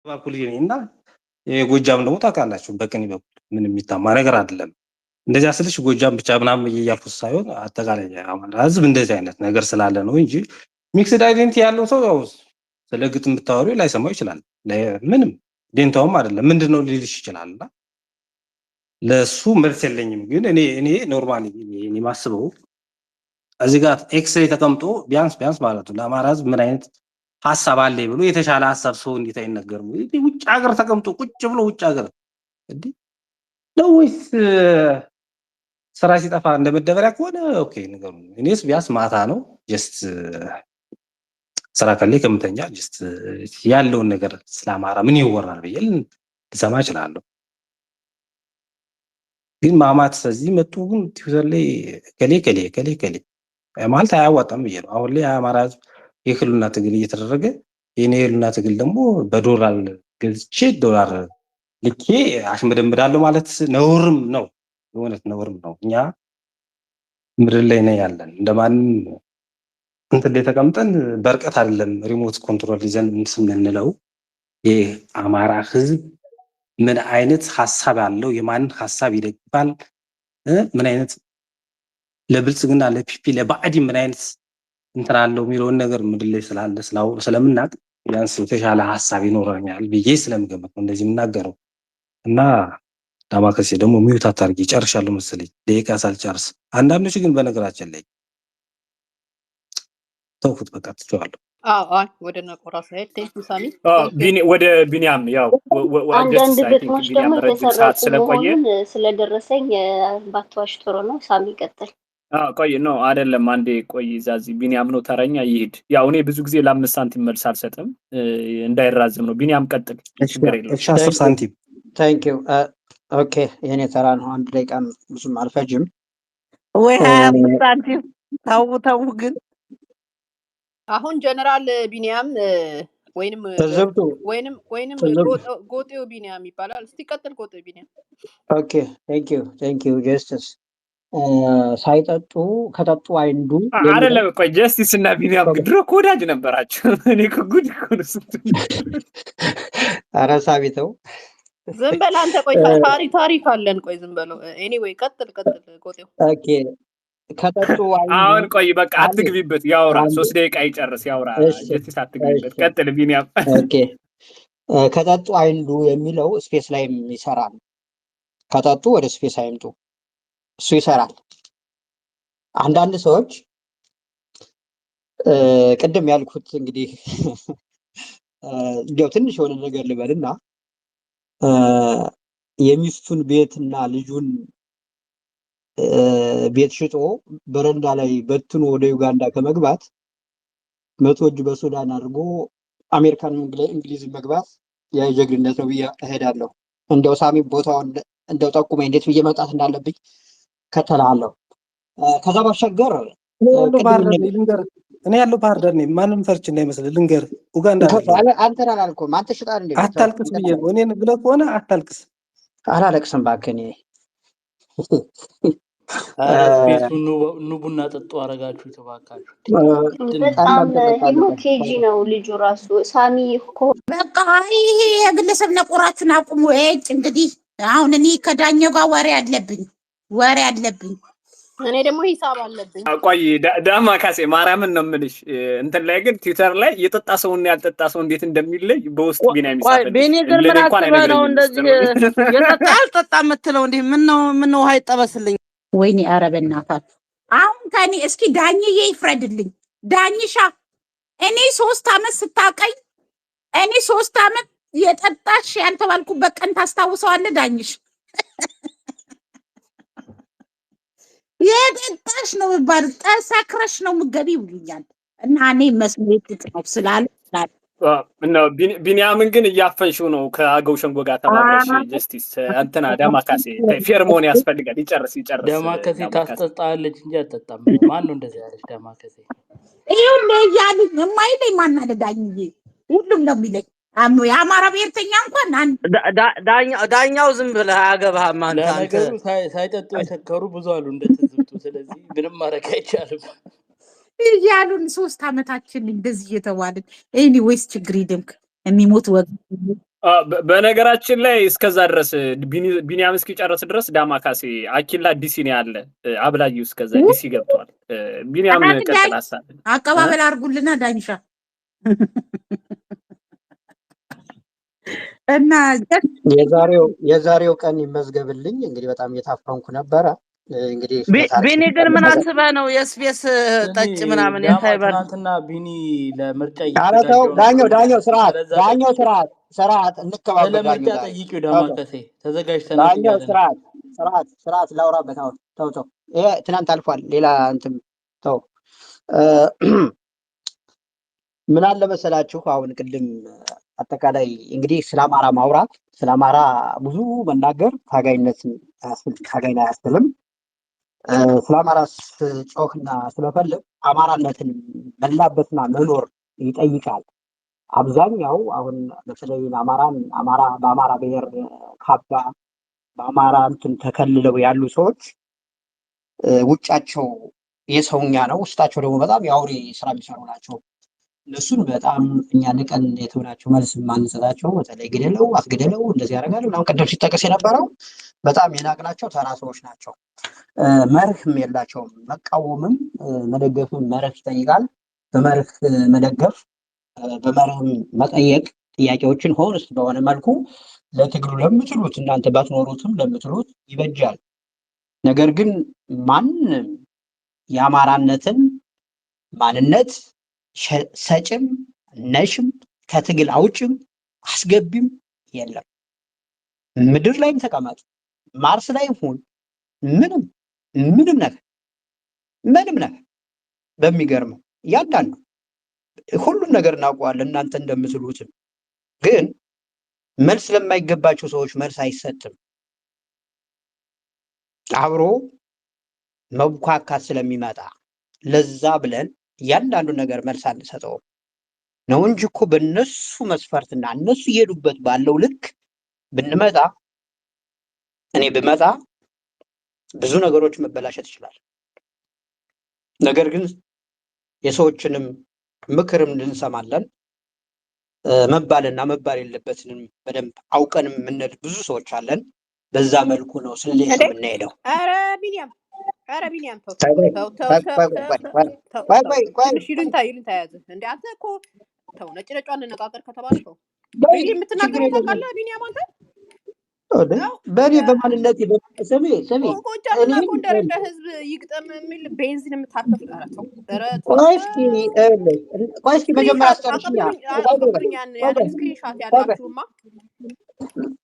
ባኩልኝና የጎጃም ደግሞ ታውቃላችሁ በቅኔ በኩል ምንም የሚታማ ነገር አይደለም። እንደዚያ ስልሽ ጎጃም ብቻ ምናምን እያልኩት ሳይሆን አጠቃላይ አማራ ህዝብ እንደዚህ አይነት ነገር ስላለ ነው እንጂ ሚክስድ አይደንቲቲ ያለው ሰው ያው ስለ ግጥም ብታወሪው ላይሰማው ይችላል። ምንም ዴንታውም አይደለም ምንድነው ሊልሽ ይችላልና ለሱ መልስ የለኝም። ግን እኔ ኖርማሊ እኔ ማስበው እዚህ ጋር ኤክስሬይ ተቀምጦ ቢያንስ ማለት ነው ለአማራ ህዝብ ምን አይነት ሐሳብ አለ ብሎ የተሻለ ሐሳብ ሰው እንዴት አይነገርም? ውጭ ሀገር ተቀምጦ ቁጭ ብሎ ውጭ ሀገር እንዴ ነው ወይስ ስራ ሲጠፋ እንደመደበሪያ ከሆነ ኦኬ ንገሩኝ። እኔስ ቢያንስ ማታ ነው ጀስት ስራ ከሌ ከምተኛ ጀስት ያለውን ነገር ስለአማራ ምን ይወራል ብዬ ልሰማ እችላለሁ። ግን ማማት እዚህ መጡ ግን ትዊተር ላይ ከሌ ማለት አያዋጣም ብዬ ነው። አሁን ላይ የአማራ ህዝብ የህልውና ትግል እየተደረገ የኔ የህልውና ትግል ደግሞ በዶላር ገዝቼ ዶላር ልኬ አሽመደምዳለሁ ማለት ነውርም ነው። የእውነት ነውርም ነው። እኛ ምድር ላይ ነው ያለን እንደማንም እንትን ላይ ተቀምጠን በርቀት አይደለም ሪሞት ኮንትሮል ይዘን ስንንለው የአማራ ህዝብ ምን አይነት ሐሳብ ያለው የማንን ሐሳብ ይደግፋል ምን አይነት ለብልጽግና ለፒፒ ለባዕዲ ምን አይነት እንትን አለው የሚለውን ነገር ምድር ላይ ስላለ ስለምናቅ ቢያንስ የተሻለ ሐሳብ ይኖረኛል ብዬ ስለምገመት ነው እንደዚህ የምናገረው። እና ዳማከሴ ደግሞ ሚውት አታርጊ ጨርሻለሁ መሰለኝ ደቂቃ ሳልጨርስ። አንዳንዶች ግን በነገራችን ላይ ተውኩት በቃ ትተዋለሁ። አይ ወደ ነቆራ ሳይድ ቴንክ ሳሚ ወደ ቢኒያም ያው አንዳንድ ግጥሞች ደግሞ የተሰረቁ መሆኑን ስለደረሰኝ ባትዋሽ ጥሩ ነው። ሳሚ ቀጥል። ቆይ ነው አይደለም አንዴ ቆይ ዛዚ ቢኒያም ነው ተረኛ ይሄድ። ያው እኔ ብዙ ጊዜ ለ5 ሳንቲም መልስ አልሰጥም እንዳይራዘም ነው። ቢኒያም ቀጥል ችግር የለም። 10 ሳንቲም ታንክ ዩ ኦኬ የኔ ተራ ነው። አንድ ደቂቃም ብዙም አልፈጅም ወይ 20 ሳንቲም ታው ግን አሁን ጀነራል ቢኒያም ወይንም ጎጤው ቢኒያም ይባላል። እስቲ ቀጥል ጎጤው ቢኒያም። ኦኬ ታንክ ዩ ጀስቲስ ሳይጠጡ ከጠጡ አይንዱ አይደለም። ቆይ ጀስቲስ እና ቢኒያም ድሮ ወዳጅ ነበራቸው። እኔ ጉድ እኮ ነው ስትል አራሳቢተው ዝም በል አንተ። ቆይ ታሪክ አለን። ቆይ ዝም በለው። ኤኒዌይ ቀጥል ጎጤው። ኦኬ ከጠጡ አይንዱ አሁን ቆይ በቃ አትግቢበት ያውራ 3 ደቂቃ ይጨርስ ያውራ። ጀስቲስ አትግቢበት ቀጥል ቢኒያም። ኦኬ ከጠጡ አይንዱ የሚለው ስፔስ ላይ ይሰራል። ከጠጡ ወደ ስፔስ አይምጡ እሱ ይሰራል። አንዳንድ ሰዎች ቅድም ያልኩት እንግዲህ እንደው ትንሽ የሆነ ነገር ልበልና የሚስቱን ቤትና ልጁን ቤት ሽጦ በረንዳ ላይ በትኖ ወደ ዩጋንዳ ከመግባት 100 እጅ በሱዳን አድርጎ አሜሪካን እንግሊዝ መግባት የጀግንነት ነው ብዬ እሄዳለሁ። እንደው ሳሚ ቦታውን እንደው ጠቁመኝ እንዴት ብዬ መውጣት እንዳለብኝ ከተላለሁ። ከዛ ባሻገር እኔ ያለው ባህር ዳር ነኝ። ማንም ፈርች እንዳይመስል ልንገር ኡጋንዳ አንተን አላልኩም። አንተ ሽጣል እንዴ? አታልቅስ ብዬ ነው። እኔን ብለህ ከሆነ አታልቅስ። አላለቅስም እባክህ። እኔ ኑ ቡና ጠጡ አረጋችሁ ተባካችሁ። በጣም ሄሞቴጂ ነው ልጁ ራሱ ሳሚ እኮ በቃ ይሄ የግለሰብ ነቆራችሁን አቁሙ። እንግዲህ አሁን እኔ ከዳኛው ጋር ወሬ አለብኝ። እኔ ደግሞ ሂሳብ አለብኝ። ቆይ ዳማካሴ ማርያምን ነው የምልሽ። እንትን ላይ ግን ትዊተር ላይ የጠጣ ሰውና ያልጠጣ ሰው እንዴት እንደሚለይ በውስጥ ቢኒያም ይጻፋል። ቤኔ ግን ምን አስበህ ነው እንደዚህ የጠጣ ያልጠጣ የምትለው? እንዴ ምን ውሃ ይጠበስልኝ? ወይኔ ኧረ በእናታችሁ አሁን ከኔ እስኪ ዳኝዬ ይፍረድልኝ። ዳኝሻ እኔ 3 አመት ስታቀኝ 3 አመት የጠጣሽ ያልተባልኩበት ቀን ታስታውሰዋለህ? ዳኝሽ የጠጣሽ ነው የሚባል ተሳክረሽ ነው ምገቢ ይሉኛል። እና እኔ መስሜት ነው ስላለ ነው ቢኒያምን ግን እያፈንሽው ነው ከአገው ሸንጎ ጋር ተባብረሽ። ጀስቲስ እንትና ዳማካሴ ፌርሞን ያስፈልጋል። ይጨርስ ዳማካሴ ታስጠጣለች እንጂ አትጠጣም። ማን ነው እንደዚህ ያለሽ? ዳማካሴ ይሄው ለያሉ የማይለኝ ማን አለ? ዳኝዬ ሁሉም ነው የሚለኝ። የአማራ ብሔርተኛ እንኳን ዳኛው ዝም ብለህ አያገባህም። ለነገሩ ሳይጠጡ የሰከሩ ብዙ አሉ እንደተዝብቱ። ስለዚህ ምንም ማድረግ አይቻልም። እያሉን 3 አመታችን እንደዚህ እየተባልን ኤኒዌይስ ችግር ይደምክ የሚሞት ወግ በነገራችን ላይ እስከዛ ድረስ ቢኒያም እስኪጨርስ ድረስ ዳማካሴ አኪላ ዲሲ ነው ያለ። አብላዩ እስከዛ ዲሲ ገብቷል። ቢኒያም ቀጥል ሀሳብ አቀባበል አድርጉልና ዳንሻ እና የዛሬው ቀን ይመዝገብልኝ። እንግዲህ በጣም እየታፈንኩ ነበረ። እንግዲህ ቢኒ ግን ምን አስበህ ነው የስፔስ ጠጭ ምናምን የሳይበር ትናንትና ቢኒ ለምርጫ አረተው ዳኛው ስርዓት እንከባበል። ለምርጫ ጠይቂው ዳማከሴ ተዘጋጅተን ዳኛው ስርዓት ላውራበት። አሁን ተው ይሄ ትናንት አልፏል። ሌላ እንትን ተው። ምን አለ መሰላችሁ አሁን ቅድም አጠቃላይ እንግዲህ ስለ አማራ ማውራት ስለ አማራ ብዙ መናገር ታጋይነትን ታጋይን አያስብልም። ስለ አማራ ጮህና ስለፈልግ አማራነትን መላበትና መኖር ይጠይቃል። አብዛኛው አሁን በተለይ በአማራ ብሔር ካባ በአማራ እንትን ተከልለው ያሉ ሰዎች ውጫቸው የሰውኛ ነው፣ ውስጣቸው ደግሞ በጣም የአውሬ ስራ የሚሰሩ ናቸው። እነሱን በጣም እኛ ንቀን የተሆናቸው መልስ ማንሰጣቸው በተለይ ግደለው አስገደለው እንደዚህ ያደርጋሉ ምናምን ቀደም ሲጠቀስ የነበረው በጣም የናቅናቸው ተራ ሰዎች ናቸው። መርህም የላቸውም። መቃወምም መደገፍም መርህ ይጠይቃል። በመርህ መደገፍ በመርህም መጠየቅ ጥያቄዎችን ሆነስት በሆነ መልኩ ለትግሉ ለምትሉት እናንተ ባትኖሩትም ለምትሉት ይበጃል። ነገር ግን ማንም የአማራነትን ማንነት ሰጭም ነሽም ከትግል አውጭም አስገቢም የለም። ምድር ላይም ተቀመጡ ማርስ ላይ ሁን ምንም ነገር በሚገርመው ያንዳንዱ ሁሉን ነገር እናውቀዋለን። እናንተ እንደምትሉትም ግን መልስ ለማይገባቸው ሰዎች መልስ አይሰጥም። አብሮ መቡካካት ስለሚመጣ ለዛ ብለን ያንዳንዱ ነገር መልስ አንሰጠውም ነው እንጂ እኮ በእነሱ መስፈርትና እነሱ እየሄዱበት ባለው ልክ ብንመጣ እኔ ብመጣ ብዙ ነገሮች መበላሸት ይችላል። ነገር ግን የሰዎችንም ምክርም እንሰማለን። መባልና መባል የለበትንም በደንብ አውቀንም የምንል ብዙ ሰዎች አለን። በዛ መልኩ ነው ስለሌሽ የምንሄደው። ኧረ ቢኒያም ይሉኝታ ያዘ እንደ አንተ እኮ ተው፣ ነጭ ነጯን እንነጋገር ከተባለ ተው። የምትናገረው ታውቃለህ ቢኒያም አንተ በእኔ በማንነት ስሜ ጎጃምና ጎንደር እንደ ህዝብ ይግጠም የሚል ቤንዚን የምታከፍ ቀረተው ቆይ እስኪ መጀመሪያ አስጨርሽኛ ያን ስክሪንሻት ያላችሁማ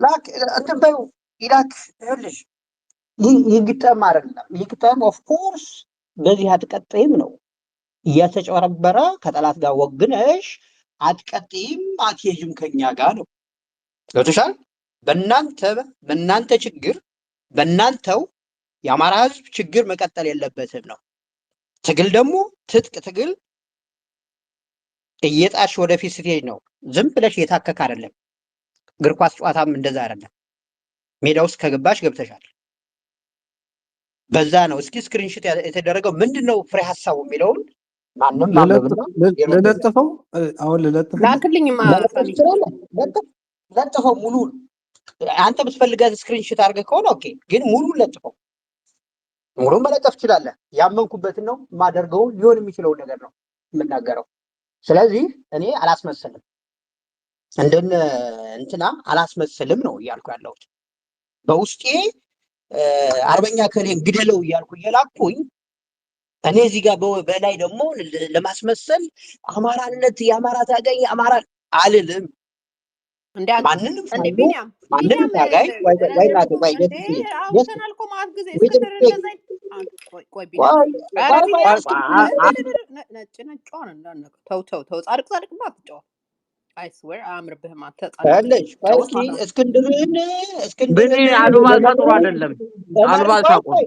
ላክ እንትን በይው ይላክ ይኸውልሽ ይግጠም አይደለም ይግጠም ኦፍኮርስ በዚህ አትቀጥይም ነው እያተጨበረበረ ከጠላት ጋር ወግነሽ አትቀጥይም አትሄጂም ከኛ ጋር ነው ገብቶሻል። በእናንተ ችግር በእናንተው የአማራ ህዝብ ችግር መቀጠል የለበትም ነው። ትግል ደግሞ ትጥቅ ትግል እየጣሽ ወደፊት ስትሄድ ነው። ዝም ብለሽ የታከክ አይደለም። እግር ኳስ ጨዋታም እንደዛ አይደለም። ሜዳ ውስጥ ከገባሽ ገብተሻል። በዛ ነው። እስኪ ስክሪንሾት የተደረገው ምንድነው ፍሬ ሀሳቡ የሚለውን ማንም ለለጥፈው አሁን ለለጥፈው ላክልኝማ ለጥፈው ሙሉ አንተ ብትፈልጋት ስክሪንሾት አድርገህ ከሆነ ኦኬ፣ ግን ሙሉን ለጥፈው። ሙሉን መለጠፍ ትችላለህ። ያመንኩበትን ነው የማደርገው። ሊሆን የሚችለው ነገር ነው የምናገረው። ስለዚህ እኔ አላስመስልም፣ እንደነ እንትና አላስመስልም ነው እያልኩ ያለሁት። በውስጤ አርበኛ ከሌን ግደለው እያልኩ እየላኩኝ እኔ እዚህ ጋር በላይ ደግሞ ለማስመሰል አማራነት የአማራ ታጋይ አማራ አልልም። ማንንም ታጋይ አሉባልታ ጥሩ አይደለም። አሉባልታ ቆይ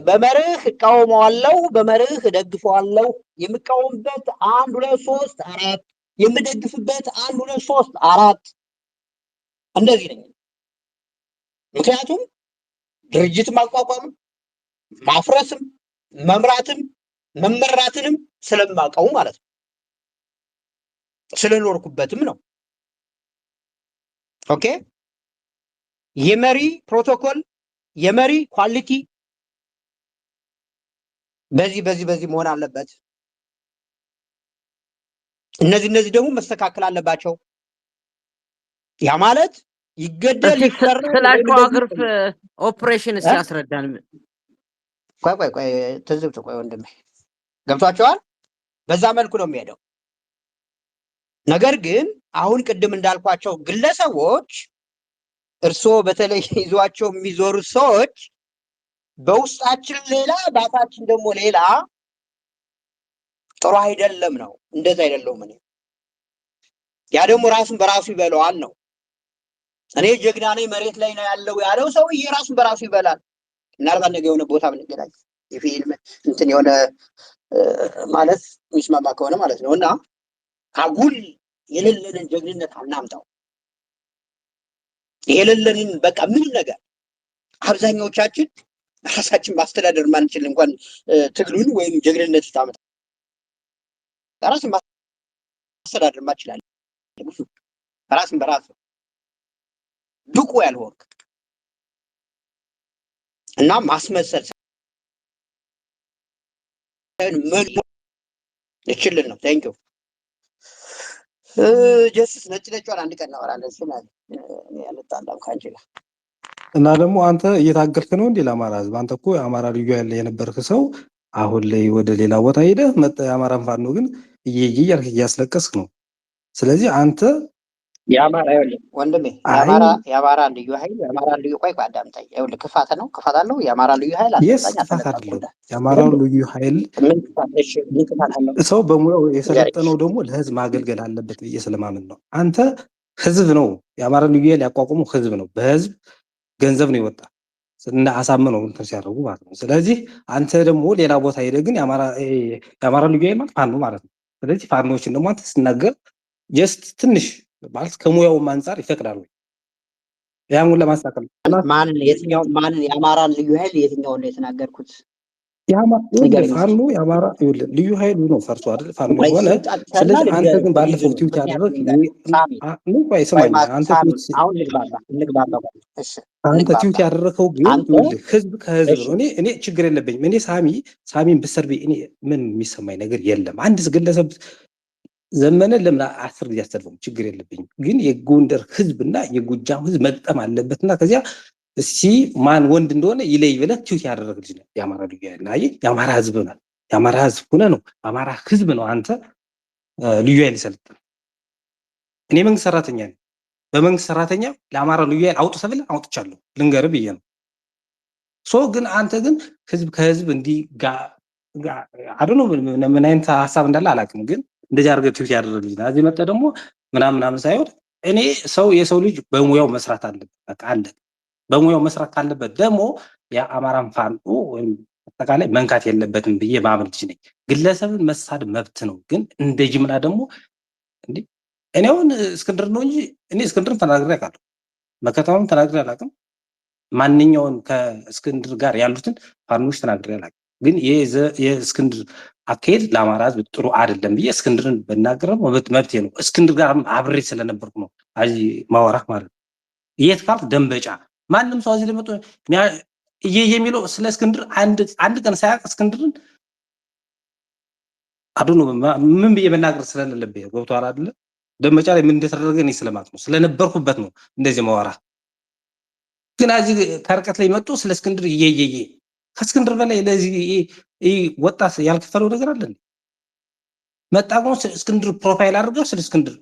በመርህ እቃወመዋለሁ፣ በመርህ እደግፈዋለሁ። የምቃወምበት 1 2 3 4 የምደግፍበት 1 2 3 4 እንደዚህ ነኝ። ምክንያቱም ድርጅት ማቋቋም ማፍረስም መምራትም መመራትንም ስለማውቀው ማለት ነው፣ ስለኖርኩበትም ነው። ኦኬ የመሪ ፕሮቶኮል የመሪ ኳሊቲ በዚህ መሆን አለበት። እነዚህ ደግሞ መስተካከል አለባቸው። ያ ማለት ይገደል ይፈራ ስላቸው አግርፍ ኦፕሬሽን ሲያስረዳን ቆይ ትዝብት ቆይ ወንድሜ ገብቷቸዋል። በዛ መልኩ ነው የሚሄደው። ነገር ግን አሁን ቅድም እንዳልኳቸው ግለሰቦች እርስዎ በተለይ ይዟቸው የሚዞሩ ሰዎች በውስጣችን ሌላ ባታችን ደግሞ ሌላ ጥሩ አይደለም ነው። እንደዛ አይደለም። ያ ደግሞ ራሱን በራሱ ይበላዋል ነው። እኔ ጀግና ነኝ መሬት ላይ ነው ያለው ሰውዬ ራሱን በራሱ ይበላል። ምናልባት ነገ የሆነ ቦታ ብንገናኝ የፊልም እንትን የሆነ ማለት የሚስማማ ከሆነ ማለት ነው። እና አጉል የሌለንን ጀግንነት አናምጣው። የሌለንን በቃ ምን ነገር አብዛኛዎቻችን ራሳችን ማስተዳደር ማንችል እንኳን ትግሉን ወይም ጀግንነት ታመጣ ራስን ማስተዳደር ማችላል ራስን በራስ ብቁ ያልሆንክ እና ማስመሰል ይችላል ነው። ታንኪዩ ጀስስ ነጭዋን አንድ ቀን እናወራለን። ስለዚህ ያለጣላም ካንቺ ጋር እና ደግሞ አንተ እየታገልክ ነው እንዴ ለአማራ ህዝብ? አንተ እኮ የአማራ ልዩ ያለ የነበርክ ሰው አሁን ላይ ወደ ሌላ ቦታ ሄደህ መጣ የአማራን ፋኖ ግን እያልክ እያስለቀስክ ነው። ስለዚህ አንተ የአማራ ወንድሜ የአማራ ልዩ ኃይል የአማራ ልዩ ቆይ አዳምጠኝ። ይኸውልህ ክፋት አለው የአማራ ልዩ ኃይል የአማራ ልዩ ኃይል ሰው በሙያው የሰለጠነው ደግሞ ለህዝብ ማገልገል አለበት ብዬ ስለማምን ነው። አንተ ህዝብ ነው የአማራ ልዩ ኃይል ያቋቁመው ህዝብ ነው። በህዝብ ገንዘብ ነው ይወጣ እና አሳምነው እንትን ሲያደርጉ ማለት ነው። ስለዚህ አንተ ደግሞ ሌላ ቦታ ሄደህ ግን የአማራ ልዩ ኃይል ማለት ፋኖ ማለት ነው። ስለዚህ ፋኖችን ደግሞ አንተ ስትናገር ጀስት ትንሽ ማለት ከሙያውም አንፃር ይፈቅዳሉ። ያሙን ለማስተካከል ማንን የአማራን ልዩ ኃይል የትኛውን ነው የተናገርኩት? ፋኖ የአማራ ልዩ ኃይሉ ነው ፈርሶ አይደል ፋኖ ሆነ። ስለዚህ አንተ ግን ባለፈው ቲዩት ያደረግ አንተ ቲዩት ያደረከው ግን ህዝብ ከህዝብ ነው። እኔ ችግር የለብኝም። እኔ ሳሚን ብሰርብ እኔ ምን የሚሰማኝ ነገር የለም። አንድ ግለሰብ ዘመነ ለምን 10 ጊዜ አስተልፈው ችግር የለብኝም። ግን የጎንደር ህዝብና የጎጃም ህዝብ መቅጠም አለበትና ከዚያ እስቲ ማን ወንድ እንደሆነ ይለይ ብለህ ቲዩት ያደረግ ልጅ ነው የአማራ ልዩ ኃይል ነው። የአማራ ህዝብ ነው። የአማራ ህዝብ ሆነ ነው አማራ ህዝብ ነው። አንተ ልዩ ኃይል ይሰልጥን። እኔ መንግስት ሰራተኛ ነኝ። በመንግስት ሰራተኛ ለአማራ ልዩ ኃይል አውጡ ተብለ አውጥቻለሁ ልንገርህ ብዬ ነው። ግን አንተ ግን ህዝብ ከህዝብ እንዲህ አድኖ ምን አይነት ሀሳብ እንዳለ አላውቅም። ግን እንደዚህ አድርገህ ቲዩት ያደረግ ልጅ ነው። እዚህ መጣ ደግሞ ምናምን ሳይሆን እኔ የሰው ልጅ በሙያው መስራት አለበት። በቃ አለ በሙያው መስራት ካለበት ደግሞ የአማራን ፋኖ ወይም አጠቃላይ መንካት የለበትም ብዬ ማመን ልጅ ነኝ። ግለሰብን መሳደብ መብት ነው። ግን እንደ ጅምላ ደግሞ እንዴ እኔ አሁን እስክንድር ነው እንጂ እኔ እስክንድርን ተናግሬ አውቃለሁ። መከታውን ተናግሬ አላውቅም። ማንኛውን ከእስክንድር ጋር ያሉትን ፋኖች ተናግሬ አላውቅም። ግን የእስክንድር አካሄድ ለአማራ ህዝብ ጥሩ አይደለም ብዬ እስክንድርን በናገረው መብቴ ነው። እስክንድር ጋር አብሬ ስለነበርኩ ነው ማወራህ ማለት ነው። የት ካልክ ደንበጫ ማንም ሰው እዚህ ለመጡ የሚለው ስለ እስክንድር አንድ ቀን ሳያውቅ እስክንድርን አዱኑ ምን ብዬ መናገር ስለሌለብኝ ገብቶሃል አይደለ? ደንበጫ ላይ ምን እንደተደረገ እኔ ስለማውቅ ነው ስለነበርኩበት ነው እንደዚህ ማወራ። ግን እዚህ ከርቀት ላይ መጡ ስለ እስክንድር ከእስክንድር በላይ ለዚህ ወጣት ያልከፈለው ነገር አለ። መጣቆ እስክንድር ፕሮፋይል አድርገው ስለ እስክንድር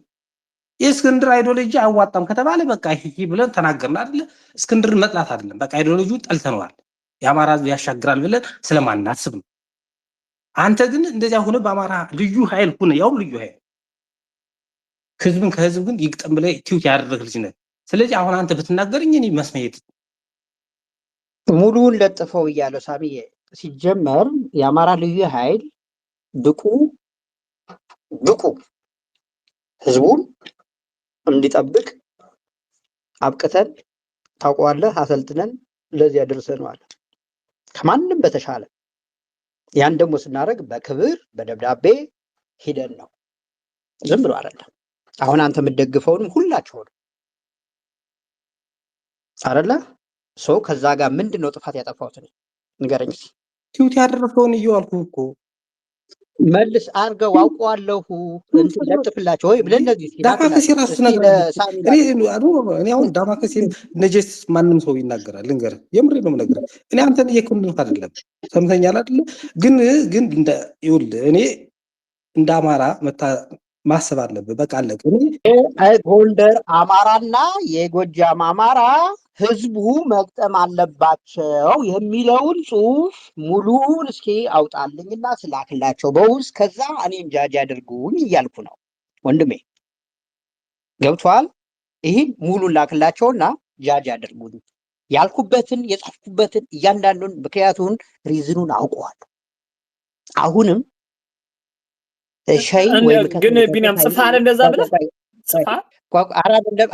የእስክንድር አይዲዮሎጂ አዋጣም ከተባለ በቃ ይሄ ብለን ተናገርን አይደለ? እስክንድርን መጥላት አይደለም በቃ አይዲዮሎጂውን ጠልተነዋል። የአማራ ህዝብ ያሻግራል ብለን ስለማናስብ ነው። አንተ ግን እንደዚያ ሆነ በአማራ ልዩ ኃይል ሆነ ያው ልዩ ኃይል ህዝብን ከህዝብ ግን ይግጠም ብለህ ቲዩት ያደረግ ልጅ ነህ። ስለዚህ አሁን አንተ ብትናገርኝ እኔ መስመየት ሙሉውን ለጥፈው እያለው ሳሚዬ ሲጀመር የአማራ ልዩ ኃይል ብቁ ህዝቡን እንዲጠብቅ አብቅተን ታውቀዋለህ አሰልጥነን ለዚህ ያደርሰናል ከማንም በተሻለ። ያን ደግሞ ስናደርግ በክብር በደብዳቤ ሂደን ነው ዝም ብሎ አይደለም። አሁን አንተ የምትደግፈውንም ሁላችሁ አይደለ? ሰው ከዛ ጋር ምንድነው ጥፋት ያጠፋሁት ነው ንገረኝ እስኪ። ቲዩት ያደረፈውን እየዋልኩ እኮ መልስ አድርገው አውቀዋለሁ እንትን ለጥፍላቸው ወይ ብለን ለዚህ እስኪ ዳማከሴ ራሱ ነገር እኔ አሁን ዳማከሴ ነጀስ ማንም ሰው ይናገራል። ልንገርህ፣ የምሬ ነው የምነግርህ። እኔ አንተን እየኮንንኩ አይደለም፣ ሰምተኛል አይደለ? ግን እንደ ይኸውልህ እኔ እንደ አማራ ማሰብ አለብህ። በቃ አለቀ። ጎንደር አማራና የጎጃም አማራ ህዝቡ መግጠም አለባቸው የሚለውን ጽሁፍ ሙሉውን እስኪ አውጣልኝና ስላክላቸው በውስጥ ከዛ እኔም ጃጅ አድርጉኝ እያልኩ ነው ወንድሜ። ገብቷል? ይህን ሙሉን ላክላቸውና ጃጅ አድርጉኝ ያልኩበትን የጻፍኩበትን እያንዳንዱን ምክንያቱን ሪዝኑን አውቀዋለሁ። አሁንም ሻይ ወይ ግን ቢናም ጽፋን እንደዛ ብለህ ጽፋ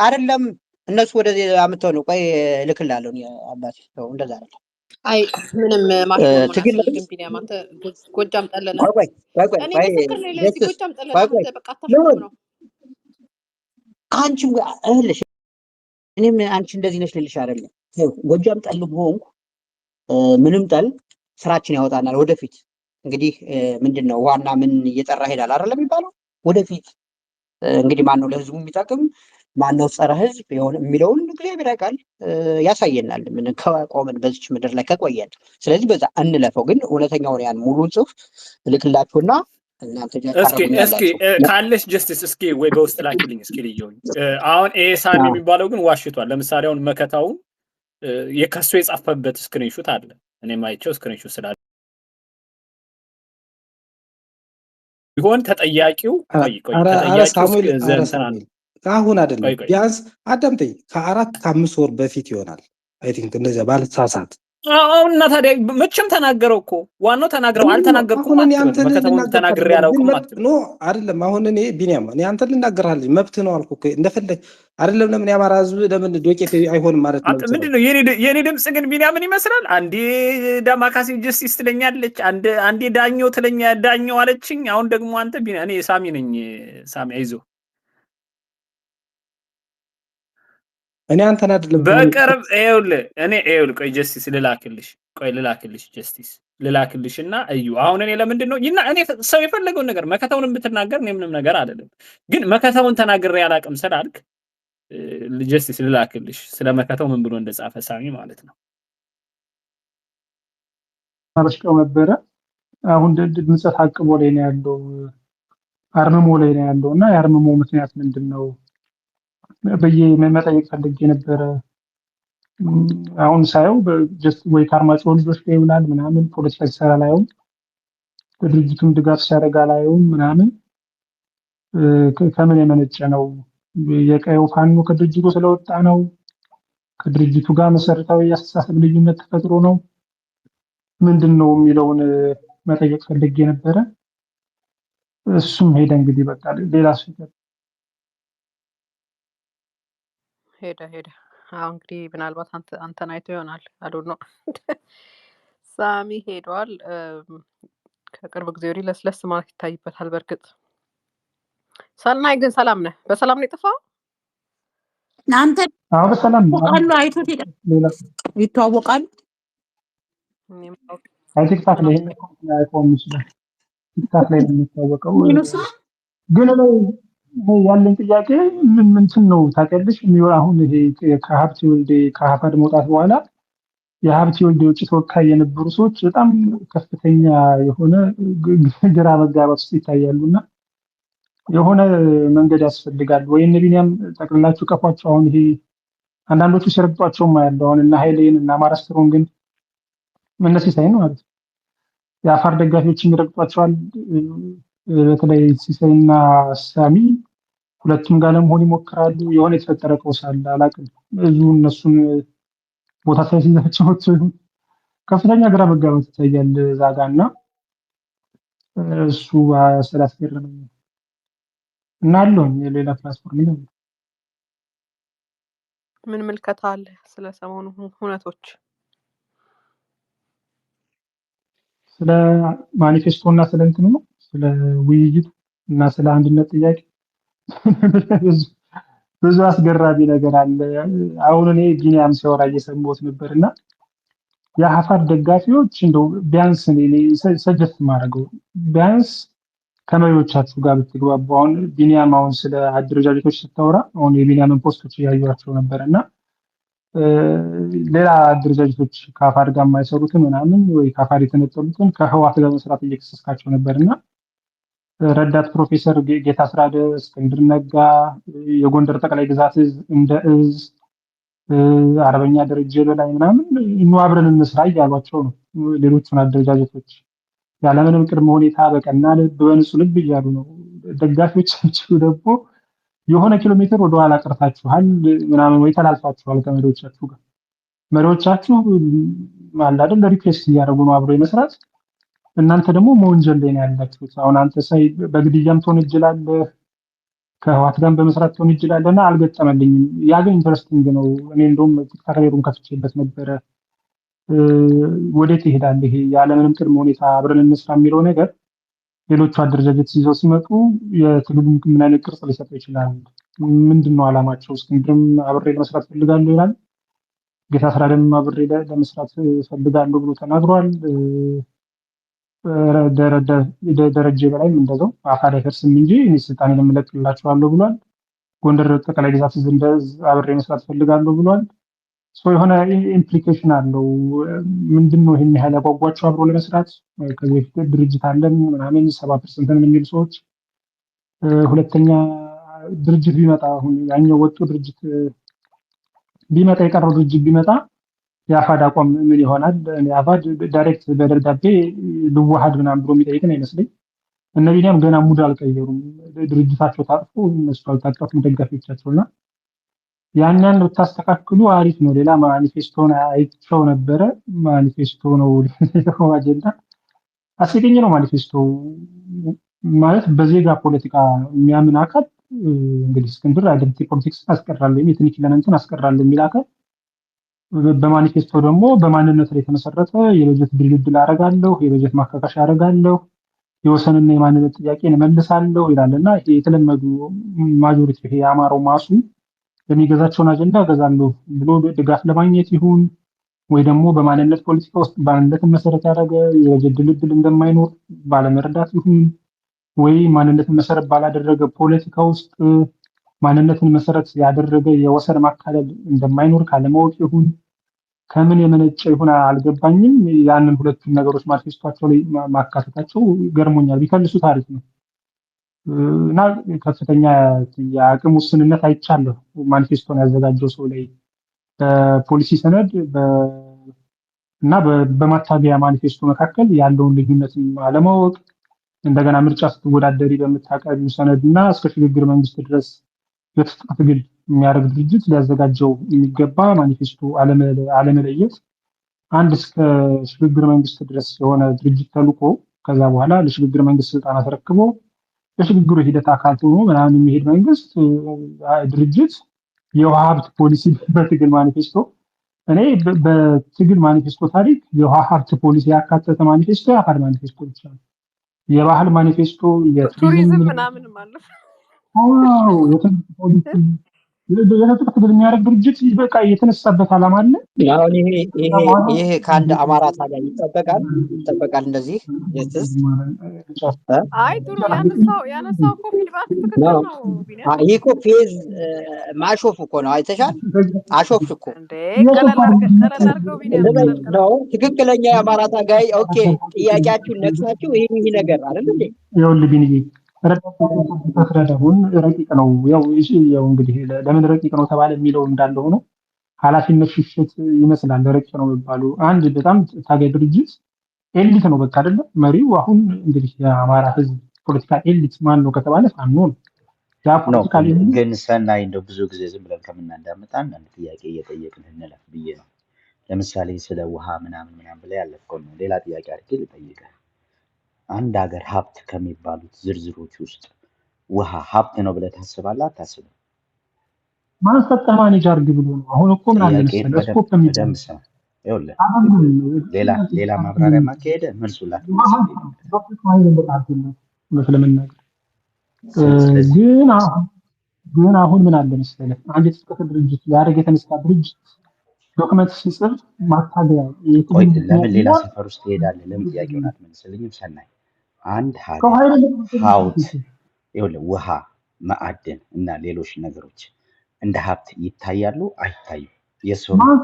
አይደለም እነሱ ወደዚህ አምጥተው ነው። ቆይ እልክልሃለሁ አባቴ ነው እንደዛ አይደለም። አይ ምንም ማሽሞን ግን ቢናም አንተ ጎጃም ጠለለ እኔ ምስክር ነኝ ለዚህ ጎጃም ጠለለ አንተ በቃ ተፈጥሮ ነው። አንቺም እህልሽ እኔም አንቺ እንደዚህ ነሽ ልልሽ አይደለም። ጎጃም ጠልም ሆንኩ ምንም ጠል ስራችን ያወጣናል ወደፊት። እንግዲህ ምንድነው ዋና ምን እየጠራ ሄዳል አይደለም የሚባለው። ወደፊት እንግዲህ ማን ነው ለህዝቡ የሚጠቅም ማን ነው ጸረ ህዝብ የሆነ የሚለውን እግዚአብሔር ያውቃል፣ ያሳየናል። ምን ከቆመን በዚች ምድር ላይ ከቆየን። ስለዚህ በዛ እንለፈው። ግን እውነተኛውን ያን ሙሉ ጽሁፍ ልክላችሁና እናንተ እስኪ ካለሽ ጀስቲስ እስኪ ወይ በውስጥ ላኪልኝ እስኪ ልየውኝ። አሁን ኤሳን የሚባለው ግን ዋሽቷል። ለምሳሌ አሁን መከታውን የከሱ የጻፈበት ስክሪንሾት አለ። እኔም አይቼው ስክሪንሾት ስላለ ቢሆን ተጠያቂው አሁን አይደለም ቢያንስ አዳምጠኝ ከ4 ከ5 ወር በፊት ይሆናል አይ ቲንክ እንደዚያ ባልተሳሳት። አሁን እና ታዲያ መቼም ተናገረው እኮ ዋናው ተናገረው አልተናገርኩም ማለት ነው። መከታውን ተናግሬ ያላውቅም ማለት ነው። አይደለም አሁን እኔ ቢኒያም እኔ አንተ ልናገርሃለሁ መብት ነው አልኩ እኮ እንደፈለግ አይደለም። ለምን ያማራ ህዝብ ለምን ዶቄት አይሆንም ማለት ነው። ምንድነው የኔ ድምጽ ግን ቢኒያምን ይመስላል። አንዴ ዳማካሴ ጀስቲስ ትለኛለች፣ አንዴ ዳኛው ዳኛው አለችኝ። አሁን ደግሞ አንተ ቢኒያም እኔ ሳሚ ነኝ። ሳሚ አይዞ እኔ አንተን አይደለም በቅርብ ይኸውልህ ቆይ ጀስቲስ ልላክልሽ ጀስቲስ ልላክልሽና እዩ። አሁን እኔ ለምንድን ነው እኔ ሰው የፈለገውን ነገር መከታውን ብትናገር እኔ ምንም ነገር አይደለም። ግን መከታውን ተናግሬ ያላቅም ስላልክ ጀስቲስ ልላክልሽ ስለ መከታው ምን ብሎ እንደጻፈ ሳሚ ማለት ነው። ማለሽቀው ነበረ። አሁን ድምጸት አቅቦ ላይ ነው ያለው፣ አርምሞ ላይ ነው ያለው እና የአርምሞ ምክንያት ምንድነው በየመጠየቅ ፈልጌ ነበረ። አሁን ሳየው ጀስት ወይ ካርማጮ ልጆች ላይ ይውላል ምናምን ፖለቲካ ሲሰራ ላይውም በድርጅቱም ድጋፍ ሲያደርግ ላይውም ምናምን ከምን የመነጨ ነው? የቀየው ፋኖ ከድርጅቱ ስለወጣ ነው? ከድርጅቱ ጋር መሰረታዊ የአስተሳሰብ ልዩነት ተፈጥሮ ነው? ምንድነው የሚለውን መጠየቅ ፈልጌ ነበረ። እሱም ሄደ እንግዲህ በቃ ሌላ ሄደ። አሁን እንግዲህ ምናልባት አንተን አይቶ ይሆናል አዶን ነው ሳሚ ሄዷል። ከቅርብ ጊዜ ወዲህ ለስለስ ማለት ይታይበታል። በእርግጥ ሰናይ ግን ሰላም ነህ? በሰላም ነው የጠፋው? አንተ በሰላም ነው አይቶት ይተዋወቃሉ። ቲክታክ ላይ አይቆም ይችላል። ቲክታክ ላይ ነው የሚታወቀው። ግን ያለን ጥያቄ ምንድን ነው ታውቂያለሽ? አሁን ይሄ ከሀብቴ ወልዴ ከሀፋድ መውጣት በኋላ የሀብቴ ወልዴ ውጭ ተወካይ የነበሩ ሰዎች በጣም ከፍተኛ የሆነ ግራ መጋባት ውስጥ ይታያሉና የሆነ መንገድ ያስፈልጋል ወይ እነ ቢኒያም ጠቅልላችሁ ቀፏቸው። አሁን ይሄ አንዳንዶቹ ሲረግጧቸውም ያለው አሁን እና ኃይሌን እና አማራ ስትሮንግን መነሲሳይ ነው ማለት የአፋር ደጋፊዎች ይረግጧቸዋል። በተለይ ሲሳይና ሳሚ ሁለቱም ጋር ለመሆን ይሞክራሉ። የሆነ የተፈጠረ ቀውስ አለ አላውቅም። ብዙ እነሱን ቦታ ሳይሲዛቸው ከፍተኛ ግራ መጋባት ይታያል እዛ ጋር እና እሱ ስላስገረመኝ እና አለውም የሌላ ፕላትፎርም ነው። ምን ምልከታ አለ ስለ ሰሞኑ ሁነቶች? ስለ ማኒፌስቶ እና ስለ እንትኑ ነው ስለ ውይይቱ እና ስለ አንድነት ጥያቄ ብዙ አስገራሚ ነገር አለ። አሁን እኔ ቢኒያም ሲያወራ እየሰማሁት ነበርና የአፋር ደጋፊዎች እንደው ቢያንስ እኔ ሰጀስት ማድረገው ቢያንስ ከመሪዎቻችሁ ጋር ብትግባቡ። አሁን ቢኒያም አሁን ስለ አደረጃጀቶች ስታወራ አሁን የቢኒያምን ፖስቶች እያዩዋቸው ነበርና ሌላ አደረጃጀቶች ከአፋር ጋር የማይሰሩትን ምናምን ወይ ከአፋር የተነጠሉትን ከህዋት ጋር መስራት እየከሰስካቸው ነበርና ረዳት ፕሮፌሰር ጌታ አስራደ፣ እስክንድር ነጋ፣ የጎንደር ጠቅላይ ግዛት እዝ እንደ እዝ አርበኛ ደረጀ በላይ ምናምን አብረን እንስራ እያሏቸው ነው። ሌሎቹን አደረጃጀቶች ያለምንም ቅድመ ሁኔታ በቀና ልብ በንጹህ ልብ እያሉ ነው። ደጋፊዎቻችሁ ደግሞ የሆነ ኪሎ ሜትር ወደ ኋላ ቀርታችኋል ምናምን ወይ ተላልፋችኋል ከመሪዎቻችሁ ጋር። መሪዎቻችሁ ማለት አይደል ሪኩዌስት እያደረጉ ነው አብሮ የመስራት፣ እናንተ ደግሞ መወንጀል ላይ ነው ያላችሁት። አሁን አንተ ሳይ በግድያም ትወነጅላለህ፣ ከህዋት ጋር በመስራት ትወነጅላለህና አልገጠመልኝም። ያ ግን ኢንተረስቲንግ ነው። እኔ እንደውም ቲክታክ ላይ ከፍቼበት ነበረ። ወዴት ይሄዳል ይሄ ያለምንም ቅድመ ሁኔታ አብረን እንስራ የሚለው ነገር? ሌሎቹ አደረጃጀት ይዘው ሲመጡ የትግሉ ምን አይነት ቅርጽ ሊሰጠው ይችላል? ምንድነው አላማቸው? እስክንድርም አብሬ ለመስራት ፈልጋለሁ ይላል። ጌታ አስራደም አብሬ ለመስራት ፈልጋለሁ ብሎ ተናግሯል። ደረጀ በላይም እንደዛው አፋር አይፈርስም እንጂ እኔ ስልጣኔን እመለቅላችኋለሁ ብሏል። ጎንደር ጠቅላይ ግዛት እንደ አብሬ መስራት ፈልጋለሁ ብሏል። የሆነ ኢምፕሊኬሽን አለው። ምንድነው ይሄን ያህል ያጓጓቸው አብሮ ለመስራት? ከዚህ በፊት ድርጅት አለን ምናምን 70% የሚሉ ሰዎች፣ ሁለተኛ ድርጅት ቢመጣ አሁን ያኛው ወጡ ድርጅት ቢመጣ የቀረው ድርጅት ቢመጣ የአፋድ አቋም ምን ይሆናል? አፋድ ዳይሬክት በደብዳቤ ልዋሃድ ምናምን ብሎ የሚጠይቅን አይመስለኝ። እነ ቢኒያም ገና ሙድ አልቀየሩም። ድርጅታቸው ታጥፎ እነሱ አልታጠፉም ደጋፊዎቻቸውና ያን ብታስተካክሉ አሪፍ ነው። ሌላ ማኒፌስቶን አይቼው ነበረ። ማኒፌስቶ ነው አጀንዳ አስገኘ ነው። ማኒፌስቶ ማለት በዜጋ ፖለቲካ የሚያምን አካል እንግዲህ እስክንድር አይደንቲቲ ፖለቲክስ አስቀራለሁ የትንሽ ለነንትን አስቀራለሁ የሚል አካል በማኒፌስቶ ደግሞ በማንነት ላይ የተመሰረተ የበጀት ድልድል አደርጋለሁ፣ የበጀት ማካካሻ አደርጋለሁ፣ የወሰንና የማንነት ጥያቄን እመልሳለሁ ይላልና ይሄ የተለመዱ ማጆሪቲ ይሄ የአማራው ማሱ የሚገዛቸውን አጀንዳ ገዛለሁ ብሎ ድጋፍ ለማግኘት ይሁን ወይ ደግሞ በማንነት ፖለቲካ ውስጥ ማንነትን መሰረት ያደረገ የበጀት ድልድል እንደማይኖር ባለመረዳት ይሁን ወይ ማንነትን መሰረት ባላደረገ ፖለቲካ ውስጥ ማንነትን መሰረት ያደረገ የወሰን ማካለል እንደማይኖር ካለማወቅ ይሁን ከምን የመነጨ ይሁን አልገባኝም። ያንን ሁለቱን ነገሮች ማኒፌስቶቸው ላይ ማካተታቸው ገርሞኛል። ቢከልሱ ታሪክ ነው እና ከፍተኛ የአቅም ውስንነት አይቻለሁ ማኒፌስቶን ያዘጋጀው ሰው ላይ በፖሊሲ ሰነድ እና በማታቢያ ማኒፌስቶ መካከል ያለውን ልዩነት አለማወቅ፣ እንደገና ምርጫ ስትወዳደሪ በምታቀርቢው ሰነድ እና እስከ ሽግግር መንግስት ድረስ የትጥቅ ትግል የሚያደርግ ድርጅት ሊያዘጋጀው የሚገባ ማኒፌስቶ አለመለየት፣ አንድ እስከ ሽግግር መንግስት ድረስ የሆነ ድርጅት ተልቆ ከዛ በኋላ ለሽግግር መንግስት ስልጣን አስረክቦ የሽግግሩ ሂደት አካል ሆኖ ምናምን የሚሄድ መንግስት ድርጅት የውሃ ሀብት ፖሊሲ በትግል ማኒፌስቶ እኔ በትግል ማኒፌስቶ ታሪክ የውሃ ሀብት ፖሊሲ ያካተተ ማኒፌስቶ የአፋድ ማኒፌስቶ ብቻ ነው። የባህል ማኒፌስቶ ቱሪዝም ምናምን ማለት አዎ የትጥቅ ትግል የሚያደርግ ድርጅት በቃ የተነሳበት ዓላማ አለ። አሁን ይሄ ከአንድ አማራ ታዲያ ይጠበቃል እንደዚህ የትስ አይ ጥሩ ያነሳው እኮ ፊድባክ ትክክል ነው። ይሄ እኮ ፌዝ ማሾፍ እኮ ነው። አይተሻል? አሾፍሽ እኮ እንዴ ቀለል አድርገው ቢኒያም ነው ትክክለኛ የአማራ ታጋይ። ኦኬ ጥያቄያችሁን ነክሳችሁ ይሄ ነገር አይደል እንዴ? ይኸውልህ ቢኒዬ ረዳሁን ረቂቅ ነው። ያው እንግዲህ ለምን ረቂቅ ነው ተባለ የሚለው እንዳለ ሆኖ ኃላፊነት ሽሽት ይመስላል። ረቂቅ ነው የሚባሉ አንድ በጣም ታጋይ ድርጅት ኤሊት ነው በቃ አይደለም መሪው። አሁን እንግዲህ የአማራ ህዝብ ፖለቲካ ኤሊት ማን ነው ከተባለ ፋኖ ነው። ያ ፖለቲካ ግን ሰናይ እንደው ብዙ ጊዜ ዝም ብለን ከምናዳምጥ አንድ ጥያቄ እየጠየቅን እንለፍ ብዬ ነው። ለምሳሌ ስለ ውሃ ምናምን ብለ ያለፈው ነው። ሌላ ጥያቄ አድርጌ ልጠይቅህ። አንድ ሀገር ሀብት ከሚባሉት ዝርዝሮች ውስጥ ውሃ ሀብት ነው ብለህ ታስባለህ? አታስብም? ማን ሰጠ ማኔጅ አድርግ ብሎ ነው? አሁን እኮ ምን አለ መሰለህ ስኮፕ የሚባል ሌላ ማብራሪያ ማካሄደ መልሱ ለመናገር ግን ግን አሁን ምን አለ መሰለህ አንድ የተጠቀ ድርጅት ያደረገ የተነሳ ድርጅት ዶክመንት ሲጽፍ ማታገያ ቆይ ለምን ሌላ ሰፈር ውስጥ ትሄዳለህ? ለምን ጥያቄውን አትመልስልኝም? ሰናይ አንድ ሀገር ሀብት ይኸውልህ ውሃ፣ ማዕድን እና ሌሎች ነገሮች እንደ ሀብት ይታያሉ አይታዩም? የሰው ይታያሉ።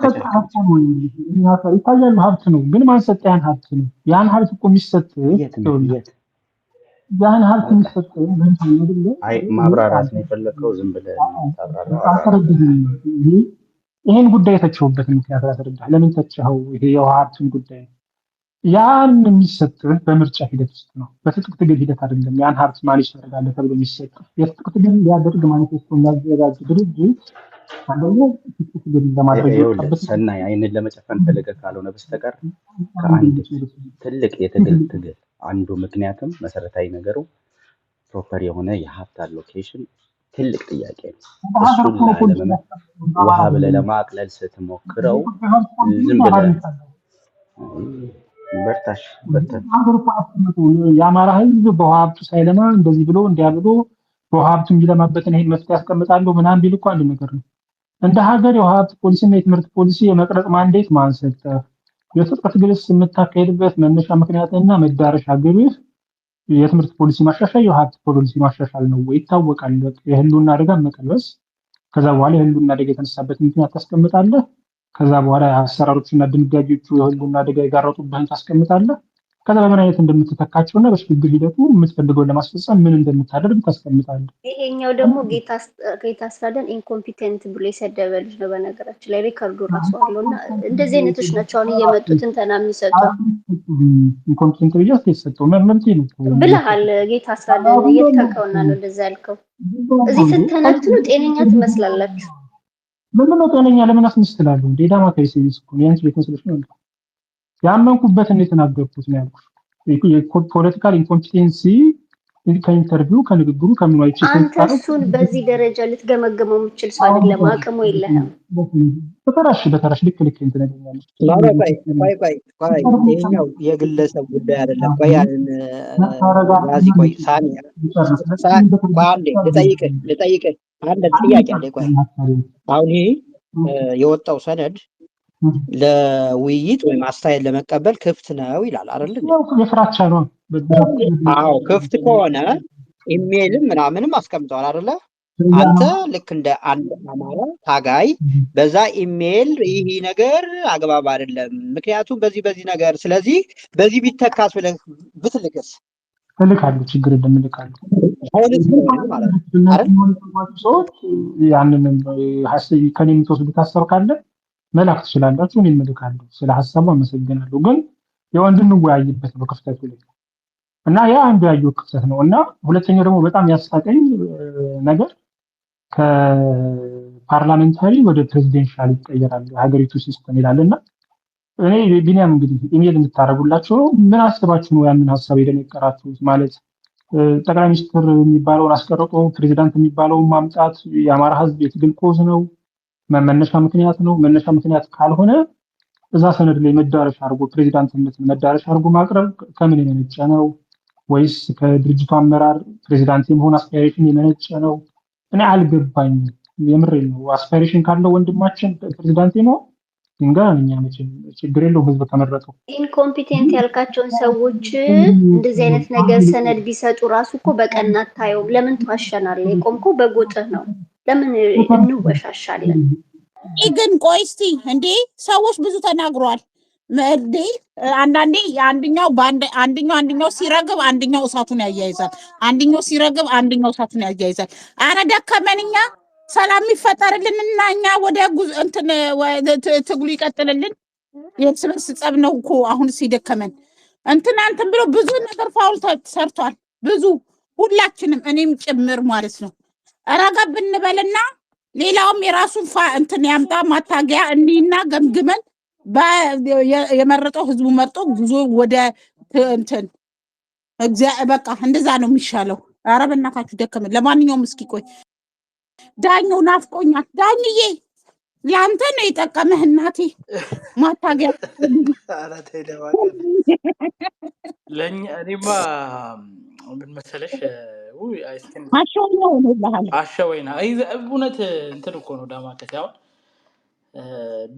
ሀብት ነው ግን ማን ሰጠ ያን ሀብት ነው? ያን ሀብት እኮ የሚሰጥ ያን ሀብት የሚሰጥ አይ ማብራራት ነው የፈለከው? ዝም ብለህ ይሄን ጉዳይ የተቸውበት ምክንያት ያስረዳህ። ለምን ተቸኸው? ይሄ የውሃ ሀብትን ጉዳይ ያን የሚሰጥህ በምርጫ ሂደት ውስጥ ነው። በትጥቅ ትግል ሂደት አይደለም። ያን ሀብት ማኔጅ ታደርጋለህ ተብሎ የሚሰጥህ የትጥቅ ትግል ሊያደርግ ማኒፌስቶ የሚያዘጋጅ ድርጅት አንደኛ ትጥቅ ትግል ለማድረግ ሰናይ አይንን ለመጨፈን ፈልገህ ካልሆነ በስተቀር ከአንድ ትልቅ የትግል አንዱ ምክንያትም መሰረታዊ ነገሩ ፕሮፐር የሆነ የሀብት አሎኬሽን ትልቅ ጥያቄ ነው። እሱን ውሃ ብለህ ለማቅለል ስትሞክረው ዝም ብለህ በርታሽ የአማራ ህዝብ በውሃ ሀብቱ ሳይለማ እንደዚህ ብሎ እንዲያ ብሎ በውሃ ሀብቱ የሚለማበትን ይሄን መፍትሄ ያስቀምጣለሁ ምናምን ቢል እኮ አንድ ነገር ነው። እንደ ሀገር የውሃ ሀብት ፖሊሲና የትምህርት ፖሊሲ የመቅረጽ ማንዴት ማን ሰጠ? የትጥቅ ትግልስ የምታካሄድበት መነሻ ምክንያትና መዳረሻ ግብህ የትምህርት ፖሊሲ ማሻሻል የውሃ ሀብት ፖሊሲ ማሻሻል ነው ወይ? ይታወቃል። የህልውና አደጋ መቀልበስ፣ ከዛ በኋላ የህልውና አደጋ የተነሳበት ምክንያት ታስቀምጣለህ። ከዛ በኋላ አሰራሮችና ድንጋጌዎቹ የህልውና አደጋ የጋረጡብህን ታስቀምጣለህ። ከዛ በምን አይነት እንደምትተካቸውና በሽግግር ሂደቱ የምትፈልገውን ለማስፈጸም ምን እንደምታደርግ ታስቀምጣለህ። ይሄኛው ደግሞ ጌታ አስራደን ኢንኮምፒተንት ብሎ የሰደበ ልጅ ነው። በነገራችን ላይ ሪከርዱ ራሱ አለውና እንደዚህ አይነቶች ናቸው አሁን እየመጡ ትንተና የሚሰጡ። ኢንኮምፒተንት ብዬ አስተሰጠው መምቲ ነው ብለሃል። ጌታ አስራደን እየተካከውና ነው እንደዛ ያልከው። እዚህ ስትተነትኑ ጤነኛ ትመስላላችሁ። ምንም ነው ጤነኛ ለምን አስመስላለሁ? ዴዳማ ከይሲስ እኮ ያንቺ ቤት መስለሽ ነው ያመንኩበትን የተናገርኩት ነው ያልኩት። ፖለቲካል ኢንኮምፒቴንሲ ከኢንተርቪው ከንግግሩ ከምኑ አይቼ አንተ እሱን በዚህ ደረጃ ልትገመገመው የምችል ሰው አይደለም። አቅሙ የለህም። በተራሽ ልክ እንትነኛለሽ። ቆይ ይሄኛው የግለሰብ ጉዳይ አይደለም። ቆይ ያዚ ቆይ ሳኒ አንዴ ልጠይቅህ አንድ ጥያቄ አለ። ቆይ አሁን ይሄ የወጣው ሰነድ ለውይይት ወይም አስተያየት ለመቀበል ክፍት ነው ይላል አይደል? የፍራቻ ነው። አዎ ክፍት ከሆነ ኢሜይልም ምናምንም አስቀምጠዋል አይደለ? አንተ ልክ እንደ አንድ አማራ ታጋይ በዛ ኢሜይል ይሄ ነገር አግባብ አይደለም፣ ምክንያቱም በዚህ ነገር ስለዚህ በዚህ ቢተካስ ብለህ ብትልክስ? እልካለሁ፣ ችግር የለም እልካለሁ። ሰዎች ያንን ከኔ የምትወስዱት ሀሳብ ካለ መላክ ትችላላችሁ። እኔም እልካለሁ። ስለ ሀሳቡ አመሰግናለሁ። ግን ያው እንድንወያይበት ነው ክፍተቱ ላይ እና ያ አንዱ ያየው ክፍተት ነው። እና ሁለተኛው ደግሞ በጣም ያሳቀኝ ነገር ከፓርላሜንታሪ ወደ ፕሬዚደንሻል ይቀየራል ሀገሪቱ ሲስተም ይላልና እኔ ቢኒያም እንግዲህ ኢሜል እንድታረጉላችሁ ምን አስባችሁ ነው ያንን ሀሳብ የደነቀራችሁት? ማለት ጠቅላይ ሚኒስትር የሚባለውን አስቀርጦ ፕሬዚዳንት የሚባለውን ማምጣት የአማራ ህዝብ የትግል ኮዝ ነው መነሻ ምክንያት ነው። መነሻ ምክንያት ካልሆነ እዛ ሰነድ ላይ መዳረሻ አድርጎ ፕሬዚዳንትነትን መዳረሻ አድርጎ ማቅረብ ከምን የመነጨ ነው? ወይስ ከድርጅቱ አመራር ፕሬዚዳንት የመሆን አስፓይሬሽን የመነጨ ነው? እኔ አልገባኝም። የምሬን ነው። አስፓይሬሽን ካለው ወንድማችን ፕሬዚዳንት ነው እንጋኛ መቼም ችግር የለውም ህዝብ ተመረጠው። ኢንኮምፒቴንት ያልካቸውን ሰዎች እንደዚህ አይነት ነገር ሰነድ ቢሰጡ ራሱ እኮ በቀን አታየውም። ለምን ትዋሸናለህ? የቆምከው በጎጥህ ነው። ለምን እንወሻሻለን? ግን ቆይ እስቲ እንዴ ሰዎች ብዙ ተናግሯል። እንዴ አንዳንዴ አንደኛው ሲረግብ አንደኛው እሳቱን ያያይዛል። አንደኛው ሲረግብ አንደኛው እሳቱን ያያይዛል። አረ ደከመንኛ ሰላም ይፈጠርልንና እኛ ወደ እንትን ትግሉ ይቀጥልልን። የስብስ ጸብ ነው እኮ አሁን ሲደከመን እንትን ብሎ ብዙ ነገር ፋውል ሰርቷል። ብዙ ሁላችንም እኔም ጭምር ማለት ነው። ረጋ ብንበልና ሌላውም የራሱን እንትን ያምጣ ማታገያ እኒና ገምግመን የመረጠው ህዝቡ መርጦ ጉዞ ወደ እንትን በቃ እንደዛ ነው የሚሻለው። ኧረ በእናታችሁ ደከመን። ለማንኛውም እስኪ ቆይ ዳኛው ናፍቆኛል። ዳኝዬ ለአንተ ነው የጠቀመህ እናቴ ማታገያ። ለኛ እኔማ ምን መሰለሽ አይስክን አሸወይና ሆኖልሃል። አሸወይና እውነት እንትን እኮ ነው ዳማከሴ። አሁን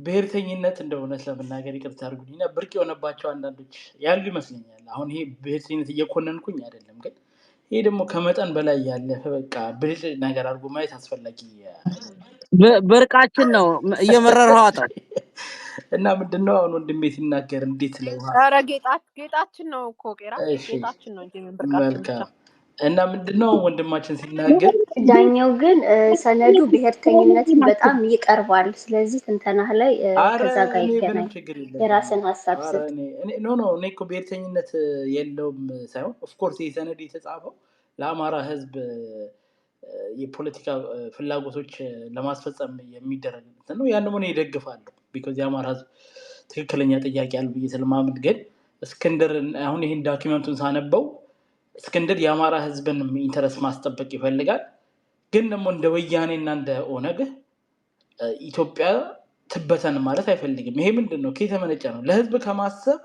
ብሔርተኝነት እንደ እውነት ለመናገር ይቅርታ አድርጉልኝና ብርቅ የሆነባቸው አንዳንዶች ያሉ ይመስለኛል። አሁን ይሄ ብሔርተኝነት እየኮነንኩኝ አይደለም፣ ግን ይሄ ደግሞ ከመጠን በላይ ያለፈ በቃ ብልጥ ነገር አድርጎ ማየት አስፈላጊ ብርቃችን ነው እየመረረው አጣው እና ምንድነው አሁን ወንድሜ ሲናገር እንዴት ለውሃ ኧረ ጌጣችን ነው እኮ ቄራ ጌጣችን ነው እንጂ ምን ብርቃችን ብቻ እና ምንድነው ወንድማችን ሲናገር ዳኛው ግን ሰነዱ ብሔርተኝነትን በጣም ይቀርባል። ስለዚህ ትንተናህ ላይ ከዛ ጋር ይገናኝ። የራስን ሀሳብ ስጥ። ኖ እኔ እኮ ብሔርተኝነት የለውም ሳይሆን ኦፍኮርስ ይህ ሰነድ የተጻፈው ለአማራ ህዝብ የፖለቲካ ፍላጎቶች ለማስፈጸም የሚደረግ ነው። ያን ደግሞ እኔ እደግፋለሁ። ቢኮዝ የአማራ ህዝብ ትክክለኛ ጥያቄ አለ ብዬ ስለማምን፣ ግን እስክንድር አሁን ይህን ዶኪመንቱን ሳነበው እስክንድር የአማራ ህዝብን ኢንተረስት ማስጠበቅ ይፈልጋል፣ ግን ደግሞ እንደ ወያኔና እንደ ኦነግ ኢትዮጵያ ትበተን ማለት አይፈልግም። ይሄ ምንድን ነው? ከተመነጨ ነው። ለህዝብ ከማሰብ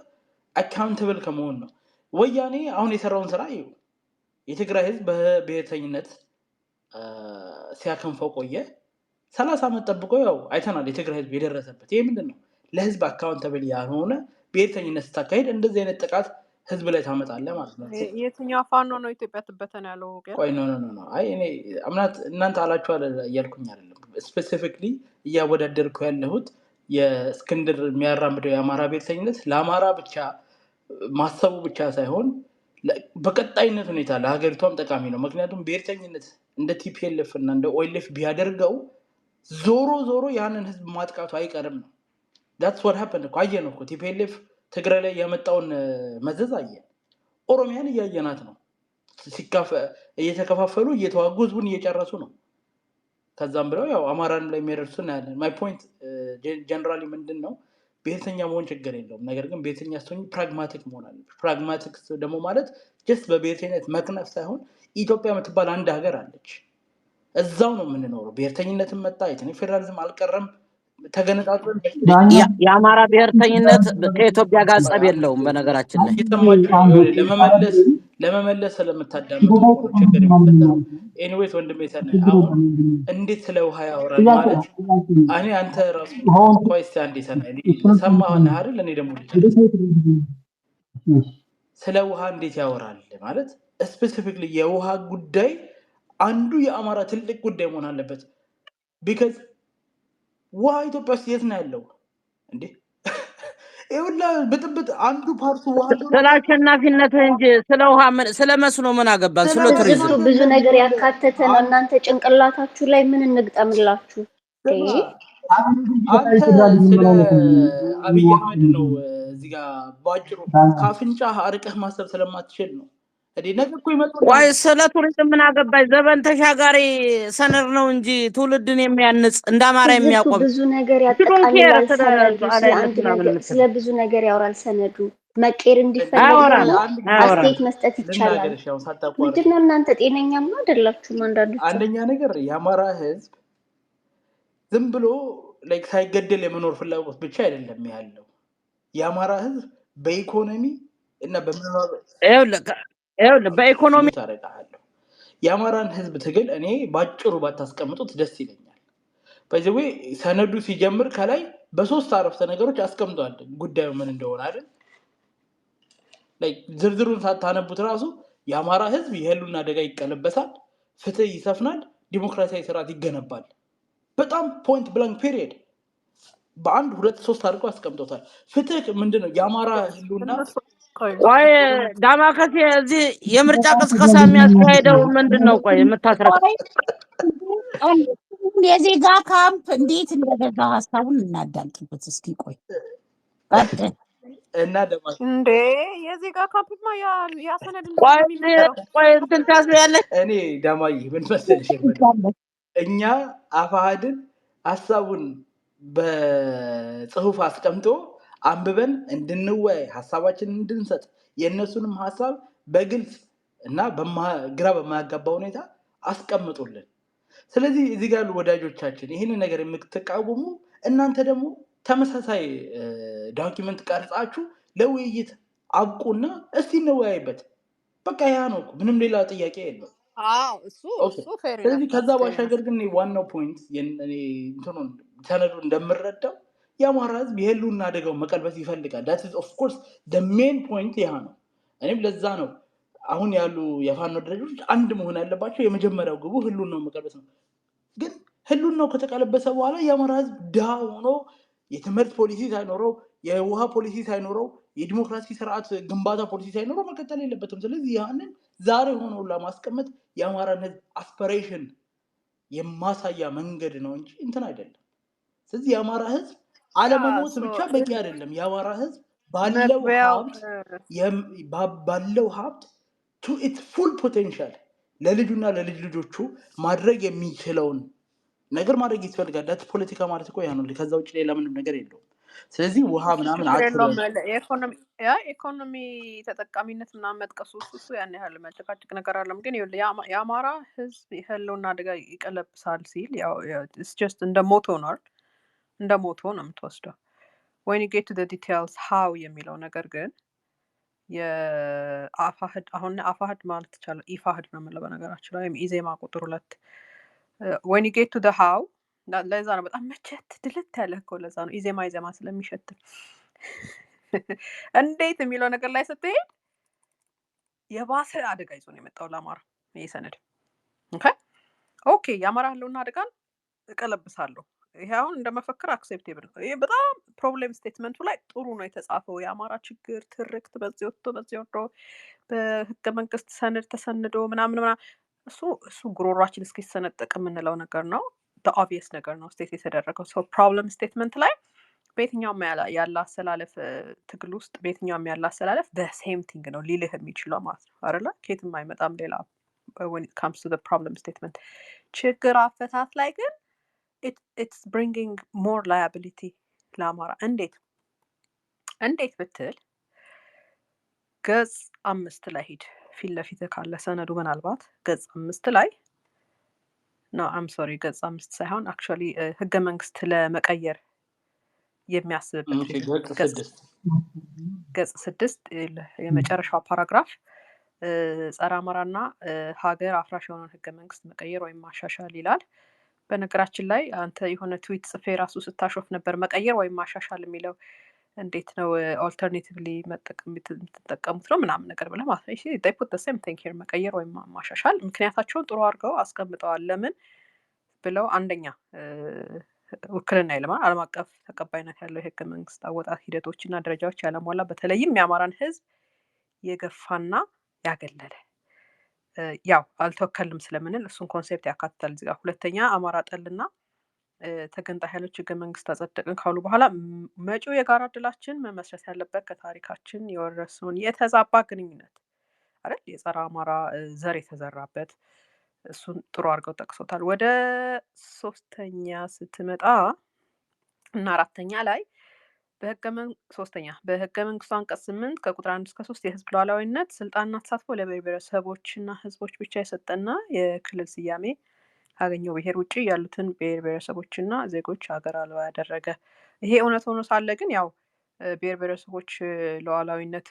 አካውንተብል ከመሆን ነው። ወያኔ አሁን የሰራውን ስራ ይኸው የትግራይ ህዝብ በብሔርተኝነት ሲያከንፈው ቆየ። 30 ዓመት ጠብቆ ያው አይተናል የትግራይ ህዝብ የደረሰበት። ይሄ ምንድን ነው? ለህዝብ አካውንተብል ያልሆነ ብሔርተኝነት ስታካሄድ እንደዚህ አይነት ጥቃት ህዝብ ላይ ታመጣለህ ማለት ነው። የትኛው ፋኖ ነው ኢትዮጵያ ትበተን ያለው? ቆይ ኖ አይ እኔ እናንተ አላችሁ እያልኩኝ አይደለም። ስፔሲፊክሊ እያወዳደርኩ ያለሁት የእስክንድር የሚያራምደው የአማራ ብሔርተኝነት ለአማራ ብቻ ማሰቡ ብቻ ሳይሆን በቀጣይነት ሁኔታ ለሀገሪቷም ጠቃሚ ነው። ምክንያቱም ብሔርተኝነት እንደ ቲፒኤልኤፍ እና እንደ ኦኤልኤፍ ቢያደርገው ዞሮ ያንን ህዝብ ማጥቃቱ አይቀርም ነው። ዳትስ ዋት ሀፐንድ እኮ አየን እኮ ቲፒኤልኤፍ ትግራይ ላይ ያመጣውን መዘዝ አየን። ኦሮሚያን እያየናት ነው። እየተከፋፈሉ እየተዋጉ ህዝቡን እየጨረሱ ነው። ከዛም ብለው ያው አማራን ላይ የሚያደርሱ እናያለን። ማይ ፖይንት ጀነራሊ ምንድን ነው? ብሔርተኛ መሆን ችግር የለውም። ነገር ግን ብሔርተኛ ስትሆኝ ፕራግማቲክ መሆን አለ። ፕራግማቲክ ደግሞ ማለት ጀስት በብሔርተኝነት መክነፍ ሳይሆን ኢትዮጵያ የምትባል አንድ ሀገር አለች። እዛው ነው የምንኖረው። ብሔርተኝነትን መጣ የትኛው ፌዴራሊዝም አልቀረም። ተገነጣጥለን የአማራ ብሔርተኝነት ከኢትዮጵያ ጋር ጸብ የለውም። በነገራችን ላይ ለመመለስ ስለምታዳምጡ ችግር የሚፈጠረው ኤኒዌይስ ወንድሜ ሰናይ አሁን እንዴት ስለ ውሃ ያወራል ማለት እኔ አንተ ራሱ ቆይስ አንዴ ሰናይ ሰማህና አይደል? እኔ ደግሞ ስለ ውሃ እንዴት ያወራል ማለት ስፔሲፊክሊ የውሃ ጉዳይ አንዱ የአማራ ትልቅ ጉዳይ መሆን አለበት። ቢካዝ ውሃ ኢትዮጵያ ውስጥ የት ነው ያለው እንዴ? ይኸውልህ ብጥብጥ አንዱ ፓርቱ ውሃ ስለ አሸናፊነት እንጂ ስለ ውሃ ስለ መስኖ ምን አገባን? ስለ ቱሪዝም ብዙ ነገር ያካተተ ነው። እናንተ ጭንቅላታችሁ ላይ ምን እንግጠምላችሁ? አንተ ስለ አብይ አህመድ ነው እዚህ ጋር ባጭሩ ካፍንጫ አርቀህ ማሰብ ስለማትችል ነው። ነገ እኮ ይመጣል። ቆይ ስለ ቱሪዝም ምን አገባኝ? ዘመን ተሻጋሪ ሰነድ ነው እንጂ ትውልድን የሚያንጽ እንደ አማራ የሚያቆም ብዙ ነገር ያጠቃልላል ሰነዱ። ስለ ብዙ ነገር ያወራል ሰነዱ። መቀየር እንዲፈልግ አስተያየት መስጠት ይቻላል። ምንድነው እናንተ ጤነኛም ነው አይደላችሁም? አንዳንዶች አንደኛ ነገር የአማራ ህዝብ ዝም ብሎ ላይክ ሳይገደል የመኖር ፍላጎት ብቻ አይደለም ያለው። የአማራ ህዝብ በኢኮኖሚ እና በኢኮኖሚ ታረጋለሁ። የአማራን ህዝብ ትግል እኔ ባጭሩ ባታስቀምጡት ደስ ይለኛል። በዚህ ወይ ሰነዱ ሲጀምር ከላይ በሶስት አረፍተ ነገሮች አስቀምጧል ጉዳዩ ምን እንደሆነ አይደል? ላይክ ዝርዝሩን ሳታነቡት ራሱ የአማራ ህዝብ የህልውና አደጋ ይቀለበሳል፣ ፍትህ ይሰፍናል፣ ዲሞክራሲያዊ ስርዓት ይገነባል። በጣም ፖይንት ብላንክ ፔሪየድ በአንድ ሁለት ሶስት አድርገው አስቀምጦታል። ፍትህ ምንድነው? የአማራ ህልውና ቆይ ዳማከሴ እዚህ የምርጫ ቅስቀሳ የሚያካሄደው ምንድነው? ቆይ የምታስረዳ የዜጋ ካምፕ እንዴት እንደገዛ ሀሳቡን እናዳምጥበት እስኪ። ቆይ እና ደግሞ እንዴ የዜጋ ካምፕማ ያሰነድ ቆይ እንትን ታስያለሽ። እኔ ዳማዬ ምን መሰለሽ እኛ አፋሃድን ሀሳቡን በጽሁፍ አስቀምጦ አንብበን እንድንወያይ ሀሳባችንን እንድንሰጥ የእነሱንም ሀሳብ በግልጽ እና ግራ በማያጋባ ሁኔታ አስቀምጡልን። ስለዚህ እዚህ ጋር ያሉ ወዳጆቻችን ይህንን ነገር የምትቃወሙ እናንተ ደግሞ ተመሳሳይ ዶኪመንት ቀርጻችሁ ለውይይት አብቁና እስቲ እንወያይበት። በቃ ያ ነው እኮ ምንም ሌላ ጥያቄ የለው። እሱ ፌር ስለዚህ ከዛ ባሻገር ግን ዋናው ፖይንት እንትኑን ሰነዱ እንደምረዳው የአማራ ህዝብ የህልውና አደጋው መቀልበስ ይፈልጋል። ዳት ኢዝ ኦፍ ኮርስ ዘ ሜን ፖይንት ያ ነው። እኔም ለዛ ነው አሁን ያሉ የፋኖ ደረጃዎች አንድ መሆን ያለባቸው። የመጀመሪያው ግቡ ህልውናው መቀልበስ ነው። ግን ህልውናው ከተቀለበሰ በኋላ የአማራ ህዝብ ድሃ ሆኖ የትምህርት ፖሊሲ ሳይኖረው፣ የውሃ ፖሊሲ ሳይኖረው፣ የዲሞክራሲ ስርዓት ግንባታ ፖሊሲ ሳይኖረው መቀጠል የለበትም። ስለዚህ ያንን ዛሬ ሆኖ ለማስቀመጥ የአማራን ህዝብ አስፒሬሽን የማሳያ መንገድ ነው እንጂ እንትን አይደለም። ስለዚህ የአማራ ህዝብ አለመሞት ብቻ በቂ አይደለም። የአማራ ህዝብ ባለው ሀብት ቱ ኢትስ ፉል ፖቴንሻል ለልጁና ለልጅ ልጆቹ ማድረግ የሚችለውን ነገር ማድረግ ይፈልጋል። ዳት ፖለቲካ ማለት እኮ ያ ነው። ከዛ ውጭ ሌላ ምንም ነገር የለውም። ስለዚህ ውሃ ምናምን ኢኮኖሚ ተጠቃሚነት ምናምን መጥቀሱ እሱ ያን ያህል መጨቃጨቅ ነገር አለም። ግን የአማራ ህዝብ የህልውና አደጋ ይቀለብሳል ሲል ያው ጀስት እንደ ሞቶ ነው የምትወስደው። when you get to the details how የሚለው ነገር ግን የአፋህድ አሁን አፋህድ ማለት ይቻላል ኢፋህድ ነው የምለው በነገራችን ላይ ኢዜማ ቁጥር 2 when you get to the how ለዛ ነው በጣም መቸት ድልት ያለ እኮ ለዛ ነው ኢዜማ ስለሚሸት እንዴት የሚለው ነገር ላይ ስትሄድ የባሰ አደጋ ይዞ ነው የመጣው ለአማራ ይሄ ሰነድ። ኦኬ የአማራ ህልውና አደጋን እቀለብሳለሁ ይሄ አሁን እንደመፈክር አክሴፕቴብል ነው። ይሄ በጣም ፕሮብሌም ስቴትመንቱ ላይ ጥሩ ነው የተጻፈው። የአማራ ችግር ትርክት በዚህ ወጥቶ በህገ መንግስት ሰነድ ተሰንዶ ምናምን እሱ ጉሮሯችን እስኪሰነጠቅ የምንለው ነገር ነው። በኦብቪየስ ነገር ነው ስቴት የተደረገው። ሶ ፕሮብሌም ስቴትመንት ላይ በየትኛውም ያለ አሰላለፍ ትግል ውስጥ በየትኛውም ያለ አሰላለፍ በሴም ቲንግ ነው ሊልህ የሚችለው ማለት ነው አይደለ? ከየትም አይመጣም ሌላ when it comes to the problem statement። ችግር አፈታት ላይ ግን it's bringing more liability ለአማራ። እንዴት ብትል ገጽ 5 ላይ ሂድ ፊት ለፊት ካለ ሰነዱ ምናልባት ገጽ 5 ላይ ነው ገጽ 5 ሳይሆን actually ህገ መንግስት ለመቀየር የሚያስብበት ገጽ 6 የመጨረሻው ፓራግራፍ ጸረ አማራና ሀገር አፍራሽ የሆነውን ህገ መንግስት መቀየር ወይም ማሻሻል ይላል። በነገራችን ላይ አንተ የሆነ ትዊት ጽፌ ራሱ ስታሾፍ ነበር መቀየር ወይም ማሻሻል የሚለው እንዴት ነው ኦልተርኔቲቭሊ የምትጠቀሙት ነው ምናምን ነገር ብለህ ማለት ነው። they put the same thing here መቀየር ወይም ማሻሻል። ምክንያታቸውን ጥሩ አድርገው አስቀምጠዋል። ለምን ብለው አንደኛ ውክልና ይለማል ዓለም አቀፍ ተቀባይነት ያለው የህገ መንግስት አወጣት ሂደቶችና ደረጃዎች ያለሟላ በተለይም የአማራን ህዝብ የገፋና ያገለለ ያው አልተወከልም ስለምንል እሱን ኮንሴፕት ያካትታል እዚህ ጋር። ሁለተኛ አማራ ጠልና ተገንጣይ ኃይሎች ህገ መንግስት አጸደቅን ካሉ በኋላ መጪው የጋራ እድላችን መመስረት ያለበት ከታሪካችን የወረስነውን የተዛባ ግንኙነት አይደል የጸረ አማራ ዘር የተዘራበት እሱን ጥሩ አድርገው ጠቅሶታል። ወደ 3ኛ ስትመጣ እና 4ኛ ላይ በህገ መንግስቱ አንቀጽ 8 ከቁጥር 1 እስከ 3 የህዝብ ሉዓላዊነት ስልጣንና ተሳትፎ ለብሔረሰቦችና ህዝቦች ብቻ የሰጠና የክልል ስያሜ ካገኘው ብሔር ውጪ ያሉትን ብሔረሰቦችና ዜጎች ሀገር አልባ ያደረገ። ይሄ እውነት ሆኖ ሳለ ግን ያው ብሔረሰቦች ሉዓላዊነት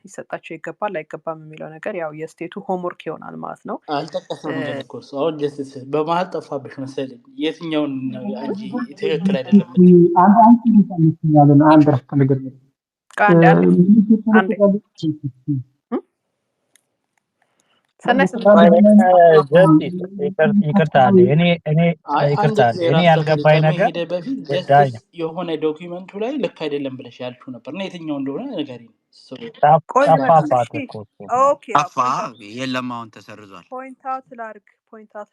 ይሰጣቸው ይገባል አይገባም የሚለው ነገር ያው የስቴቱ ሆምወርክ ይሆናል ማለት ነው። አልጠቀሰም ግን እኮ አሁን ጀስቲስ በመሀል ጠፋብሽ መሰለኝ። የትኛውን እንጂ ትክክል አይደለም አንድ ረፍት ነገር ይቅርታ እኔ ያልገባኝ ነገር የሆነ ዶኪመንቱ ላይ ልክ አይደለም ብለሽ ያልሽው ነበር እና የትኛው እንደሆነ ንገሪኝ። የለም አሁን ተሰርዟል። ፖይንት አውት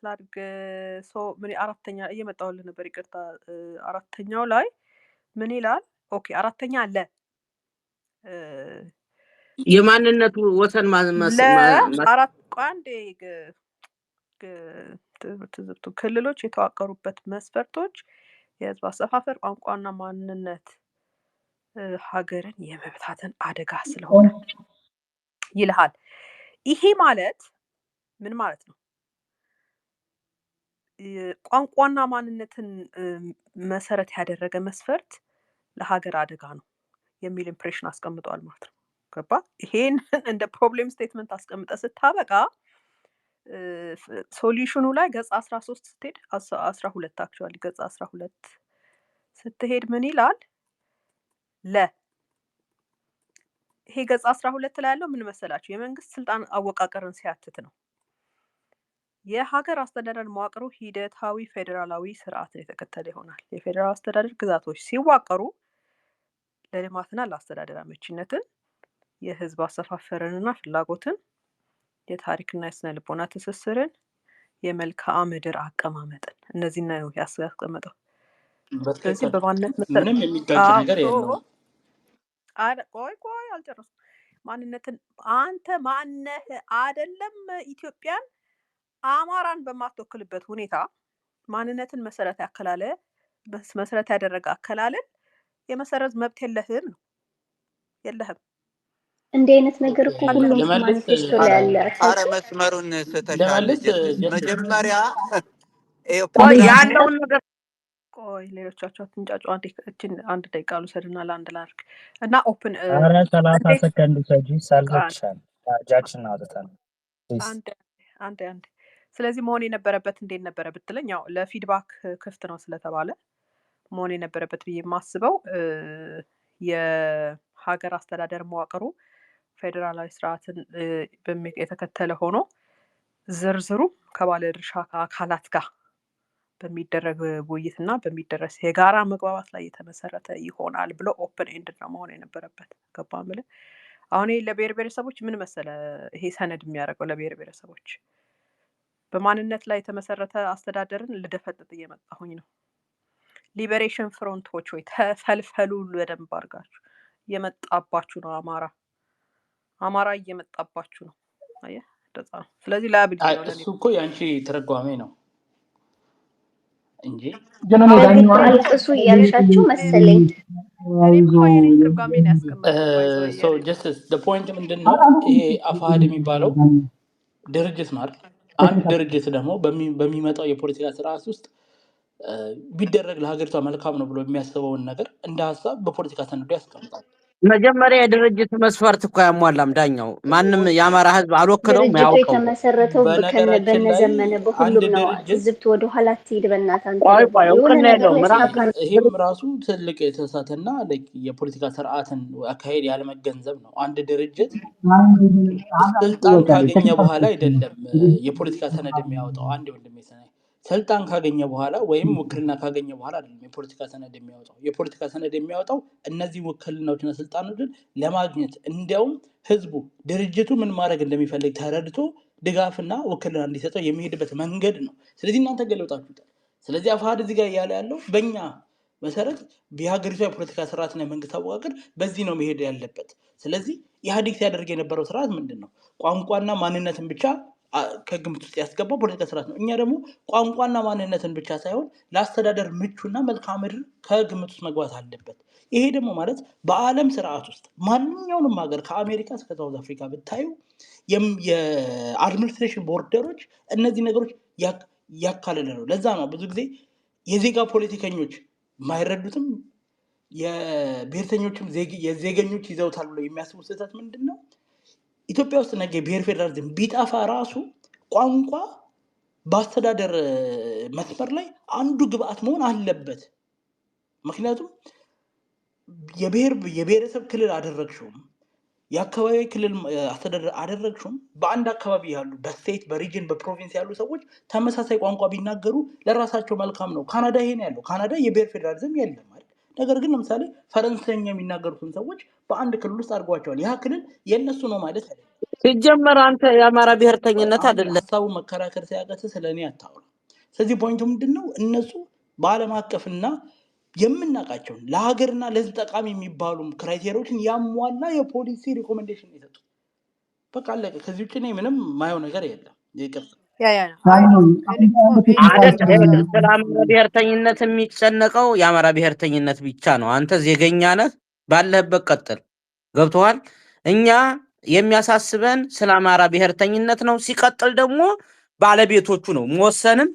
ላድርግ ምን 4ኛ እየመጣሁልህ ነበር ይቅርታ። 4ኛው ላይ ምን ይላል? ኦኬ 4ኛ አለ የማንነቱ ወሰን ክልሎች የተዋቀሩበት መስፈርቶች የህዝብ አሰፋፈር ቋንቋና ማንነት ሀገርን የመበታተን አደጋ ስለሆነ ይልሃል። ይሄ ማለት ምን ማለት ነው? ቋንቋና ማንነትን መሰረት ያደረገ መስፈርት ለሀገር አደጋ ነው የሚል ኢምፕሬሽን አስቀምጧል ማለት ነው። ገባ? ይሄን እንደ ፕሮብሌም ስቴትመንት አስቀምጠ ስታበቃ ሶሉሽኑ ላይ ገጽ 13 ስትሄድ 12 አክቹዋሊ ገጽ 12 ስትሄድ ምን ይላል? ይሄ ገጽ 12 ላይ ያለው ምን መሰላችሁ? የመንግስት ስልጣን አወቃቀርን ሲያትት ነው። የሀገር አስተዳደር መዋቅሩ ሂደታዊ ፌዴራላዊ ስርዓትን የተከተለ ይሆናል። የፌዴራል አስተዳደር ግዛቶች ሲዋቀሩ ለልማትና ለአስተዳደር አመቺነትን፣ የህዝብ አሰፋፈርንና ፍላጎትን፣ የታሪክና የስነ ልቦና ትስስርን፣ የመልክዓ ምድር አቀማመጥን እነዚህ ነው ያስቀመጠው። ስለዚህ በማንነት ምንም የሚጋጭ ነገር የለውም። ቆይ አልጨረስኩም። ማንነትን አንተ ማነህ አይደለም ኢትዮጵያን አማራን በማትወክልበት ሁኔታ ማንነትን መሰረት ያደረገ አከላለል የመሰረዝ መብት የለህም። እንዲህ አይነት ነገር እኮ ሁሉም ማኒፌስቶ ላይ ያለ አረ መስመሩን ስተሻል። መጀመሪያ ያለውን ነገር ቆይ ሌሎቻችሁ አትንጫጩ። አንድ ደቂቃ ልውሰድና ለአንድ ላድርግ እና ኦፕን አረ 30 ሰከንድ ሰጂ ሳልዘክሻል ጃክሽን አውጥተን አንድ ስለዚህ መሆን የነበረበት እንዴት ነበረ ብትለኝ ያው ለፊድባክ ክፍት ነው ስለተባለ መሆን የነበረበት ብዬ የማስበው የሀገር አስተዳደር መዋቅሩ ፌዴራላዊ ስርዓትን የተከተለ ሆኖ ዝርዝሩ ከባለድርሻ አካላት ጋር በሚደረግ ውይይትና በሚደረስ የጋራ መግባባት ላይ የተመሰረተ ይሆናል ብሎ ኦፕን ኤንድ ነው መሆን የነበረበት። ገባ ማለት አሁን ለብሔር ብሔረሰቦች ምን መሰለ ይሄ ሰነድ የሚያደርገው ለብሔር ብሔረሰቦች በማንነት ላይ የተመሰረተ አስተዳደርን ልደፈጥጥ እየመጣሁኝ ነው። ሊበሬሽን ፍሮንቶች ወይ ተፈልፈሉ በደንብ አድርጋችሁ እየመጣባችሁ ነው። አማራ እየመጣባችሁ ነው። አየህ ደዛ ስለዚህ ላያብል ነው እሱ እኮ ያንቺ ተረጓሜ ነው እንጂ አልቅሱ እያልሻችሁ መሰለኝ። ሶ ጀስት ዘ ፖይንት ምንድነው? ይሄ አፋሕድ የሚባለው ድርጅት ነው አይደል? አንድ ድርጅት ደግሞ በሚመጣው የፖለቲካ ስርዓት ውስጥ ቢደረግ ለሀገሪቷ መልካም ነው ብሎ የሚያስበውን ነገር እንደ ሀሳብ በፖለቲካ ሰነዱ ያስቀምጣል። መጀመሪያ የድርጅት መስፈርት እኮ ያሟላም ዳኛው ማንም የአማራ ህዝብ አልወክለውም ያውቀው። ድርጅቱ የተመሰረተው በነዘመነ በሁሉም ነው። ትዝብት ወደ ኋላ ትሄድ በእናትህ ይሄም ራሱ ትልቅ የተሳሳተና የፖለቲካ ስርዓትን አካሄድ ያለመገንዘብ ነው። አንድ ድርጅት ስልጣን ካገኘ በኋላ አይደለም የፖለቲካ ሰነድ የሚያወጣው። አንድ ወንድሜ ስልጣን ካገኘ በኋላ ወይም ውክልና ካገኘ በኋላ አይደለም የፖለቲካ ሰነድ የሚያወጣው። የፖለቲካ ሰነድ የሚያወጣው እነዚህ ውክልናዎችና ስልጣኖችን ለማግኘት እንዲያውም ህዝቡ ድርጅቱ ምን ማድረግ እንደሚፈልግ ተረድቶ ድጋፍና ውክልና እንዲሰጠው የሚሄድበት መንገድ ነው። ስለዚህ እናንተ ገለውጣችሁታል። ስለዚህ አፋሕድ እዚህ ጋር እያለ ያለው በእኛ መሰረት የሀገሪቷ የፖለቲካ ስርዓትና የመንግስት አወቃቀር በዚህ ነው መሄድ ያለበት። ስለዚህ ኢህአዴግ ሲያደርግ የነበረው ስርዓት ምንድን ነው? ቋንቋና ማንነትን ብቻ ከግምት ውስጥ ያስገባው ፖለቲካ ስርዓት ነው። እኛ ደግሞ ቋንቋና ማንነትን ብቻ ሳይሆን ለአስተዳደር ምቹና መልክዓ ምድር ከግምት ውስጥ መግባት አለበት። ይሄ ደግሞ ማለት በዓለም ስርዓት ውስጥ ማንኛውንም ሀገር ከአሜሪካ እስከ ሳውዝ አፍሪካ ብታዩ የአድሚኒስትሬሽን ቦርደሮች እነዚህ ነገሮች ያካለለ ነው። ለዛ ነው ብዙ ጊዜ የዜጋ ፖለቲከኞች የማይረዱትም የብሔርተኞችም የዜገኞች ይዘውታል ብሎ የሚያስቡ ስህተት ምንድን ነው? ኢትዮጵያ ውስጥ ነገ ብሔር ፌዴራሊዝም ቢጠፋ ራሱ ቋንቋ በአስተዳደር መስመር ላይ አንዱ ግብአት መሆን አለበት። ምክንያቱም የብሔረሰብ ክልል አደረግሽውም የአካባቢ ክልል አስተዳደር አደረግሽውም በአንድ አካባቢ ያሉ በስቴት በሪጅን በፕሮቪንስ ያሉ ሰዎች ተመሳሳይ ቋንቋ ቢናገሩ ለራሳቸው መልካም ነው። ካናዳ ይሄን ያለው ካናዳ የብሔር ፌዴራሊዝም የለም አይደል? ነገር ግን ለምሳሌ ፈረንሳይኛ የሚናገሩትን ሰዎች በአንድ ክልል ውስጥ አድርጓቸዋል። ያ ክልል የነሱ ነው ማለት አይደለም። ሲጀመር አንተ የአማራ ብሔርተኝነት አይደለም ሀሳቡ መከራከር ሲያቀት ስለኔ አታውራ። ስለዚህ ፖይንቱ ምንድነው? እነሱ በዓለም አቀፍና የምናውቃቸውን ለሀገርና ለህዝብ ጠቃሚ የሚባሉ ክራይቴሪያዎችን ያሟላ የፖሊሲ ሪኮሜንዴሽን ይሰጡ። በቃ አለቀ። ከዚህ ውጭ ምንም ማየው ነገር የለም። ይቅርታ ስለ አማራ ብሔርተኝነት የሚጨነቀው የአማራ ብሔርተኝነት ብቻ ነው። አንተ ዜገኛ ነህ፣ ባለህበት ቀጥል። ገብቶሃል? እኛ የሚያሳስበን ስለ አማራ ብሔርተኝነት ነው። ሲቀጥል ደግሞ ባለቤቶቹ ነው መወሰንም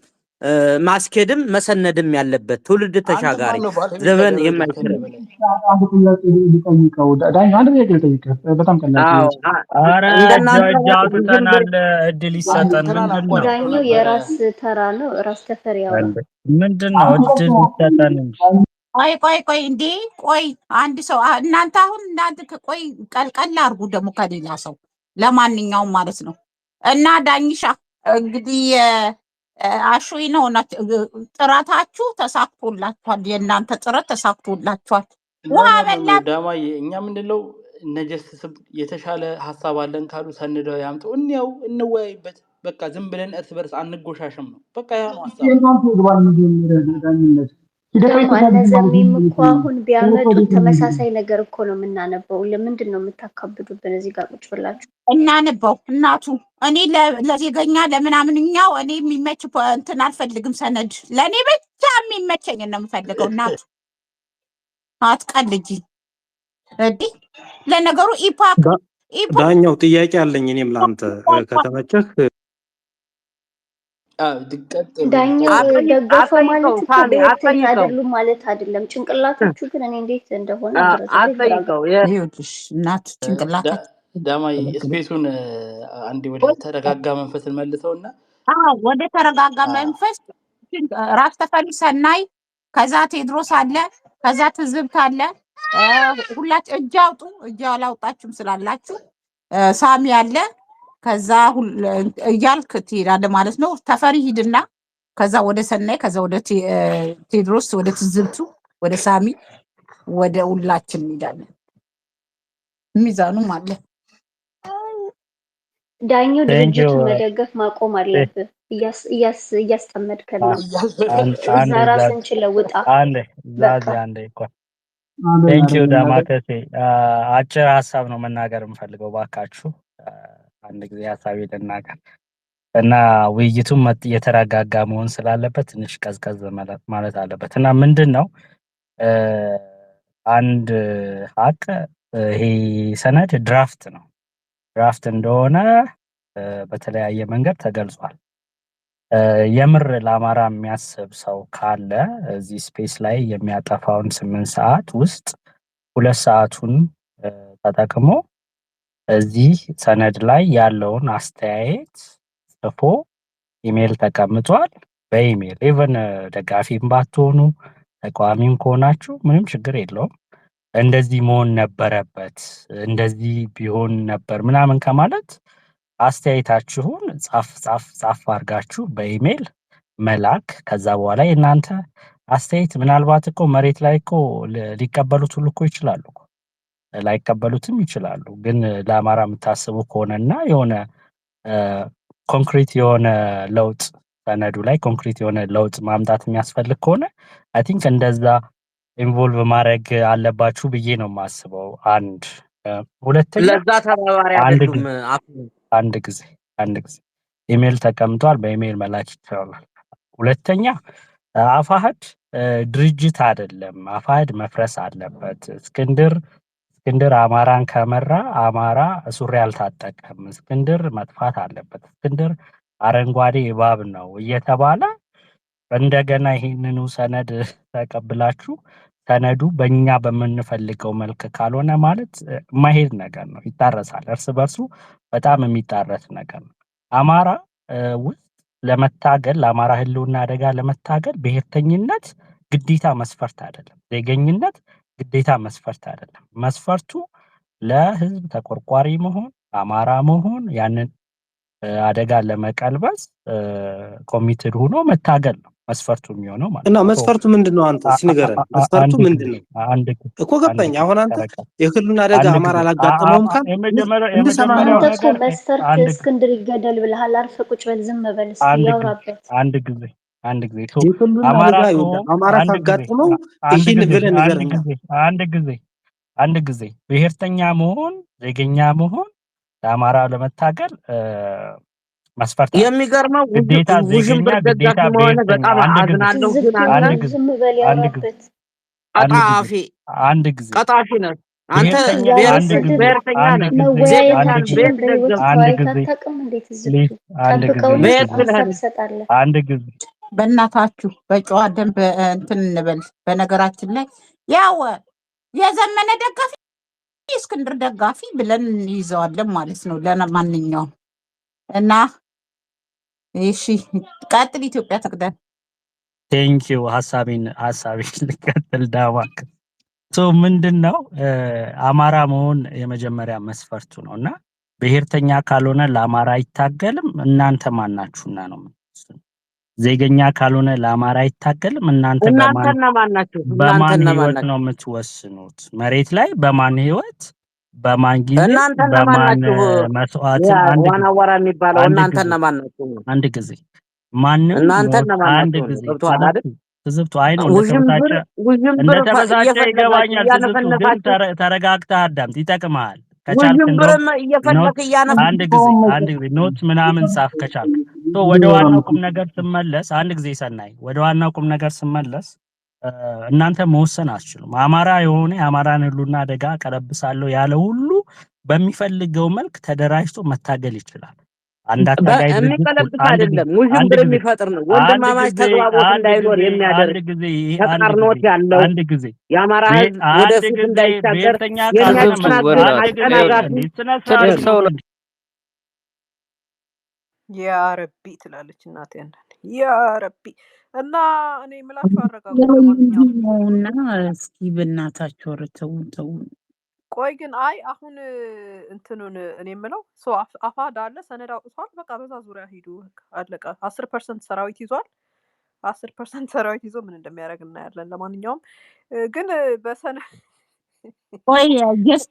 ማስኬድም መሰነድም ያለበት ትውልድ ተሻጋሪ ዘመን የማይሽር አንድ ጥያቄ ልጠይቀው ዳኝ አንድ ጥያቄ ልጠይቀው በጣም ቀላል ኧረ እጅ አውጥተናል እድል ይሰጠን ምንድነው ዳኛው የራስ ተራ ነው ራስ ተፈሪ ያውራ ምንድነው እድል ይሰጠን እንጂ ቆይ እንዴ ቆይ አንድ ሰው እናንተ አሁን እናንተ ቆይ ቀልቀል አድርጉ ደግሞ ከሌላ ሰው ለማንኛውም ማለት ነው እና ዳኝሻ እንግዲህ አሹይ ነው ጥረታችሁ ተሳክቶላችኋል የእናንተ ጥረት ተሳክቶላችኋል ውሃ በላ ዳማዬ እኛ ምንድነው ነጀስስ የተሻለ ሐሳብ አለን ካሉ ሰንደው ያምጡ እንየው እንወያይበት በቃ ዝም ብለን እርስ በርስ አንጎሻሽም ነው በቃ ያ ነው ሐሳብ የእናንተ ይግባል ምንድነው ዳኝነት እነዘሜም እኮ አሁን ቢያመጡ ተመሳሳይ ነገር እኮ ነው የምናነበው ለምንድን ነው የምታካብዱብን እዚህ ጋር ቁጭ ብላችሁ እናነበው እናቱ እኔ ለዜገኛ ለምናምንኛው እኔ የሚመች እንትን አልፈልግም ሰነድ ለእኔ ብቻ የሚመቸኝ ነው የምፈልገው እናቱ አትቀልጂ እዲ ለነገሩ ኢፓክ ዳኛው ጥያቄ አለኝ እኔም ላንተ ከተመቸህ ዳኛው ደገፈ ማለት ብሔርተኛ አይደሉም ማለት አይደለም ጭንቅላታችሁ ግን እኔ እንዴት እንደሆነ አጠይቀው ይኸውልሽ እናት ጭንቅላታችሁ ዳማዬ ስፔሱን አንዴ ወደ ተረጋጋ መንፈስ መልሰውና ወደ ተረጋጋ መንፈስ ራስ ተፈሪ ሰናይ ከዛ ቴድሮስ አለ ከዛ ትዝብት አለ ሁላችሁ እጅ አውጡ እጅ አላውጣችሁም ስላላችሁ ሳሚ አለ ከዛ እያልክ ትሄዳለህ ማለት ነው ተፈሪ ሂድና ከዛ ወደ ሰናይ ከዛ ወደ ቴድሮስ ወደ ትዝብቱ ወደ ሳሚ ወደ ሁላችን እንሄዳለን ሚዛኑም አለ ዳኛው ድርጅቱን መደገፍ ማቆም አለብህ እያስጠመድከን ነው እዛ ራስን ችለህ ውጣ አንዴ ቴንኪው ዳማከሴ አጭር ሀሳብ ነው መናገር የምፈልገው ባካችሁ አንድ ጊዜ ሀሳብ ልናገር እና ውይይቱም የተረጋጋ መሆን ስላለበት ትንሽ ቀዝቀዝ ማለት አለበት እና ምንድነው አንድ ሀቅ ይሄ ሰነድ ድራፍት ነው ድራፍት እንደሆነ በተለያየ መንገድ ተገልጿል የምር ለአማራ የሚያስብ ሰው ካለ እዚህ ስፔስ ላይ የሚያጠፋውን 8 ሰዓት ውስጥ 2 ሰዓቱን ተጠቅሞ እዚህ ሰነድ ላይ ያለውን አስተያየት ጽፎ ኢሜል ተቀምጧል በኢሜል ኢቨን ደጋፊም ባትሆኑ ተቃዋሚም ከሆናችሁ ምንም ችግር የለውም እንደዚህ መሆን ነበረበት እንደዚህ ቢሆን ነበር ምናምን ከማለት አስተያየታችሁን ጻፍ አድርጋችሁ በኢሜል መላክ ከዛ በኋላ የእናንተ አስተያየት ምናልባት እኮ መሬት ላይ እኮ ሊቀበሉት ሁሉ እኮ ይችላሉ ላይቀበሉትም ይችላሉ ግን ለአማራ የምታስቡ ከሆነና የሆነ ኮንክሪት የሆነ ለውጥ ሰነዱ ላይ ኮንክሪት የሆነ ለውጥ ማምጣት የሚያስፈልግ ከሆነ አይ ቲንክ እንደዛ ኢንቮልቭ ማድረግ አለባችሁ ብዬ ነው የማስበው አንድ ሁለተኛ ለዛ ተባባሪ አይደሉም አንድ ጊዜ ኢሜል ተቀምጧል በኢሜል መላክ ይችላል ሁለተኛ አፋሕድ ድርጅት አይደለም አፋሕድ መፍረስ አለበት እስክንድር አማራን ከመራ አማራ ሱሪ አልታጠቀም እስክንድር መጥፋት አለበት እስክንድር አረንጓዴ እባብ ነው እየተባለ እንደገና ይሄንኑ ሰነድ ተቀብላችሁ ሰነዱ በእኛ በምንፈልገው መልክ ካልሆነ ማለት ማሄድ ነገር ነው ይጣረሳል እርስ በርሱ በጣም የሚጣረስ ነገር ነው አማራ ውስጥ ለመታገል ለአማራ ህልውና አደጋ ለመታገል ብሔርተኝነት ግዴታ መስፈርት አይደለም ዜገኝነት ግዴታ መስፈርት አይደለም መስፈርቱ ለህዝብ ተቆርቋሪ መሆን አማራ መሆን ያንን አደጋ ለመቀልበስ ኮሚትድ ሆኖ መታገል ነው መስፈርቱ የሚሆነው ማለት እና መስፈርቱ ምንድነው አንተ ሲነገረን መስፈርቱ ምንድነው እኮ ገባኝ አሁን አንተ የክልሉን አደጋ አማራ አላጋጠመውም ካል እንደሰማነው መስፈርት እስክንድር ይገደል ብለሃል አርፈህ ቁጭ በል ዝም በል እስኪ ያውራበት አንድ ጊዜ አማራ ካጋጠመው ይህን ብለህ ንገረኛ አንድ ጊዜ ብሔርተኛ መሆን ዜገኛ መሆን ለአማራ ለመታገል መስፈርት የሚገርመው ውዥንብር ደጋፊ መሆን በጣም አዝናለሁ ግን ቀጣፊ ነህ አንተ ብሔርተኛ ነህ አንድ ጊዜ በእናታችሁ በጨዋ ደንብ እንትን እንበል። በነገራችን ላይ ያው የዘመነ ደጋፊ የእስክንድር ደጋፊ ብለን እንይዘዋለን ማለት ነው ለማንኛውም እና እሺ ቀጥል። ኢትዮጵያ ትቅደም። ቴንኪው ሀሳቤን ልቀጥል። ዳማክ ምንድነው አማራ መሆን የመጀመሪያ መስፈርቱ ነው እና ብሔርተኛ ካልሆነ ለአማራ አይታገልም። እናንተ ማናችሁና ነው? ዜገኛ ካልሆነ ለአማራ አይታገልም። እናንተ በማን ህይወት ነው የምትወስኑት? መሬት ላይ በማን ህይወት፣ በማን ጊዜ፣ በማን መስዋዕት? ዋናዋራ የሚባለው እናንተ ማናችሁ? አንድ ጊዜ ማንም አንድ ጊዜ ትዝብቱ አይ ነው እንደተበሳጨ ይገባኛል። ትዝብቱ ግን ተረጋግተህ አዳምጥ፣ ይጠቅምሃል። ከቻልክ አንድ ጊዜ ኖት ምናምን ጻፍ ከቻልክ። ወደ ዋናው ቁም ነገር ስመለስ አንድ ጊዜ ሰናይ፣ ወደ ዋናው ቁም ነገር ስመለስ እናንተ መወሰን አትችሉም። አማራ የሆነ የአማራን ህልውና አደጋ ቀለብሳለሁ ያለ ሁሉ በሚፈልገው መልክ ተደራጅቶ መታገል ይችላል። የሚቀለብስ አይደለም፣ ውዥንብር የሚፈጥር ነው። ወንድማማች ተግባቦት እንዳይኖር የሚያደርግ ተቃርኖት ያለው የአማራ ህዝብ ወደፊት እንዳይሻገር የሚያስተናግድ አስተናጋጅ ያ ረቢ ትላለች እናቴ። አንዳንዴ ያ ረቢ እና እኔ ምላችሁ አረጋግጠውና እስኪ በእናታችሁ ተው። ቆይ ግን አይ አሁን እንትኑን እኔ የምለው አፋድ አለ ሰነድ አውጥቷል። በቃ በዛ ዙሪያ ሂዱ፣ አለቀ። 10% ሰራዊት ይዟል። 10% ሰራዊት ይዞ ምን እንደሚያደርግ እናያለን። ለማንኛውም ግን በሰነድ ቆይ ጀስት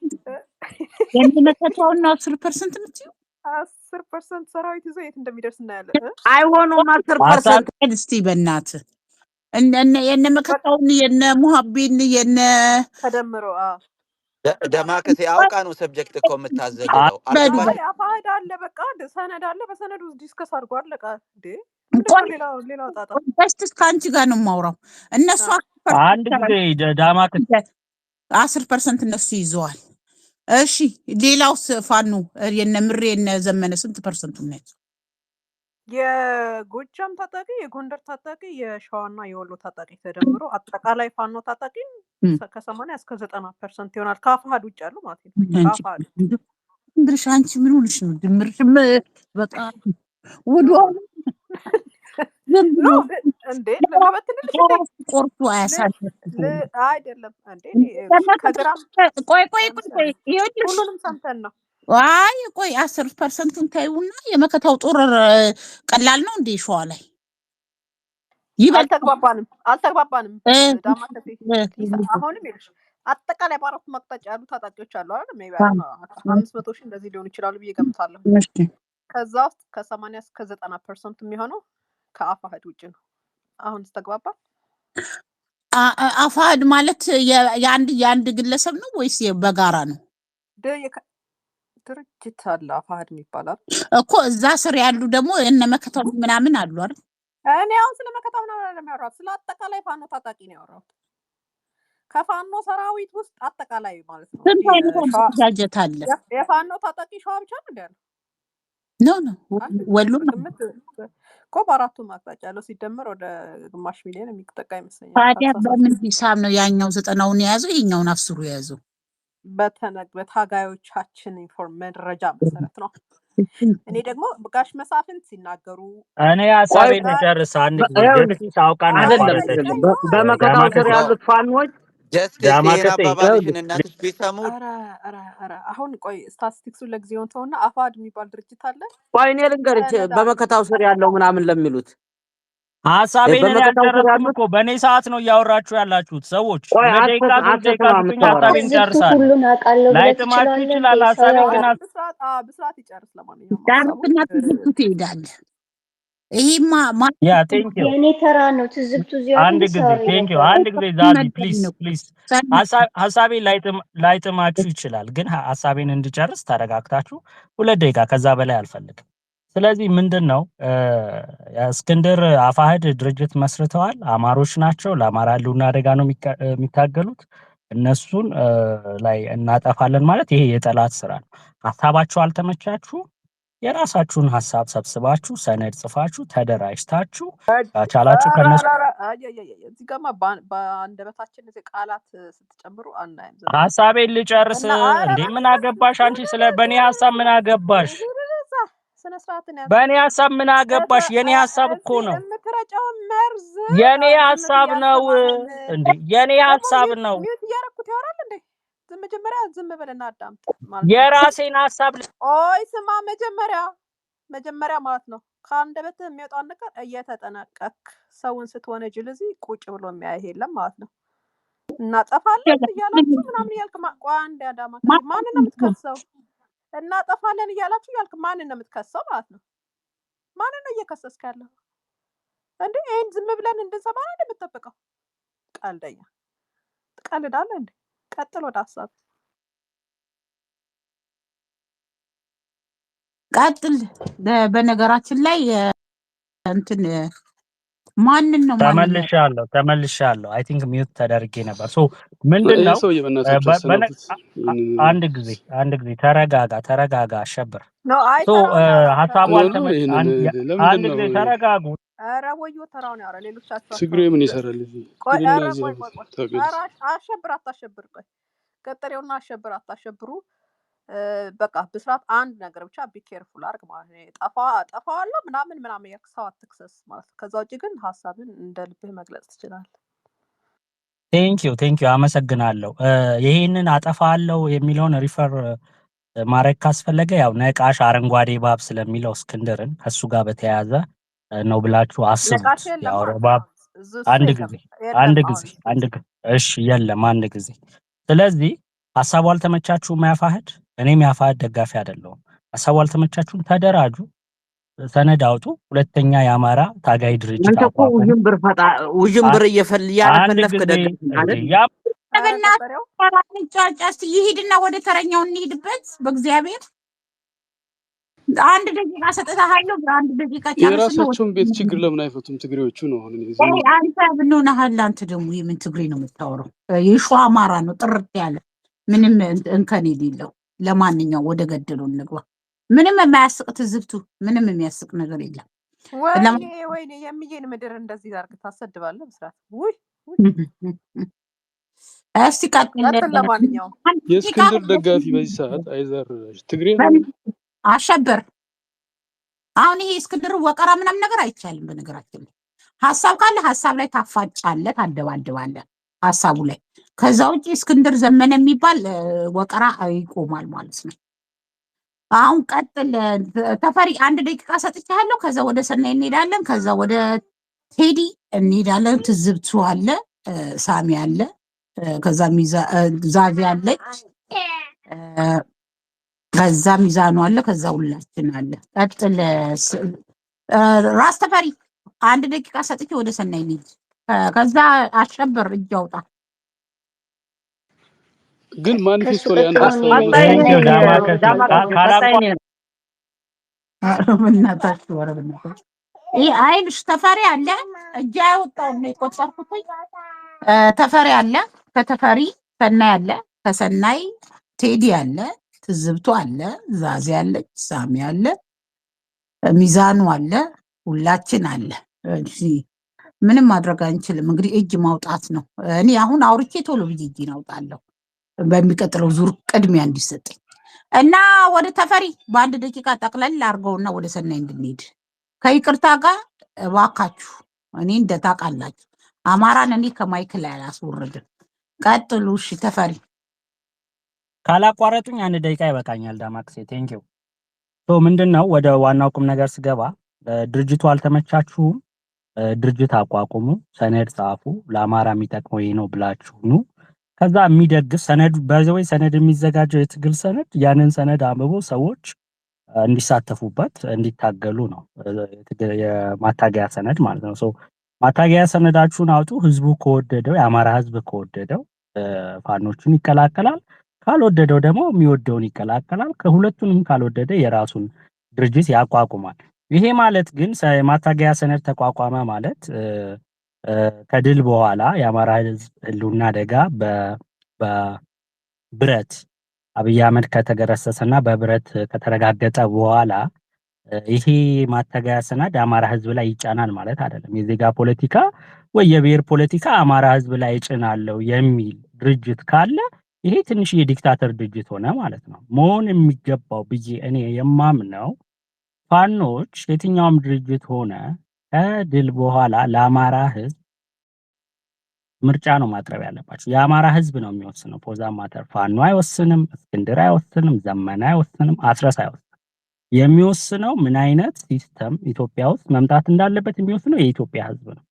የሚመጣውና 10% የምትይው 10% ሰራዊት ይዞ የት እንደሚደርስ እናያለን። አይሆኑም 10% እስቲ በእናትህ የነ መከታውን የነ ሙሐቢን የነ ተደምሮ ደማከሴ አውቃ ነው ሰብጀክት እኮ የምታዘለው። አፋድ አለ በቃ ሰነድ አለ። በሰነዱ ዲስከስ አድርጎ አለቀ። ሌላ ጣጣ በስት ከአንቺ ጋር ነው የማውራው። እነሱ አንድ ጊዜ ዳማከሴ 10% እነሱ ይዘዋል። እሺ ሌላውስ ፋኑ የነ ምሬ የነ ዘመነ ስንት ፐርሰንቱ ነው? የጎጃም ታጣቂ፣ የጎንደር ታጣቂ፣ የሸዋና የወሎ ታጣቂ ተደምሮ አጠቃላይ ፋኖ ታጣቂ ከ80 እስከ 90% ይሆናል። ከአፋድ ውጭ ያሉ ማለት ነው። ከአፋድ ድምርሽ አንቺ ምን ሆነሽ ነው? ድምርሽም በቃ ወዶ እንዴ ለበትንልሽ ቆርጡ አያሳልፍ አይደለም እንዴ? ከግራም ቆይ ሁሉንም ሰምተን ነው። አይ ቆይ 10%ን ታዩና የመከታው ጦር ቀላል ነው እንዴ? ሸዋ ላይ አልተግባባንም። ዳማከሴ አሁንም ይልሽ አጠቃላይ በአራቱ አቅጣጫ ያሉ ታጣቂዎች አሉ አይደል? ሜቢ 500,000 እንደዚህ ሊሆን ይችላሉ ብዬ ገምታለሁ። ከዛ ውስጥ ከ80 እስከ 90% የሚሆነው ከአፋህድ ውጭ ነው። አሁን ተግባባ። አፋህድ ማለት የአንድ ግለሰብ ነው ወይስ በጋራ ነው? ድርጅት አለ አፋህድ ይባላል እኮ። እዛ ስር ያሉ ደግሞ እነ መከታው ምናምን አሉ አይደል? እኔ አሁን ስለ መከታው ምናምን ያወራሁት ስለ አጠቃላይ ፋኖ ታጣቂ ነው ያወራሁት። ከፋኖ ሰራዊት ውስጥ አጠቃላይ ማለት ነው። ስንት አይነት አደረጃጀት አለ? የፋኖ ታጣቂ ሸዋ ብቻ ነው እንዴ? ነው ወሎ እኮ በአራቱም አቅጣጫ ያለው ሲደመር ወደ ግማሽ ሚሊዮን የሚጠጋ ይመስለኛል። ታዲያ በምን ሂሳብ ነው ያኛው 90ውን የያዘው ይሄኛውን 10 የያዘው? በታጋዮቻችን መረጃ መሰረት ነው። እኔ ደግሞ ጋሽ መሳፍንት ሲናገሩ እኔ ሀሳቤን ልጨርስ። አንድ ጊዜ ሳውቃ ነው በመከታው ስር ያሉት ፋኖች እናትሽ ቢሰሙ አሁን ቆይ ስታቲስቲክሱን ለጊዜው ተውና አፋድ የሚባል ድርጅት አለ። ቆይ እኔ ልንገርሽ በመከታው ስር ያለው ምናምን ለሚሉት ሀሳቤን ያልጨረስኩም እኮ በእኔ ሰዓት ነው እያወራችሁ ያላችሁት ሰዎች። ሀሳቤን ጨርሳለሁ። ላይጥማችሁ ይችላል። ሀሳቤን ግን ብስራት ይጨርስ። ለማንኛውም ትሄዳለህ። ይሄማ የኔ ተራ ነው። ትዝብቱ አንድ ጊዜ ቴንኪው። አንድ ጊዜ ዛዚ ፕሊዝ ሀሳቤን ላይጥማችሁ ይችላል፣ ግን ሀሳቤን እንድጨርስ ተረጋግታችሁ 2 ደቂቃ ከዛ በላይ አልፈልግም። ስለዚህ ምንድነው እስክንድር አፋህድ ድርጅት መስርተዋል። አማሮች ናቸው። ለአማራ ህልውና አደጋ ነው የሚታገሉት። እነሱን ላይ እናጠፋለን ማለት ይሄ የጠላት ስራ ነው። ሀሳባቸው አልተመቻችሁ የራሳችሁን ሀሳብ ሰብስባችሁ ሰነድ ጽፋችሁ ተደራጅታችሁ ቻላችሁ ከነሱ እዚህ ጋማ በአንደበታችን እዚህ ቃላት ስትጨምሩ አናይም። ሀሳቤን ልጨርስ እንዴ? ምን አገባሽ አንቺ? ስለ በእኔ ሀሳብ ምን አገባሽ? ስነ ስርዓትን ያዝ። በእኔ ሀሳብ ምን አገባሽ? የኔ ሀሳብ እኮ ነው። የምትረጨው መርዝ የኔ ሀሳብ ነው እንዴ? የኔ ሀሳብ ነው። ሚውት እያደረኩት ያወራል እንዴ? መጀመሪያ ዝም ብለና አዳምጥ ማለት የራሴን ሀሳብ ኦይ ስማ፣ መጀመሪያ ማለት ነው ከአንደበትህ የሚወጣውን ነገር እየተጠነቀቅ ሰውን ስትወነጅል እዚህ ቁጭ ብሎ የሚያይ የለም ማለት ነው። እናጠፋለን እያላችሁ ምናምን እያልክ አንድ አዳማ ማንን ነው የምትከሰው? እናጠፋለን እያላችሁ እያልክ ማንን ነው የምትከሰው ማለት ነው? ማንን ነው እየከሰስክ ያለው እንዴ? ይሄን ዝም ብለን እንድንሰማ ነው የምትጠብቀው? ቀልደኛ ትቀልዳለህ እንዴ? ቀጥል ወደ ሀሳብ ቀጥል። በነገራችን ላይ እንትን ማንን ነው ተመልሻለሁ። አይ ቲንክ ሚውት ተደርጌ ነበር። ሶ ምንድነው አንድ ጊዜ ተረጋጋ አሸብር። ሶ ሀሳቡ አንድ ጊዜ ተረጋጉ። ኧረ ወዮ ተራውን ያወራ ሌሎቻችሁ ችግሩ ምን ይሰራል እዚህ? አሸብር አታሸብር። ቆይ ቀጠሬውና አሸብር አታሸብሩ። በቃ በስርዓት አንድ ነገር ብቻ ቢ ኬርፉል አድርግ ማለት ነው። ጠፋዋለሁ ምናምን ሰው አትክሰስ ማለት ነው። ከዛ ውጪ ግን ሀሳብን እንደ ልብህ መግለጽ ትችላለህ። ቴንኪው አመሰግናለሁ። ይሄንን አጠፋለሁ የሚለውን ሪፈር ማድረግ ካስፈለገ ያው ነቃሽ አረንጓዴ እባብ ስለሚለው እስክንድርን ከሱ ጋር በተያያዘ ነው ብላችሁ አስቡት። ያው እባብ አንድ ጊዜ እሺ የለም አንድ ጊዜ። ስለዚህ ሀሳቡ አልተመቻችሁም ያፋህድ፣ እኔም ያፋህድ ደጋፊ አይደለሁም። ሀሳቡ አልተመቻችሁም ተደራጁ፣ ሰነድ አውጡ። ሁለተኛ የአማራ ታጋይ ድርጅት አቋቁሙ። ውዥንብር እያፈለፍክ ጫጫስ ይሄድና ወደ ተረኛው እንሂድበት። በእግዚአብሔር አንድ ደቂቃ ሰጥተሃለሁ። በአንድ ደቂቃ የራሳቸውን ቤት ችግር ለምን አይፈቱም ትግሬዎቹ ነው? አሁን አንተ ብንሆናል። አንተ ደግሞ የምን ትግሬ ነው የምታወራው? የሸዋ አማራ ነው ጥርት ያለ ምንም እንከን የሌለው። ለማንኛው ወደ ገደሉ እንግባ። ምንም የማያስቅ ትዝብቱ፣ ምንም የሚያስቅ ነገር የለም። ወይኔ የሚዬን ምድር እንደዚህ አድርገህ ታሰድባለህ? መስራት እስቲ ቀጥል። ለማንኛውም የእስክንድር ደጋፊ በዚህ ሰዓት አይዘርሽ ትግሬ ነው አሸበር። አሁን ይሄ እስክንድር ወቀራ ምናምን ነገር አይቻልም። በነገራችን ላይ ሀሳብ ካለ ሀሳብ ላይ ታፋጫለህ፣ ታደባድባለህ ሀሳቡ ላይ። ከዛ ውጭ እስክንድር ዘመነ የሚባል ወቀራ ይቆማል ማለት ነው። አሁን ቀጥል ተፈሪ፣ አንድ ደቂቃ ሰጥቻለሁ። ከዛ ወደ ሰናይ እንሄዳለን። ከዛ ወደ ቴዲ እንሄዳለን። ትዝብቱ አለ፣ ሳሚ አለ፣ ከዛ ዛቪ አለች፣ ከዛ ሚዛኑ አለ፣ ከዛ ሁላችን አለ። ቀጥል ራስ ተፈሪ፣ አንድ ደቂቃ ሰጥቼ ወደ ሰናይ እንሂድ። ከዛ አሸበር እጅ አውጣ። ግን ማኒፌስቶ ላይ ይህ አይልሽ ተፈሪ አለ፣ እጅ ያወጣው ነው የቆጠርኩት። ተፈሪ አለ፣ ከተፈሪ ሰናይ አለ፣ ከሰናይ ቴዲ አለ፣ ትዝብቱ አለ፣ ዛዜ አለች፣ ሳሚ አለ፣ ሚዛኑ አለ፣ ሁላችን አለ። ምንም ማድረግ አንችልም። እንግዲህ እጅ ማውጣት ነው። እኔ አሁን አውርቼ ቶሎ ብዬ እጄን አውጣለሁ በሚቀጥለው ዙር ቅድሚያ እንዲሰጠኝ እና ወደ ተፈሪ በአንድ ደቂቃ ጠቅለል አድርገውና ወደ ሰናይ እንድንሄድ ከይቅርታ ጋር እባካችሁ። እኔ እንደታውቃላችሁ አማራን እኔ ከማይክ ላይ አላስወርድም። ቀጥሉ። እሺ ተፈሪ ካላቋረጡኝ አንድ ደቂቃ ይበቃኛል። ዳማክሴ ቴንኪው። ምንድነው ወደ ዋናው ቁም ነገር ስገባ ድርጅቱ አልተመቻችሁም፣ ድርጅት አቋቁሙ፣ ሰነድ ጻፉ፣ ለአማራ የሚጠቅመው ይሄ ነው ብላችሁ ኑ። ከዛ የሚደግፍ ሰነድ በዘወይ ሰነድ የሚዘጋጀው የትግል ሰነድ፣ ያንን ሰነድ አንብቦ ሰዎች እንዲሳተፉበት እንዲታገሉ ነው። የማታገያ ሰነድ ማለት ነው። ማታገያ ሰነዳችሁን አውጡ። ህዝቡ ከወደደው፣ የአማራ ህዝብ ከወደደው ፋኖቹን ይቀላቀላል፣ ካልወደደው ደግሞ የሚወደውን ይቀላቀላል። ከሁለቱንም ካልወደደ የራሱን ድርጅት ያቋቁማል። ይሄ ማለት ግን የማታገያ ሰነድ ተቋቋመ ማለት ከድል በኋላ የአማራ ህዝብ ህልውና አደጋ በብረት አብይ አህመድ ከተገረሰሰና በብረት ከተረጋገጠ በኋላ ይሄ ማታገያ ሰነድ አማራ ህዝብ ላይ ይጫናል ማለት አይደለም። የዜጋ ፖለቲካ ወይ የብሔር ፖለቲካ አማራ ህዝብ ላይ ይጭናለው የሚል ድርጅት ካለ ይሄ ትንሽ የዲክታተር ድርጅት ሆነ ማለት ነው። መሆን የሚገባው ብዬ እኔ የማምነው ፋኖች የትኛውም ድርጅት ሆነ ከድል በኋላ ለአማራ ህዝብ ምርጫ ነው ማቅረብ ያለባቸው። የአማራ ህዝብ ነው የሚወስነው። ፖዛ ማተር ፋኖ አይወስንም፣ እስክንድር አይወስንም፣ ዘመነ አይወስንም፣ አስረስ አይወስንም። የሚወስነው ምን አይነት ሲስተም ኢትዮጵያ ውስጥ መምጣት እንዳለበት የሚወስነው የኢትዮጵያ ህዝብ ነው።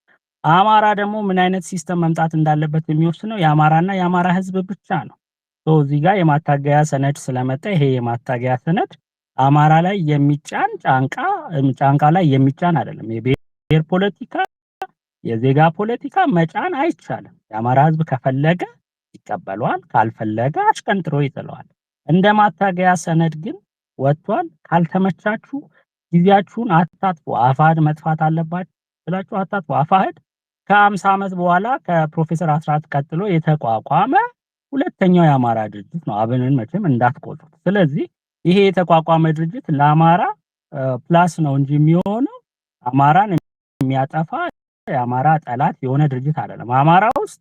አማራ ደግሞ ምን አይነት ሲስተም መምጣት እንዳለበት የሚወስነው የአማራና የአማራ ህዝብ ብቻ ነው። እዚህ ጋር የማታገያ ሰነድ ስለመጣ ይሄ የማታገያ ሰነድ አማራ ላይ የሚጫን ጫንቃ ላይ የሚጫን አይደለም። የብሔር ፖለቲካ የዜጋ ፖለቲካ መጫን አይቻልም። የአማራ ህዝብ ከፈለገ ይቀበለዋል፣ ካልፈለገ አሽቀንጥሮ ይጥለዋል። እንደ ማታገያ ሰነድ ግን ወጥቷል። ካልተመቻችሁ ጊዜያችሁን አታጥፉ። አፋሕድ መጥፋት አለባችሁ ብላችሁ አታጥፉ። አፋሕድ ከ50 ዓመት በኋላ ከፕሮፌሰር አስራት ቀጥሎ የተቋቋመ ሁለተኛው የአማራ ድርጅት ነው። አብንን መቼም እንዳትቆጡት። ስለዚህ ይሄ የተቋቋመ ድርጅት ለአማራ ፕላስ ነው እንጂ የሚሆነው አማራን የሚያጠፋ የአማራ ጠላት የሆነ ድርጅት አይደለም። አማራ ውስጥ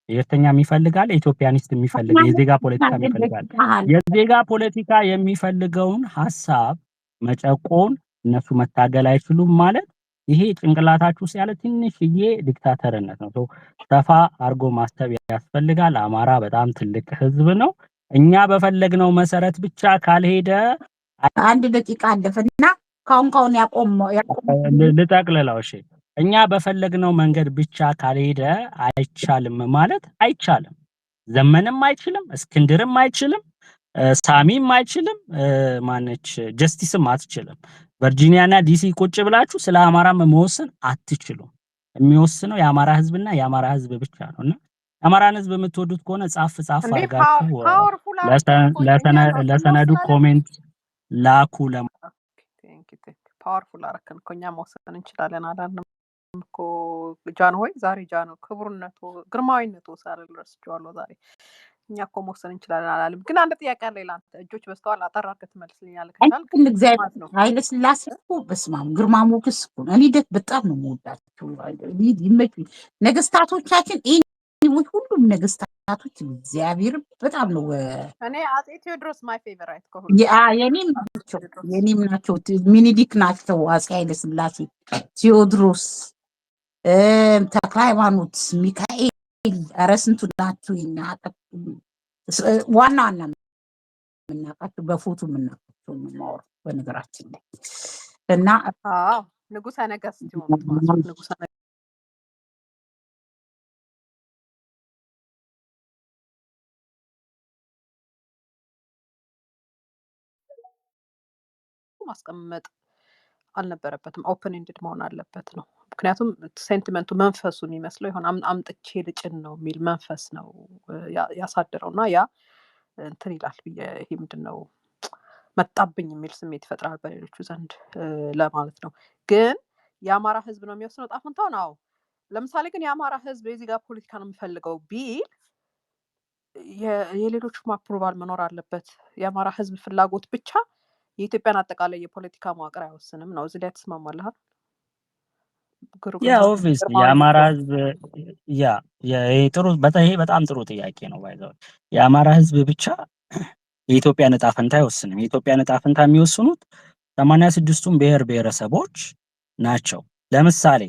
ብሔርተኛ የሚፈልጋል፣ ኢትዮጵያኒስት የሚፈልግ፣ የዜጋ ፖለቲካ የሚፈልጋል። የዜጋ ፖለቲካ የሚፈልገውን ሀሳብ መጨቆን እነሱ መታገል አይችሉም ማለት ይሄ ጭንቅላታችሁ ውስጥ ያለ ትንሽዬ ዲክታተርነት ነው። ሰፋ አድርጎ ማሰብ ያስፈልጋል። አማራ በጣም ትልቅ ህዝብ ነው። እኛ በፈለግነው መሰረት ብቻ ካልሄደ አንድ ደቂቃ አለፈና ካሁን ልጠቅልለው። እሺ እኛ በፈለግነው መንገድ ብቻ ካልሄደ አይቻልም ማለት አይቻልም። ዘመንም አይችልም፣ እስክንድርም አይችልም፣ ሳሚም አይችልም፣ ማነች ጀስቲስም አትችልም። ቨርጂኒያና ዲሲ ቁጭ ብላችሁ ስለ አማራ መወሰን አትችሉም። የሚወስነው የአማራ ህዝብና የአማራ ህዝብ ብቻ ነውና የአማራን ህዝብ የምትወዱት ከሆነ ጻፍ አድርጋችሁ ለሰነዱ ኮሜንት ላኩ። ፓወርፉል አረከን እኮ እኛ መወሰን እንችላለን አላልንም እኮ ጃንሆይ። ዛሬ ጃንሆይ ክቡርነቱ ግርማዊነቱ ሳልል ረስቼዋለሁ ዛሬ። እኛ እኮ መወሰን እንችላለን አላልም። ግን አንድ ጥያቄ አለ ላንተ። እጆች በስተዋል አጠር አድርገህ ትመልስልኛለህ ከቻልክ። እግዚአብሔር ነው ኃይለ ሥላሴ እኮ በስመ አብ ግርማ ሞገስ እኮ ነው። እኔ በጣም ነው የምወዳቸው ይመቹኝ ነገስታቶቻችን። ሁሉም ነገስታቶች እግዚአብሔር በጣም ነው። እኔ አጼ ቴዎድሮስ ማይ ፌቨራይት ከሁሉ የኔም ናቸው። ሚኒሊክ ናቸው፣ አጼ ኃይለ ሥላሴ፣ ቴዎድሮስ፣ ተክለ ሃይማኖት፣ ሚካኤል፣ ኧረ ስንቱ ናቸው። ዋና ዋና የምናውቃቸው በፎቶ የምናውቃቸው ማወር በነገራችን ላይ እና ንጉሠ ነገስት የሆኑት ማለት ንጉሠ ማስቀመጥ አልነበረበትም። ኦፕን ኤንድድ መሆን አለበት ነው። ምክንያቱም ሴንቲመንቱ መንፈሱ የሚመስለው ይሆን አምጥቼ ልጭን ነው የሚል መንፈስ ነው ያሳደረው እና ያ እንትን ይላል ብዬ ይሄ ምንድን ነው መጣብኝ የሚል ስሜት ይፈጥራል በሌሎቹ ዘንድ ለማለት ነው። ግን የአማራ ህዝብ ነው የሚወስነው ዕጣ ፈንታውን። አዎ ለምሳሌ ግን የአማራ ህዝብ የዚህ ጋር ፖለቲካ ነው የምፈልገው ቢል የሌሎቹም አፕሩቫል መኖር አለበት። የአማራ ህዝብ ፍላጎት ብቻ የኢትዮጵያን አጠቃላይ የፖለቲካ መዋቅር አይወስንም ነው። እዚህ ላይ ተስማማለህ? ያ ኦብቪስሊ የአማራ ህዝብ ይሄ በጣም ጥሩ ጥያቄ ነው። ባይዘው የአማራ ህዝብ ብቻ የኢትዮጵያን ዕጣ ፈንታ አይወስንም። የኢትዮጵያን ዕጣ ፈንታ የሚወስኑት 86ቱም ብሔር ብሔረሰቦች ናቸው። ለምሳሌ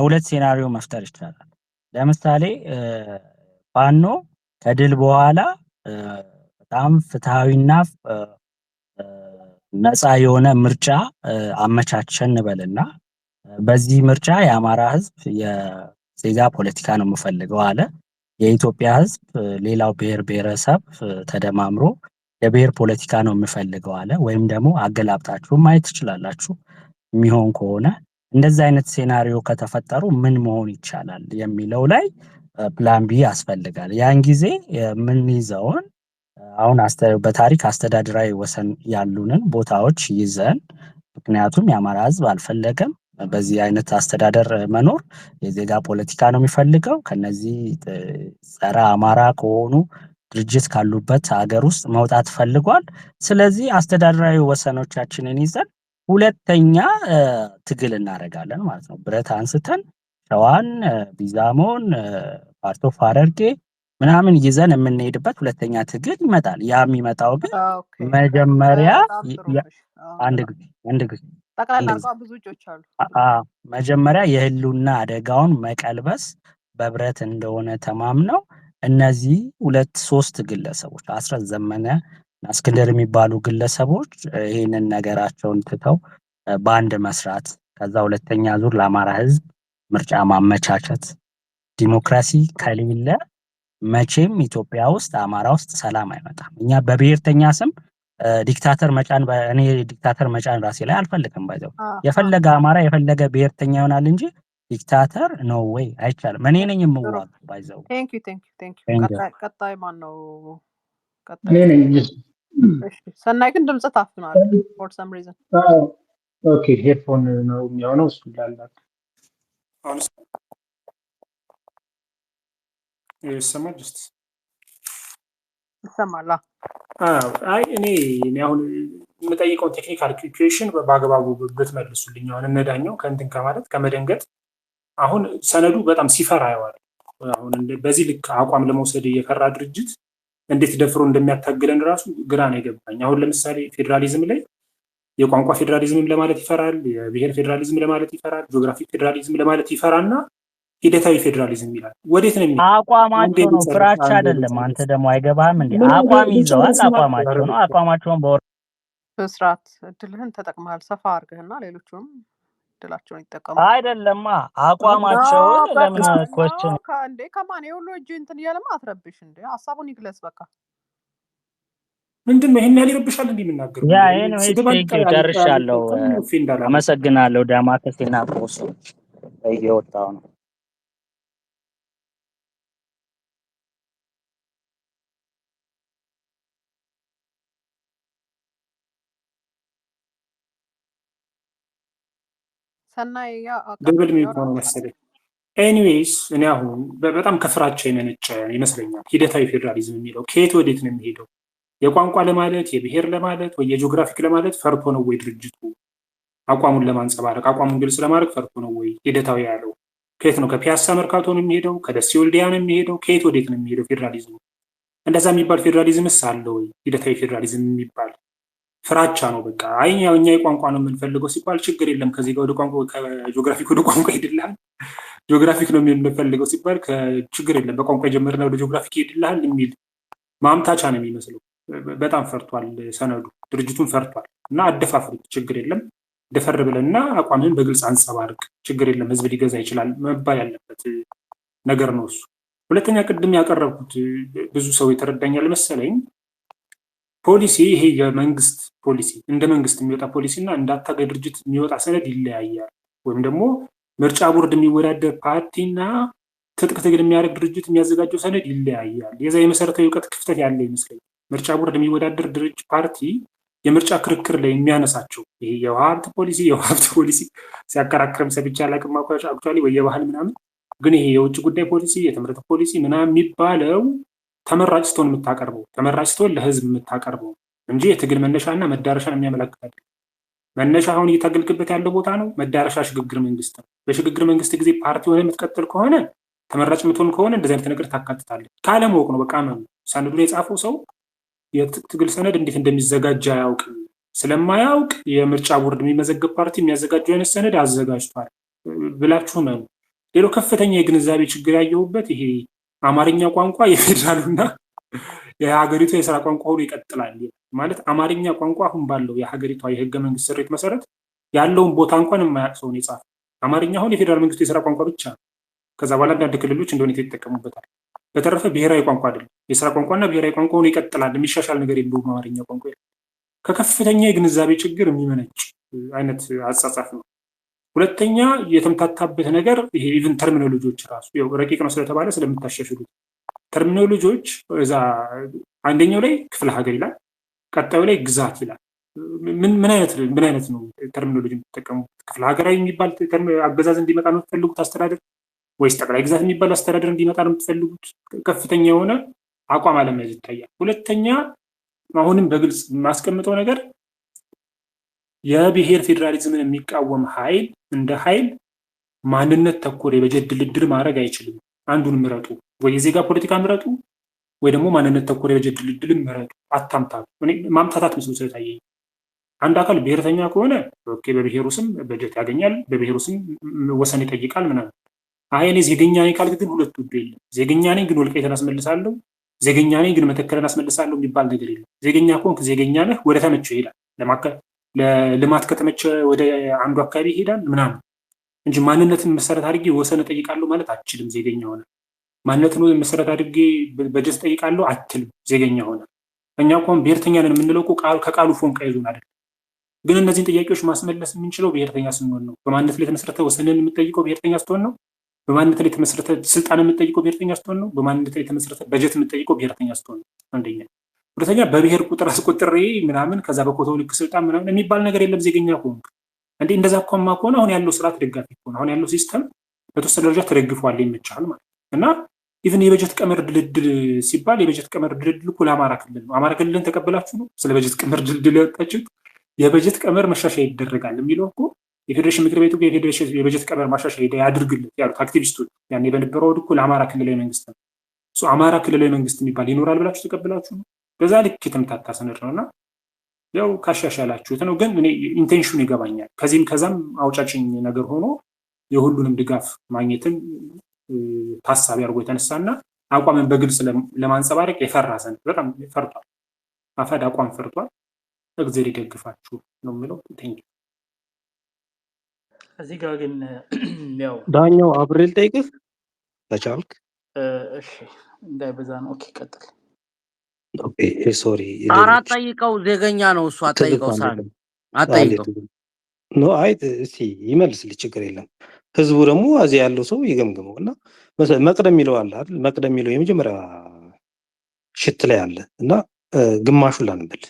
ሁለት ሴናሪዮ መፍጠር ይቻላል። ለምሳሌ ፋኖ ከድል በኋላ በጣም ፍትሃዊና ነፃ የሆነ ምርጫ አመቻቸን እንበልና በዚህ ምርጫ የአማራ ህዝብ የዜጋ ፖለቲካ ነው የምፈልገው አለ። የኢትዮጵያ ህዝብ ሌላው ብሔር ብሔረሰብ ተደማምሮ የብሔር ፖለቲካ ነው የምፈልገው አለ። ወይም ደግሞ አገላብጣችሁ ማየት ትችላላችሁ። የሚሆን ከሆነ እንደዚህ አይነት ሴናሪዮ ከተፈጠሩ ምን መሆን ይቻላል የሚለው ላይ ፕላን ቢ ያስፈልጋል። ያን ጊዜ የምንይዘውን አሁን በታሪክ አስተዳደራዊ ወሰን ያሉንን ቦታዎች ይዘን፣ ምክንያቱም የአማራ ህዝብ አልፈለገም በዚህ አይነት አስተዳደር መኖር፣ የዜጋ ፖለቲካ ነው የሚፈልገው ከነዚህ ጸረ አማራ ከሆኑ ድርጅት ካሉበት ሀገር ውስጥ መውጣት ፈልጓል። ስለዚህ አስተዳደራዊ ወሰኖቻችንን ይዘን ሁለተኛ ትግል እናደርጋለን ማለት ነው። ብረት አንስተን ሸዋን፣ ቢዛሞን፣ ፓርት ኦፍ ሐረርጌ ምናምን ይዘን የምንሄድበት ሁለተኛ ትግል ይመጣል። ያ የሚመጣው ግን ኦኬ መጀመሪያ በጣም ጥሩ እሺ አንድ ጊዜ ጠቅላላ አድርገው ብዙ እጆች አሉ መጀመሪያ የህልውና አደጋውን መቀልበስ በብረት እንደሆነ ተማምነው እነዚህ 2-3 ግለሰቦች አስራት ዘመነ እስክንድር የሚባሉ ግለሰቦች ይሄንን ነገራቸውን ትተው በአንድ መስራት ከዛ ሁለተኛ ዙር ለአማራ ህዝብ ምርጫ ማመቻቸት ዲሞክራሲ ከሌለ መቼም ኢትዮጵያ ውስጥ አማራ ውስጥ ሰላም አይመጣም። እኛ በብሔርተኛ ስም ዲክታተር መጫን እኔ ዲክታተር መጫን ራሴ ላይ አልፈልግም። ባይዘው የፈለገ አማራ የፈለገ ብሔርተኛ ይሆናል እንጂ ዲክታተር ኖ ዌይ አይቻልም። እኔ ነኝ የምዋጋው። ባይዘው ቴንክ ዩ ቀጣይ ማን ነው? እኔ ነኝ። እሺ ሰናይ ግን ድምጽ ታፍኗል for some reason። ኦኬ ሄድፎን ነው የሚሆነው እሱ ላላት ይሰማል ጀስት ይሰማል። አይ እኔ አሁን የምጠይቀውን ቴክኒካል ኩዌሽን በአግባቡ ብትመልሱልኝ አሁን እነዳኛው ከእንትን ከማለት ከመደንገጥ አሁን ሰነዱ በጣም ሲፈራ ያዋል። አሁን በዚህ ልክ አቋም ለመውሰድ የፈራ ድርጅት እንዴት ደፍሮ እንደሚያታግለን ራሱ ግራ ነው የገባኝ። አሁን ለምሳሌ ፌደራሊዝም ላይ የቋንቋ ፌደራሊዝም ለማለት ይፈራል፣ የብሔር ፌደራሊዝም ለማለት ይፈራል፣ ጂኦግራፊክ ፌደራሊዝም ለማለት ይፈራና ሂደታዊ ፌደራሊዝም ይላል። ወዴት ነው የሚሄደው? አቋማቸው ነው፣ ፍራቻ አይደለም። አንተ ደግሞ አይገባህም እንዴ? አቋም ይዘዋል፣ አቋማቸው ነው። አቋማቸውን በስርዓት እድልህን ተጠቅመሃል ሰፋ አድርገህና ሌሎቹም እድላቸውን ይጠቀሙ። አይደለማ አቋማቸውን ለምን ኮስችን እንዴ ከማን የሁሉ እጅ እንትን እያለማ አትረብሽ እንዴ። ሀሳቡን ይግለጽ በቃ። ምንድነው ይሄን ያህል ይረብሻል እንዴ የምናገረው? ያ ይሄን ወይ ጨርሻለሁ። አመሰግናለሁ። ዳማከሴና ቆሶ እየወጣው ነው። ሰናይ ያ ደብል የሚሆነው መሰለኝ። ኤኒዌይስ እኔ አሁን በጣም ከፍራቻ የመነጨ ይመስለኛል ሂደታዊ ፌደራሊዝም የሚለው ከየት ወዴት ነው የሚሄደው? የቋንቋ ለማለት የብሔር ለማለት ወይ የጂኦግራፊክ ለማለት ፈርቶ ነው ወይ ድርጅቱ አቋሙን ለማንጸባረቅ አቋሙን ግልጽ ለማድረግ ፈርቶ ነው ወይ ሂደታዊ ያለው? ከየት ነው? ከፒያሳ መርካቶ ነው የሚሄደው? ከደሴ ወልዲያ ነው የሚሄደው? ከየት ወዴት ነው የሚሄደው ፌደራሊዝሙ? እንደዛ የሚባል ፌደራሊዝምስ አለ ወይ? ሂደታዊ ፌደራሊዝም የሚባል ፍራቻ ነው። በቃ እኛ የቋንቋ ነው የምንፈልገው ሲባል ችግር የለም ከዚህ ጋር ወደ ቋንቋ ከጂኦግራፊክ ወደ ቋንቋ ይሄድልሃል። ጂኦግራፊክ ነው የምንፈልገው ሲባል ችግር የለም በቋንቋ የጀመርነው ወደ ጂኦግራፊክ ይሄድልሃል የሚል ማምታቻ ነው የሚመስለው። በጣም ፈርቷል ሰነዱ፣ ድርጅቱን ፈርቷል። እና አደፋፍሩት ችግር የለም ደፈር ብለና አቋምህን በግልጽ አንጸባርቅ ችግር የለም ህዝብ ሊገዛ ይችላል መባል ያለበት ነገር ነው እሱ። ሁለተኛ ቅድም ያቀረብኩት ብዙ ሰው የተረዳኛል መሰለኝ ፖሊሲ ይሄ የመንግስት ፖሊሲ እንደ መንግስት የሚወጣ ፖሊሲ እና እንዳታጋይ ድርጅት የሚወጣ ሰነድ ይለያያል። ወይም ደግሞ ምርጫ ቦርድ የሚወዳደር ፓርቲና ትጥቅ ትግል የሚያደርግ ድርጅት የሚያዘጋጀው ሰነድ ይለያያል። የዛ የመሰረታዊ እውቀት ክፍተት ያለ ይመስለኛል። ምርጫ ቦርድ የሚወዳደር ድርጅት ፓርቲ የምርጫ ክርክር ላይ የሚያነሳቸው ይሄ የውሃ ሀብት ፖሊሲ ሲያከራክርም ሰብቻ አላቅም አክቹዋሊ ወይ የባህል ምናምን፣ ግን ይሄ የውጭ ጉዳይ ፖሊሲ የትምህርት ፖሊሲ ምናምን የሚባለው ተመራጭ ስትሆን የምታቀርበው ተመራጭ ስትሆን ለህዝብ የምታቀርበው እንጂ የትግል መነሻና መዳረሻን የሚያመለክታል። መነሻ አሁን እየታገልክበት ያለው ቦታ ነው። መዳረሻ ሽግግር መንግስት ነው። በሽግግር መንግስት ጊዜ ፓርቲ ሆነ የምትቀጥል ከሆነ ተመራጭ የምትሆን ከሆነ እንደዚህ አይነት ነገር ታካትታለህ። ካለማወቅ ነው በቃ ነው። ሰነዱን የጻፈው ሰው የትግል ሰነድ እንዴት እንደሚዘጋጅ አያውቅም። ስለማያውቅ የምርጫ ቦርድ የሚመዘገብ ፓርቲ የሚያዘጋጀው አይነት ሰነድ አዘጋጅቷል ብላችሁ ነው። ሌላው ከፍተኛ የግንዛቤ ችግር ያየሁበት ይሄ አማርኛ ቋንቋ የፌዴራሉና የሀገሪቱ የስራ ቋንቋ ሆኖ ይቀጥላል ማለት አማርኛ ቋንቋ አሁን ባለው የሀገሪቷ የህገ መንግስት ስሪት መሰረት ያለውን ቦታ እንኳን የማያውቅ ሰው ነው የጻፈው። አማርኛ አሁን የፌዴራል መንግስቱ የስራ ቋንቋ ብቻ ነው። ከዛ በኋላ አንዳንድ ክልሎች እንደሆነ ይጠቀሙበታል። በተረፈ ብሔራዊ ቋንቋ አይደለም። የስራ ቋንቋና ብሔራዊ ቋንቋ ሆኖ ይቀጥላል። የሚሻሻል ነገር የለውም አማርኛ ቋንቋ። ከከፍተኛ የግንዛቤ ችግር የሚመነጭ አይነት አጻጻፍ ነው። ሁለተኛ የተምታታበት ነገር ይሄ ኢቭን ተርሚኖሎጂዎች ራሱ ያው ረቂቅ ነው ስለተባለ ስለምታሻሽሉት ተርሚኖሎጂዎች እዛ አንደኛው ላይ ክፍለ ሀገር ይላል፣ ቀጣዩ ላይ ግዛት ይላል። ምን አይነት ነው ተርሚኖሎጂ የምትጠቀሙት? ክፍለ ሀገራዊ የሚባል አገዛዝ እንዲመጣ ነው የምትፈልጉት አስተዳደር ወይስ ጠቅላይ ግዛት የሚባል አስተዳደር እንዲመጣ ነው የምትፈልጉት? ከፍተኛ የሆነ አቋም አለመያዝ ይታያል። ሁለተኛ አሁንም በግልጽ የማስቀምጠው ነገር የብሔር ፌዴራሊዝምን የሚቃወም ኃይል እንደ ኃይል ማንነት ተኮር የበጀት ድልድል ማድረግ አይችልም። አንዱን ምረጡ፣ ወይ የዜጋ ፖለቲካ ምረጡ፣ ወይ ደግሞ ማንነት ተኮር የበጀት ድልድልን ምረጡ። አታምታቱ። እኔ ማምታታት ምስሉ ስለታየኝ አንድ አካል ብሔርተኛ ከሆነ ኦኬ፣ በብሔሩ ስም በጀት ያገኛል፣ በብሔሩ ስም ወሰን ይጠይቃል ምናምን። አይ እኔ ዜገኛ ነኝ ካልክ ግን ሁለት ውድ የለም። ዜገኛ ነኝ ግን ወልቃይትን አስመልሳለሁ፣ ዜገኛ ነኝ ግን መተከልን አስመልሳለሁ የሚባል ነገር የለም። ዜገኛ ከሆንክ ዜገኛ ነህ፣ ወደ ተመቸው ይሄዳል። ለልማት ከተመቸ ወደ አንዱ አካባቢ ይሄዳል ምናምን እንጂ ማንነትን መሰረት አድርጌ ወሰን እጠይቃለሁ ማለት አትችልም። ዜገኛ ሆነ ማንነትን መሰረት አድርጌ በጀት እጠይቃለሁ አትችልም። ዜገኛ ሆነ እኛ እንኳን ብሔርተኛ ነን የምንለው እኮ ከቃሉ ፎንቃ ይዞን አይደል። ግን እነዚህን ጥያቄዎች ማስመለስ የምንችለው ብሔርተኛ ስንሆን ነው። በማንነት ላይ የተመሰረተ ወሰንን የምጠይቀው ብሔርተኛ ስትሆን ነው። በማንነት ላይ የተመሰረተ ስልጣን የምጠይቀው ብሔርተኛ ስትሆን ነው። በማንነት ላይ የተመሰረተ በጀት የምጠይቀው ብሔርተኛ ስትሆን ነው። አንደኛ። ሁለተኛ በብሔር ቁጥር አስቆጥሬ ምናምን ከዛ በኮታው ልክ ስልጣን ምናምን የሚባል ነገር የለም። ዜገኛ ከሆንክ እንዴ እንደዛ እኮማ ከሆነ አሁን ያለው ስርዓት ደጋፊ ከሆነ አሁን ያለው ሲስተም በተወሰነ ደረጃ ተደግፏል ይመቻል ማለት እና ኢቭን የበጀት ቀመር ድልድል ሲባል የበጀት ቀመር ድልድል እኮ ለአማራ ክልል ነው። አማራ ክልልን ተቀበላችሁ ነው ስለ በጀት ቀመር ድልድል ያወጣችሁት። የበጀት ቀመር መሻሻያ ይደረጋል የሚለው እኮ የፌዴሬሽን ምክር ቤቱ የፌዴሬሽን የበጀት ቀመር ማሻሻያ ያድርግለት ያሉት አክቲቪስቶች ያኔ በነበረው እኮ ለአማራ ክልላዊ መንግስት ነው። አማራ ክልላዊ መንግስት የሚባል ይኖራል ብላችሁ ተቀበላችሁ ነው። በዛ ልክ የተምታታ ሰነድ ነውና ያው ካሻሻላችሁት ነው። ግን እኔ ኢንቴንሽኑ ይገባኛል። ከዚህም ከዛም አውጫጭኝ ነገር ሆኖ የሁሉንም ድጋፍ ማግኘትን ታሳቢ አድርጎ የተነሳና አቋምን በግልጽ ለማንጸባረቅ የፈራ ሰነድ በጣም ፈርቷል። አፈድ አቋም ፈርቷል። እግዚአብሔር ይደግፋችሁ ነው የሚለው። ቴንክ ዩ። እዚህ ጋር ግን ያው ዳኛው አብሬል ጠይቅህ ተቻልክ። እሺ እንዳይበዛ ነው። ኦኬ ቀጥል። ኦኬ ሶሪ። አራት ጠይቀው ዜገኛ ነው እሱ። አጠይቀው ሳሚ አጠይቀው ኖ አይ እስቲ ይመልስልህ፣ ችግር የለም። ህዝቡ ደግሞ እዚህ ያለው ሰው ይገምግመው እና መቅደም የሚለው አለ አይደል? መቅደም የሚለው የመጀመሪያ ሽት ላይ አለ እና ግማሹን ላንብል።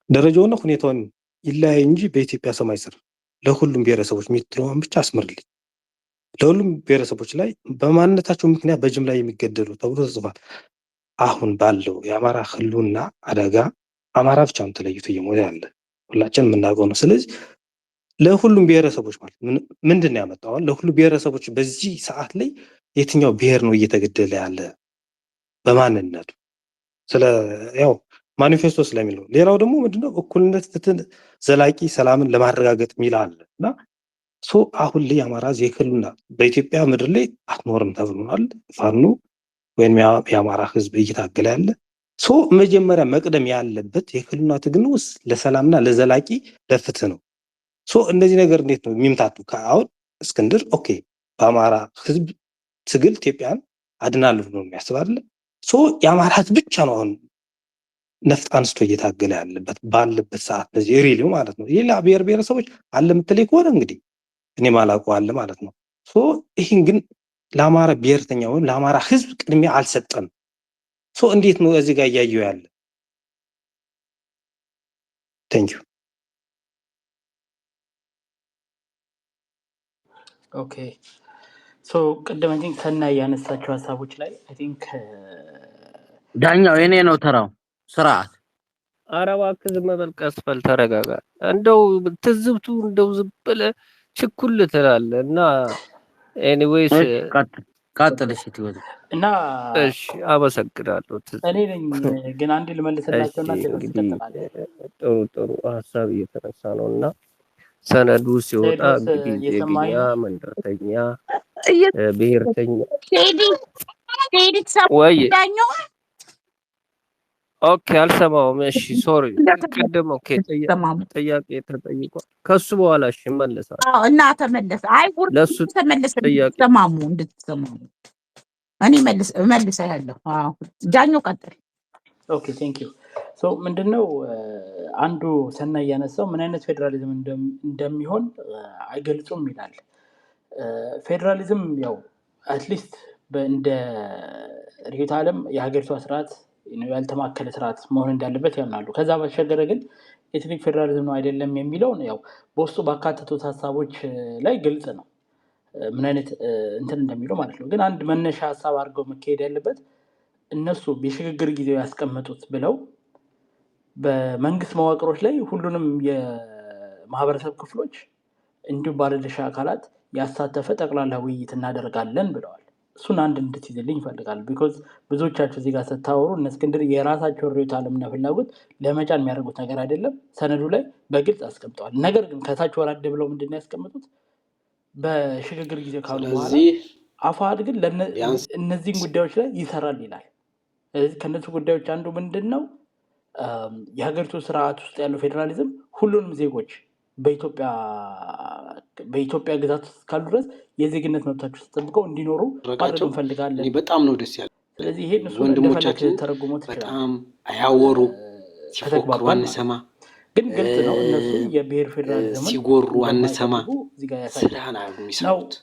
ደረጃውና ሁኔታውን ይለያይ እንጂ በኢትዮጵያ ሰማይ ስር ለሁሉም ብሔረሰቦች የሚትለውን ብቻ አስምርልኝ። ለሁሉም ብሔረሰቦች ላይ በማንነታቸው ምክንያት በጅምላ የሚገደሉ ተብሎ ተጽፏል። አሁን ባለው የአማራ ህልውና አደጋ አማራ ብቻ ነው ተለይቶ እየሞተ ያለ፣ ሁላችን የምናውቀው ነው። ስለዚህ ለሁሉም ብሔረሰቦች ማለት ምንድን ነው ያመጣው? አሁን ለሁሉም ብሔረሰቦች በዚህ ሰዓት ላይ የትኛው ብሔር ነው እየተገደለ ያለ በማንነቱ? ስለ ያው ማኒፌስቶ ስለሚል ነው። ሌላው ደግሞ ምንድነው እኩልነት፣ ፍትህ፣ ዘላቂ ሰላምን ለማረጋገጥ የሚል አለ እና አሁን ላይ የአማራ ህልውና በኢትዮጵያ ምድር ላይ አትኖርም ተብሏል። ፋኖ ወይም የአማራ ህዝብ እየታገለ ያለ መጀመሪያ መቅደም ያለበት የህልውና ትግል ውስጥ ለሰላምና ለዘላቂ ለፍትህ ነው። እነዚህ ነገር እንዴት ነው የሚምታቱ? አሁን እስክንድር ኦኬ በአማራ ህዝብ ትግል ኢትዮጵያን አድናለሁ ነው የሚያስባል። የአማራ ህዝብ ብቻ ነው አሁን ነፍጥ አንስቶ እየታገለ ያለበት ባለበት ሰዓት በዚህ ሪሊው ማለት ነው። ሌላ ብሔር ብሔረሰቦች አለ የምትለኝ ከሆነ እንግዲህ እኔ ማላውቀው አለ ማለት ነው። ይህን ግን ለአማራ ብሔርተኛ ወይም ለአማራ ህዝብ ቅድሚያ አልሰጠም። እንዴት ነው እዚህ ጋር እያየው ያለ? ቴንክ ዩ። ኦኬ ቅድም አይ ቲንክ ሰናይ ያነሳቸው ሀሳቦች ላይ አይ ቲንክ ዳኛው የኔ ነው ተራው ስርዓት። ኧረ እባክህ ዝም በል፣ ቀስ በል፣ ተረጋጋ። እንደው ትዝብቱ እንደው ዝም ብለህ ችኩል ትላለህ እና ኤኒዌይስ ቀጥል። እሺ ትወድ እና እሺ አመሰግናለሁ። እኔ ነኝ ግን አንዴ ልመልስላቸውና ትቀጥላለህ። ጥሩ ሀሳብ እየተነሳ ነው እና ሰነዱ ሲወጣ እንግዲህ ዜገኛ፣ መንደርተኛ፣ ብሔርተኛ ወይ ኦኬ አልሰማውም። እሺ ሶሪ ቅድም ኦኬ ጥያቄ ተጠይቋል። ከሱ በኋላ እሺ እመለሳለሁ እና ተመለሰ። አይ ለሱ ተመለሰ ጥያቄ እንድትሰማሙ እኔ መልሰሃለሁ። ዳኛው ቀጥል። ኦኬ ቴንክ ዩ። ምንድነው አንዱ ሰናይ ያነሳው ምን አይነት ፌዴራሊዝም እንደሚሆን አይገልጹም ይላል። ፌዴራሊዝም ያው አትሊስት እንደ ርዕዮተ ዓለም የሀገሪቷ ስርዓት ያልተማከለ ስርዓት መሆን እንዳለበት ያምናሉ። ከዛ ባሻገር ግን ኤትኒክ ፌዴራሊዝም ነው አይደለም የሚለውን ያው በውስጡ ባካተቱት ሀሳቦች ላይ ግልጽ ነው ምን አይነት እንትን እንደሚለው ማለት ነው። ግን አንድ መነሻ ሀሳብ አድርገው መካሄድ ያለበት እነሱ በሽግግር ጊዜው ያስቀመጡት ብለው በመንግስት መዋቅሮች ላይ ሁሉንም የማህበረሰብ ክፍሎች እንዲሁም ባለድርሻ አካላት ያሳተፈ ጠቅላላ ውይይት እናደርጋለን ብለዋል። እሱን አንድ እንድትይዝልኝ ይፈልጋል። ቢኮዝ ብዙዎቻችሁ እዚህ ጋር ስታወሩ እነ እስክንድር የራሳቸውን ርዕዮተ ዓለምና ፍላጎት ለመጫን የሚያደርጉት ነገር አይደለም፣ ሰነዱ ላይ በግልጽ አስቀምጠዋል። ነገር ግን ከታች ወራድ ብለው ምንድን ነው ያስቀምጡት? በሽግግር ጊዜ ካሉ በኋላ አፋሕድ ግን እነዚህን ጉዳዮች ላይ ይሰራል ይላል። ስለዚህ ከእነሱ ጉዳዮች አንዱ ምንድን ነው? የሀገሪቱ ስርዓት ውስጥ ያለው ፌዴራሊዝም ሁሉንም ዜጎች በኢትዮጵያ ግዛት ውስጥ ካሉ ድረስ የዜግነት መብታቸው ተጠብቀው እንዲኖሩ ማድረግ እንፈልጋለን። በጣም ነው ደስ ያለ። ስለዚህ ይሄን እሱ ወንድሞቻችን ተረጉሞት በጣም አያወሩ፣ ሲፎክሩ አንሰማ፣ ግን ግልጽ ነው እነሱ የብሔር ፌዴራሊዝም ሲጎሩ አንሰማ፣ ስራህን አያሉ የሚሰሩት።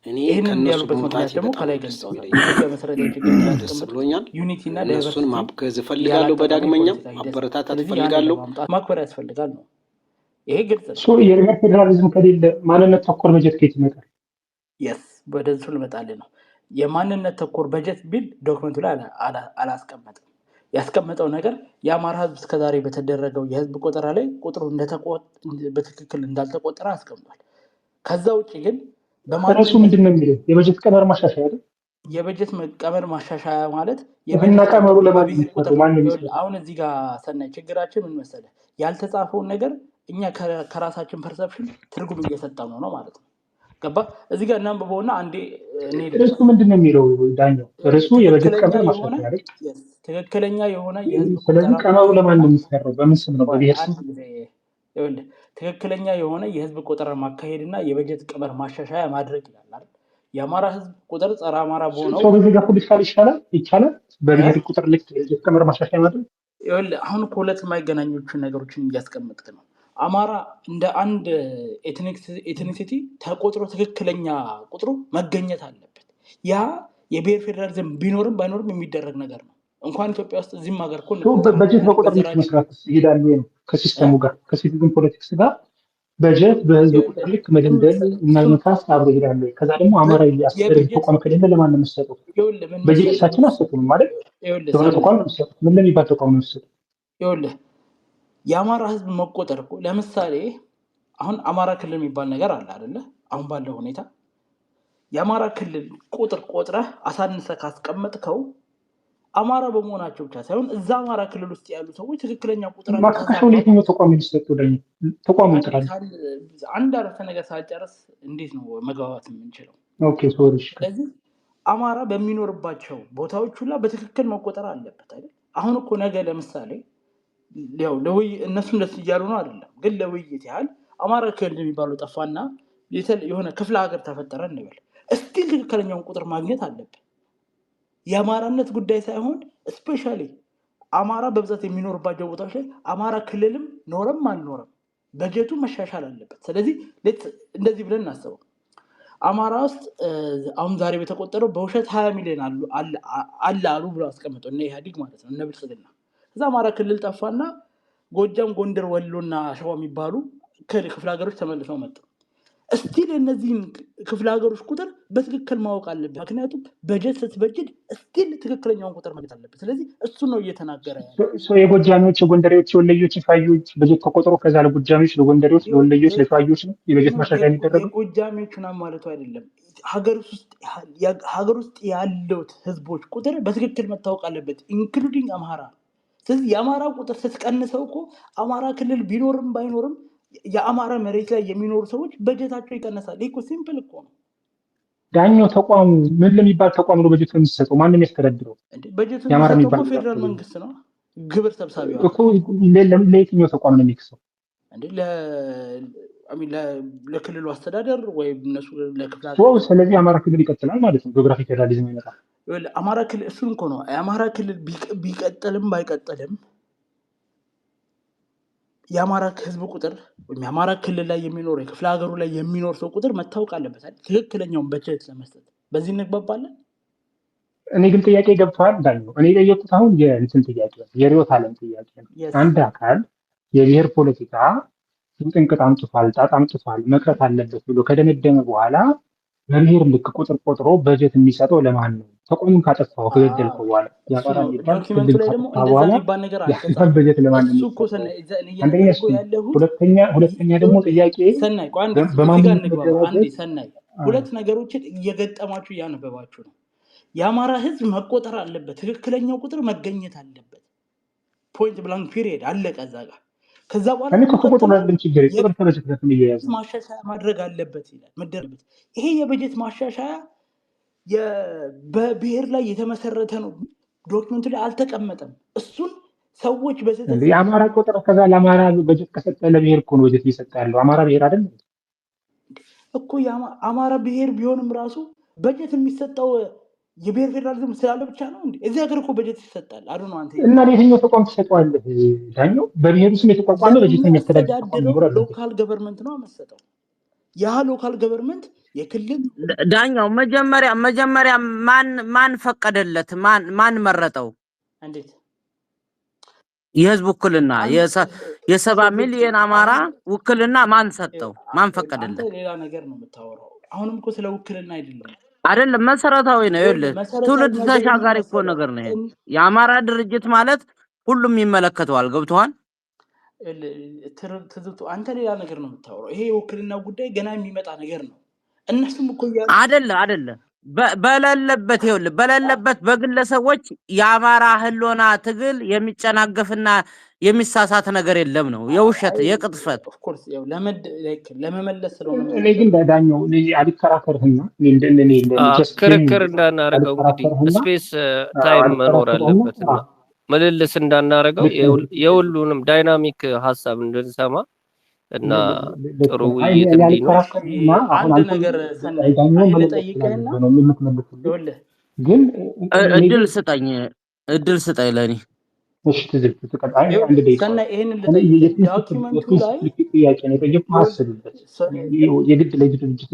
ይህን ያሉበት ምክንያት ደግሞ ከላይ ገልጸዋል። ኢትዮጵያ መሰረታዊ ችግር ያስቀምጡልኛል። ዩኒቲ እና እነሱን ማገዝ እፈልጋለሁ፣ በዳግመኛም ማበረታታት እፈልጋለሁ፣ ማክበር ያስፈልጋል ነው። ይሄ ግልጽ ነው። የብሔር ፌዴራሊዝም ከሌለ ማንነት ተኮር በጀት ከየት ይመጣል? የስ ወደ እሱ ልመጣልህ ነው። የማንነት ተኮር በጀት ቢል ዶክመንቱ ላይ አላስቀመጥም። ያስቀመጠው ነገር የአማራ ህዝብ እስከዛሬ በተደረገው የህዝብ ቆጠራ ላይ ቁጥሩ በትክክል እንዳልተቆጠረ አስቀምጧል። ከዛ ውጭ ግን እሱ ምንድን ነው የሚለው? የበጀት ቀመር ማሻሻያ አይደል? የበጀት ቀመር ማሻሻያ ማለት እና ቀመሩ ለማግኘት አሁን እዚህ ጋር ሰናይ ችግራችን ምን መሰለህ? ያልተጻፈውን ነገር እኛ ከራሳችን ፐርሰፕሽን ትርጉም እየሰጠው ነው ማለት ነው። ገባ? እዚህ ጋር እናንብበውና አንዴ እሱ ምንድን ነው የሚለው ዳኛው? እርሱ የበጀት ቀመር ማሻሻያ አይደል? ትክክለኛ የሆነ ስለዚህ ቀመሩ ለማን ነው የሚሰራው? በምን ስም ነው? በብሔር ስም? ትክክለኛ የሆነ የህዝብ ቆጠራ ማካሄድና የበጀት ቀመር ማሻሻያ ማድረግ ይላል አይደል? የአማራ ህዝብ ቁጥር ጸረ አማራ በሆነው ሰው በዚህ ጋር ፖለቲካል ይቻላል በብሔር ቁጥር ልክ የበጀት ቀመር ማሻሻያ ማድረግ። አሁን ከሁለት የማይገናኙ ነገሮችን እያስቀመጥክ ነው። አማራ እንደ አንድ ኤትኒሲቲ ተቆጥሮ ትክክለኛ ቁጥሩ መገኘት አለበት። ያ የብሔር ፌዴራሊዝም ቢኖርም ባይኖርም የሚደረግ ነገር ነው። እንኳን ኢትዮጵያ ውስጥ እዚህም ሀገር እኮ በጀት በቁጥር ልክ መስራት ይሄዳሉ ነው ከሲስተሙ ጋር ከሲቲዝን ፖለቲክስ ጋር በጀት በህዝብ ቁጥር ልክ መደንደል እና መካስ አብሮ ይሄዳሉ። ከዛ ደግሞ አማራ ያስተዳደር ተቋም ከሌለ ለማን ነው የሚሰጠው? በጀታችን አሰጡን ማለት የሆነ ተቋም ነው የሚሰጡት። ምን ለሚባል ተቋም ነው የሚሰጡት? ይኸውልህ የአማራ ህዝብ መቆጠር እኮ ለምሳሌ አሁን አማራ ክልል የሚባል ነገር አለ አይደለ? አሁን ባለው ሁኔታ የአማራ ክልል ቁጥር ቆጥረህ አሳንሰህ ካስቀመጥከው አማራ በመሆናቸው ብቻ ሳይሆን እዛ አማራ ክልል ውስጥ ያሉ ሰዎች ትክክለኛ ቁጥር ማካካሻው ለየትኛው ተቋም የሚሰጠው? ደግሞ ተቋሙ ይጥራል። አንድ አረፍተ ነገር ሳልጨርስ እንዴት ነው መግባባት የምንችለው? ኦኬ ሶሪ። ስለዚህ አማራ በሚኖርባቸው ቦታዎች ሁላ በትክክል መቆጠር አለበት አይደል? አሁን እኮ ነገ ለምሳሌ ያው እነሱ እንደሱ እያሉ ነው አይደለም፣ ግን ለውይይት ያህል አማራ ክልል የሚባለው ጠፋና የሆነ ክፍለ ሀገር ተፈጠረ እንበል። እስቲል ትክክለኛውን ቁጥር ማግኘት አለበት። የአማራነት ጉዳይ ሳይሆን ስፔሻሊ አማራ በብዛት የሚኖርባቸው ቦታዎች ላይ አማራ ክልልም ኖረም አልኖረም በጀቱ መሻሻል አለበት። ስለዚህ እንደዚህ ብለን እናስበው። አማራ ውስጥ አሁን ዛሬ በተቆጠረው በውሸት 20 ሚሊዮን አለ አሉ ብሎ አስቀምጠው እነ ኢህአዴግ ማለት ነው፣ እነ ብልጽግና። እዛ አማራ ክልል ጠፋና ጎጃም፣ ጎንደር፣ ወሎና ሸዋ የሚባሉ ክፍለ ሀገሮች ተመልሰው መጡ። እስቲል እነዚህን ክፍለ ሀገሮች ቁጥር በትክክል ማወቅ አለበት። ምክንያቱም በጀት ስትበጅድ እስቲል ትክክለኛውን ቁጥር ማግኘት አለበት። ስለዚህ እሱ ነው እየተናገረ ያለው። የጎጃሚዎች፣ የጎንደሬዎች፣ የወለዮች፣ የሸዋዮች በጀት ተቆጥሮ ከዛ ለጎጃሚዎች፣ ለጎንደሬዎች፣ ለወለዮች፣ ለሸዋዮች ነው የበጀት ማሻሻያ የሚደረገው። የጎጃሚዎቹን ማለቱ አይደለም። ሀገር ውስጥ ያለው ህዝቦች ቁጥር በትክክል መታወቅ አለበት፣ ኢንክሉዲንግ አማራ። ስለዚህ የአማራ ቁጥር ስትቀንሰው እኮ አማራ ክልል ቢኖርም ባይኖርም የአማራ መሬት ላይ የሚኖሩ ሰዎች በጀታቸው ይቀነሳል። ይሄ እኮ ሲምፕል እኮ ነው። ዳኛው ተቋሙ ምን ለሚባል ተቋም ነው በጀቱ የሚሰጠው? ማንም የሚያስተዳድረው? በጀቱ የሚሰጠው ፌደራል መንግስት ነው፣ ግብር ሰብሳቢ እኮ። ለየትኛው ተቋም ነው የሚክሰው? ለክልሉ አስተዳደር ወይም እነሱ ለክፍለ። ስለዚህ አማራ ክልል ይቀጥላል ማለት ነው። ጂኦግራፊ ፌደራሊዝም ይመጣል። አማራ ክልል እሱን እኮ ነው። የአማራ ክልል ቢቀጥልም ባይቀጥልም የአማራ ህዝብ ቁጥር ወይም የአማራ ክልል ላይ የሚኖር የክፍለ ሀገሩ ላይ የሚኖር ሰው ቁጥር መታወቅ አለበት ትክክለኛውን በጀት ለመስጠት። በዚህ እንግባባለን። እኔ ግን ጥያቄ ገብተዋል ዳኛው። እኔ የጠየቁት አሁን የእንትን ጥያቄ ነው፣ የርዕዮተ ዓለም ጥያቄ ነው። አንድ አካል የብሔር ፖለቲካ ጥንቅጥ አምጥቷል፣ ጣጣ አምጥቷል፣ መቅረት አለበት ብሎ ከደመደመ በኋላ በብሔር ልክ ቁጥር ቆጥሮ በጀት የሚሰጠው ለማን ነው? ተቋሙን ካጠፋው ከገደልከው በኋላ የአማራ የሚባል ክልል ካጠፋ በኋላ ያን በጀት ለማን ነው የሚሰጠው? አንደኛ እሱ። ሁለተኛ ደግሞ ጥያቄ ሰናይ ቋንቋ በማንነት አንዴ ሰናይ ሁለት ነገሮችን እየገጠማችሁ እያነበባችሁ ነው። የአማራ ህዝብ መቆጠር አለበት፣ ትክክለኛው ቁጥር መገኘት አለበት። ፖይንት ብላንክ ፒሪየድ አለቀ እዛ ጋር። ከዛ በኋላ እኔ ከቁጥር ላይ ችግር ቁጥር ተረጅተት ነው ማሻሻያ ማድረግ አለበት ይላል መደረበት። ይሄ የበጀት ማሻሻያ በብሔር ላይ የተመሰረተ ነው፣ ዶክመንቱ ላይ አልተቀመጠም። እሱን ሰዎች በስህተት የአማራ ቁጥር ከዛ ለአማራ በጀት ከሰጠ ለብሔር እኮ ነው በጀት እየሰጠ ያለው። አማራ ብሔር አይደለም እኮ። የአማራ ብሔር ቢሆንም ራሱ በጀት የሚሰጠው የብሔር ፌዴራሊዝም ስላለ ብቻ ነው እንዴ? እዚህ ሀገር እኮ በጀት ይሰጣል። አዱ ነው አንተ እና ለየትኛው ተቋም ትሰጠዋለህ? ዳኛው በብሔሩ ስም የተቋቋመ በጀት የሚያስተዳድረው ሎካል ገቨርንመንት ነው መሰጠው። ያ ሎካል ገቨርንመንት የክልል ዳኛው መጀመሪያ ማን ፈቀደለት? ማን መረጠው? እንዴት የህዝብ ውክልና የ70 ሚሊዮን አማራ ውክልና ማን ሰጠው? ማን ፈቀደለት? አንተ ሌላ ነገር ነው የምታወራው። አሁንም እኮ ስለ ውክልና አይደለም መሰረታዊ ነው። ይኸውልህ ትውልድ ተሻጋሪ እኮ ነገር ነው። የአማራ ድርጅት ማለት ሁሉም ይመለከተዋል። ገብቶሃል? አንተ ሌላ ነገር ነው የምታወራው። ይሄ የውክልና ጉዳይ ገና የሚመጣ ነገር ነው። እነሱም እኮ አይደለም በሌለበት በግለሰቦች የአማራ ህልውና ትግል የሚጨናገፍና የሚሳሳት ነገር የለም ነው። የውሸት የቅጥፈት ለመመለስ ስለሆነ እኔ ግን ዳኛው አልከራከርህና ክርክር እንዳናረገው እንግዲህ ስፔስ ታይም መኖር አለበትና ምልልስ እንዳናረገው የሁሉንም ዳይናሚክ ሀሳብ እንድንሰማ እና ጥሩ ውይይት እንዲኖር አንድ ነገር ልጠይቅህና ግን እድል ስጠኝ ለኔ። እሺ ትዝብት ተቀጣይ አንድ ደቂቃ ዶክመንቱ ላይ ጥያቄ ነው የጠየቁት። አስብበት። የግድ ለድርጅት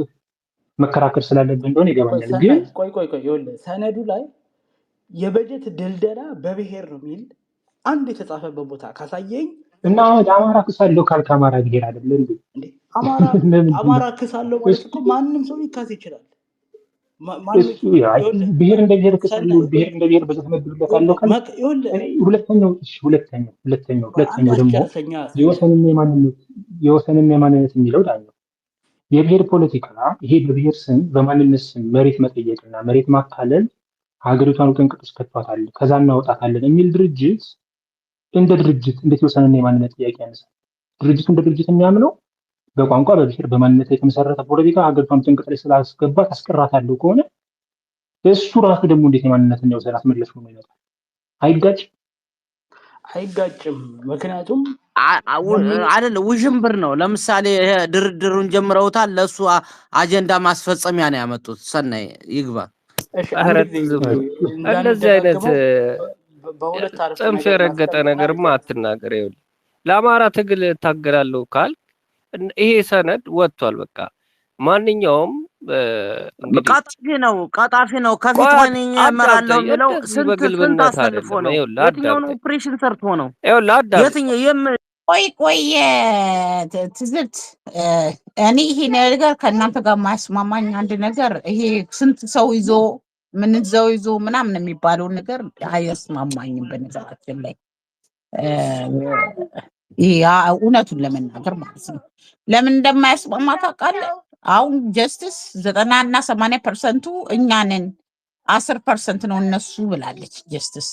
መከራከር ስላለብን እንደሆነ ይገባኛል። ግን ቆይ ሰነዱ ላይ የበጀት ድልደላ በብሔር ነው የሚል አንድ የተጻፈበት ቦታ ካሳየኝ እና አማራ ክሳለው ካልክ አማራ ብሔር አይደለም እንዴ? አማራ ክሳለው ማለት እኮ ማንም ሰው ሊካስ ይችላል። ብሔር እንደ ብሔር ክሳለው ብሔር እንደ ብሔር በጀት መድብለታለው ካልክ ሁለተኛው ደግሞ የወሰንና የማንነት የሚለው ዳኛው የብሔር ፖለቲካ ይሄ በብሔር ስም በማንነት ስም መሬት መጠየቅና መሬት ማካለል ሀገሪቷን ውጥንቅጥ ውስጥ ከቷታል፣ ከዛ እናወጣታለን የሚል ድርጅት እንደ ድርጅት እንዴት የወሰንና የማንነት ጥያቄ ያነሳል? ድርጅቱ እንደ ድርጅት የሚያምነው በቋንቋ በብሔር በማንነት የተመሰረተ ፖለቲካ ሀገሪቷን ውጥንቅጥ ላይ ስላስገባት አስቀራታለሁ ከሆነ እሱ ራሱ ደግሞ እንዴት የማንነትና የወሰን አስመለስ ነው ይመጣል? አይጋጭም። ምክንያቱም አይደለም ውዥንብር ነው። ለምሳሌ ድርድሩን ጀምረውታል፣ ለሱ አጀንዳ ማስፈጸሚያ ነው ያመጡት። ሰናይ ይግባ። እንደዚህ አይነት ጽንፍ የረገጠ ነገርማ አትናገር። ይኸውልህ ለአማራ ትግል እታገላለሁ ካል ይሄ ሰነድ ወጥቷል። በቃ ማንኛውም ቀጣፊ ነው ከፊት ሆነኝ እመራለሁ የሚለው ስንት አሰልፎ ነው? የትኛውን ኦፕሬሽን ሰርቶ ነው? ቆይ ትዝብት እኔ ይሄ ነገር ከእናንተ ጋር ማያስማማኝ አንድ ነገር ይሄ ስንት ሰው ይዞ ምንዘው ይዞ ምናምን የሚባለው ነገር አያስማማኝም። በነገራችን ላይ እውነቱን ለመናገር ማለት ነው። ለምን እንደማያስማማ ታውቃለህ? አሁን ጀስቲስ 90 እና 80% እኛ ነን፣ 10% ነው እነሱ ብላለች ጀስቲስ።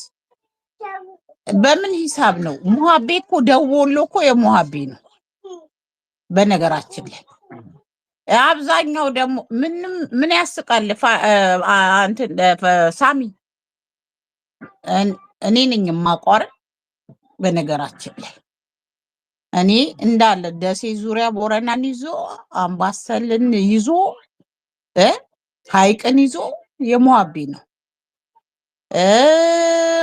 በምን ሂሳብ ነው? ሙሃቤ እኮ ደወሎ እኮ የሙሃቤ ነው በነገራችን ላይ። አብዛኛው ደግሞ ምን ያስቃል? ሳሚ እኔ ነኝ የማቋር በነገራችን ላይ እኔ እንዳለ ደሴ ዙሪያ ቦረናን ይዞ አምባሰልን ይዞ ሀይቅን ይዞ የሙሃቤ ነው።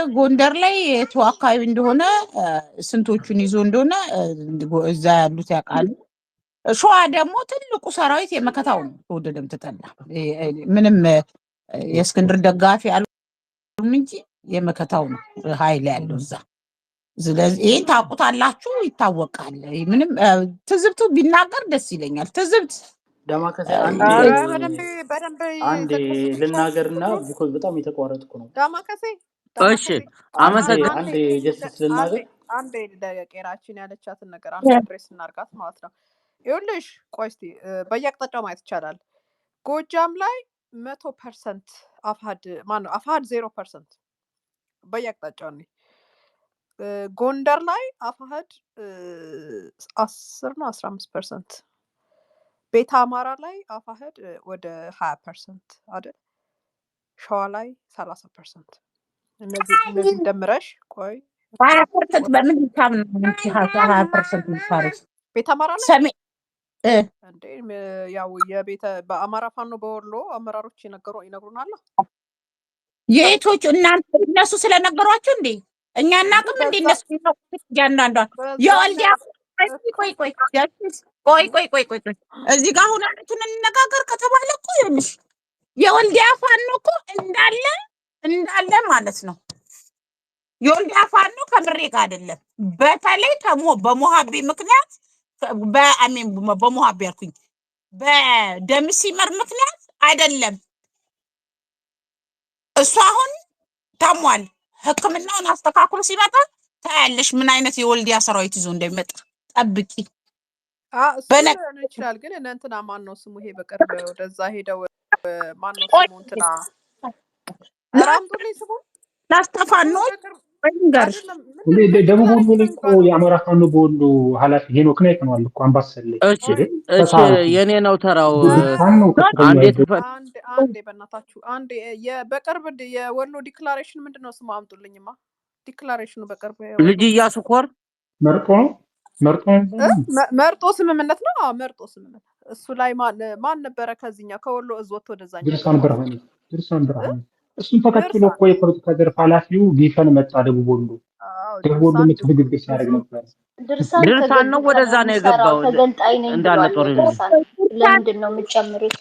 ጎንደር ላይ የቱ አካባቢ እንደሆነ ስንቶቹን ይዞ እንደሆነ እዛ ያሉት ያውቃሉ። ሸዋ ደግሞ ትልቁ ሰራዊት የመከታው ነው። ተወደደም ተጠላ ምንም የእስክንድር ደጋፊ አሉም እንጂ የመከታው ነው ኃይል ያለው እዛ። ስለዚህ ይሄን ታውቁታላችሁ፣ ይታወቃል። ምንም ትዝብቱ ቢናገር ደስ ይለኛል። ትዝብት ዳማከሴ በደንብ አንዴ ልናገርና ቢኮዝ በጣም የተቋረጥኩ ነው። ዳማከሴ እሺ አመሰግናለሁ። አንዴ ጀስቲስ ልናገር። አንዴ ቄራችን ያለቻትን ነገር አንዴ አድሬስ እናርጋት ማለት ነው። ይኸውልሽ ቆይ እስኪ በየአቅጣጫው ማየት ይቻላል። ጎጃም ላይ 100% አፋድ ማነው አፋድ 0% በየአቅጣጫው ነው። ጎንደር ላይ አፋድ 10 ነው 15%። ቤተ አማራ ላይ አፋድ ወደ 20% አይደል? ሸዋ ላይ 30%። እነዚህ ደምረሽ ቆይ 20% በምን ሂሳብ ነው እንጂ 20% ምሳሌ ቤተ አማራ ላይ ሰሜ እንዴ ያው የቤተ በአማራ ፋኖ በወሎ አመራሮች ይነግሩናል። የቶቹ እናንተ እነሱ ስለነገሯችሁ እንዴ እኛ እናቅም እንዴ እነሱ ያንዳንዷ የወልዲያ ቆይ እዚህ ጋር አሁን አንቱን እንነጋገር ከተባለ እኮ ይኸውልሽ የወልዲያ ፋኖ እኮ እንዳለ ማለት ነው። የወልዲያ ፋኖ ከምሬ ጋር አይደለም። በተለይ በሞሃቤ ምክንያት በሞሃቤ ያልኩኝ በደምሲመር ምክንያት አይደለም። እሱ አሁን ታሟል። ሕክምናውን አስተካክሎ ሲመጣ ታያለሽ ምን አይነት የወልዲያ ሰራዊት ይዞ እንደሚመጣ ጠብቂ። ይችላል ግን እንትና ማን ነው ስሙ? ይሄ በቅርብ ወደዛ ሄደው ማን ነው ስሙ? እንትና ራምዱልኝ ስሙ ላስተፋኖች ደቡብ ወሎ ላይ እኮ የአማራ ፋኖ በወሎ ኃላፊ ሄኖክ ናይክ ነው አለ እኮ አምባሰል ላይ። እሺ የኔ ነው ተራው። አንዴ በእናታችሁ አንዴ በቅርብ የወሎ ዲክላሬሽን ምንድነው ስሙ? አምጡልኝማ ዲክላሬሽኑ በቅርብ ልጅ ኢያሱ ኮር መርጦ ስምምነት ነው። መርጦ ስምምነት እሱ ላይ ማን ነበረ? ከዚህኛው ከወሎ እዝ ወጥቶ ወደዛኛው ድርሳን ብርሃኑ እሱን ተከትሎ እኮ የፖለቲካ ዘርፍ ኃላፊው ጊፈን መጣ። ደቡብ ወሎ ንግግር ሲያደርግ ነበር። ድርሳን ነው ወደዛ ነው የገባው እንዳለ ጦር ለምንድን ነው የምትጨምሩት?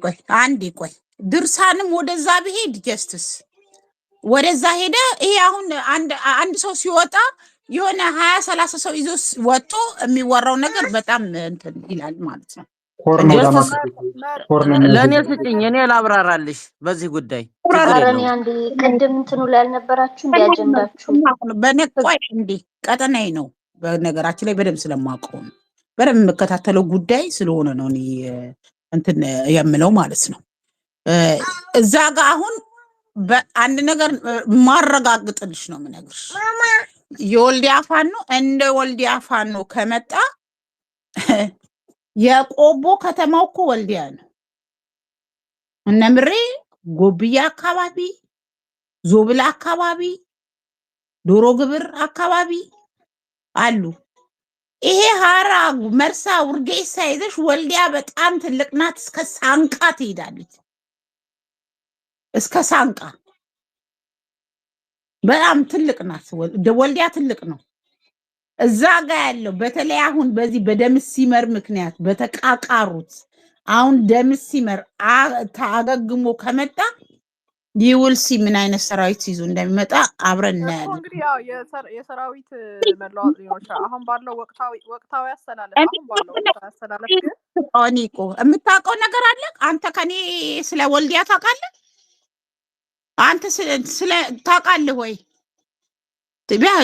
ቆይ አንዴ ቆይ ድርሳንም ወደዛ ቢሄድ ጀስትስ ወደዛ ሄደ። ይሄ አሁን አንድ ሰው ሲወጣ የሆነ 20-30 ሰው ይዞ ወጥቶ የሚወራው ነገር በጣም እንትን ይላል ማለት ነው። ለእኔ ስጭኝ፣ እኔ ላብራራልሽ በዚህ ጉዳይ። አረን አንዴ ቅድም እንትኑ ላይ ያልነበራችሁ እንደ አጀንዳችሁ በነቋይ እንዴ ቀጠናዬ ነው። በነገራችን ላይ በደንብ ስለማውቀው ነው በደንብ የምከታተለው ጉዳይ ስለሆነ ነው እኔ እንትን የምለው ማለት ነው። እዛ ጋር አሁን በአንድ ነገር ማረጋግጥልሽ ነው የምነግርሽ። የወልዲያ ፋኖ እንደ ወልዲያ ፋኖ ከመጣ የቆቦ ከተማው እኮ ወልዲያ ነው። እነምሬ ጎብያ አካባቢ፣ ዞብላ አካባቢ፣ ዶሮ ግብር አካባቢ አሉ። ይሄ ሀራ መርሳ ውርጌሳ ይዘሽ ወልዲያ በጣም ትልቅ ናት። እስከ ሳንቃ ትሄዳለች። እስከ ሳንቃ በጣም ትልቅ ናት። ወልዲያ ትልቅ ነው። እዛ ጋር ያለው በተለይ አሁን በዚህ በደምሲመር ምክንያት በተቃቃሩት አሁን ደምሲመር ታገግሞ ከመጣ ይውልሲ ምን አይነት ሰራዊት ይዞ እንደሚመጣ አብረን እናያለን። እንግዲህ ያው የሰራዊት መለዋወጥ ሊሆን ይችላል። አሁን ባለው ወቅታዊ አስተላለፍ ግን ኦኒቆ የምታውቀው ነገር አለ። አንተ ከኔ ስለ ወልዲያ ታውቃለህ? አንተ ስለ ታውቃለህ ወይ?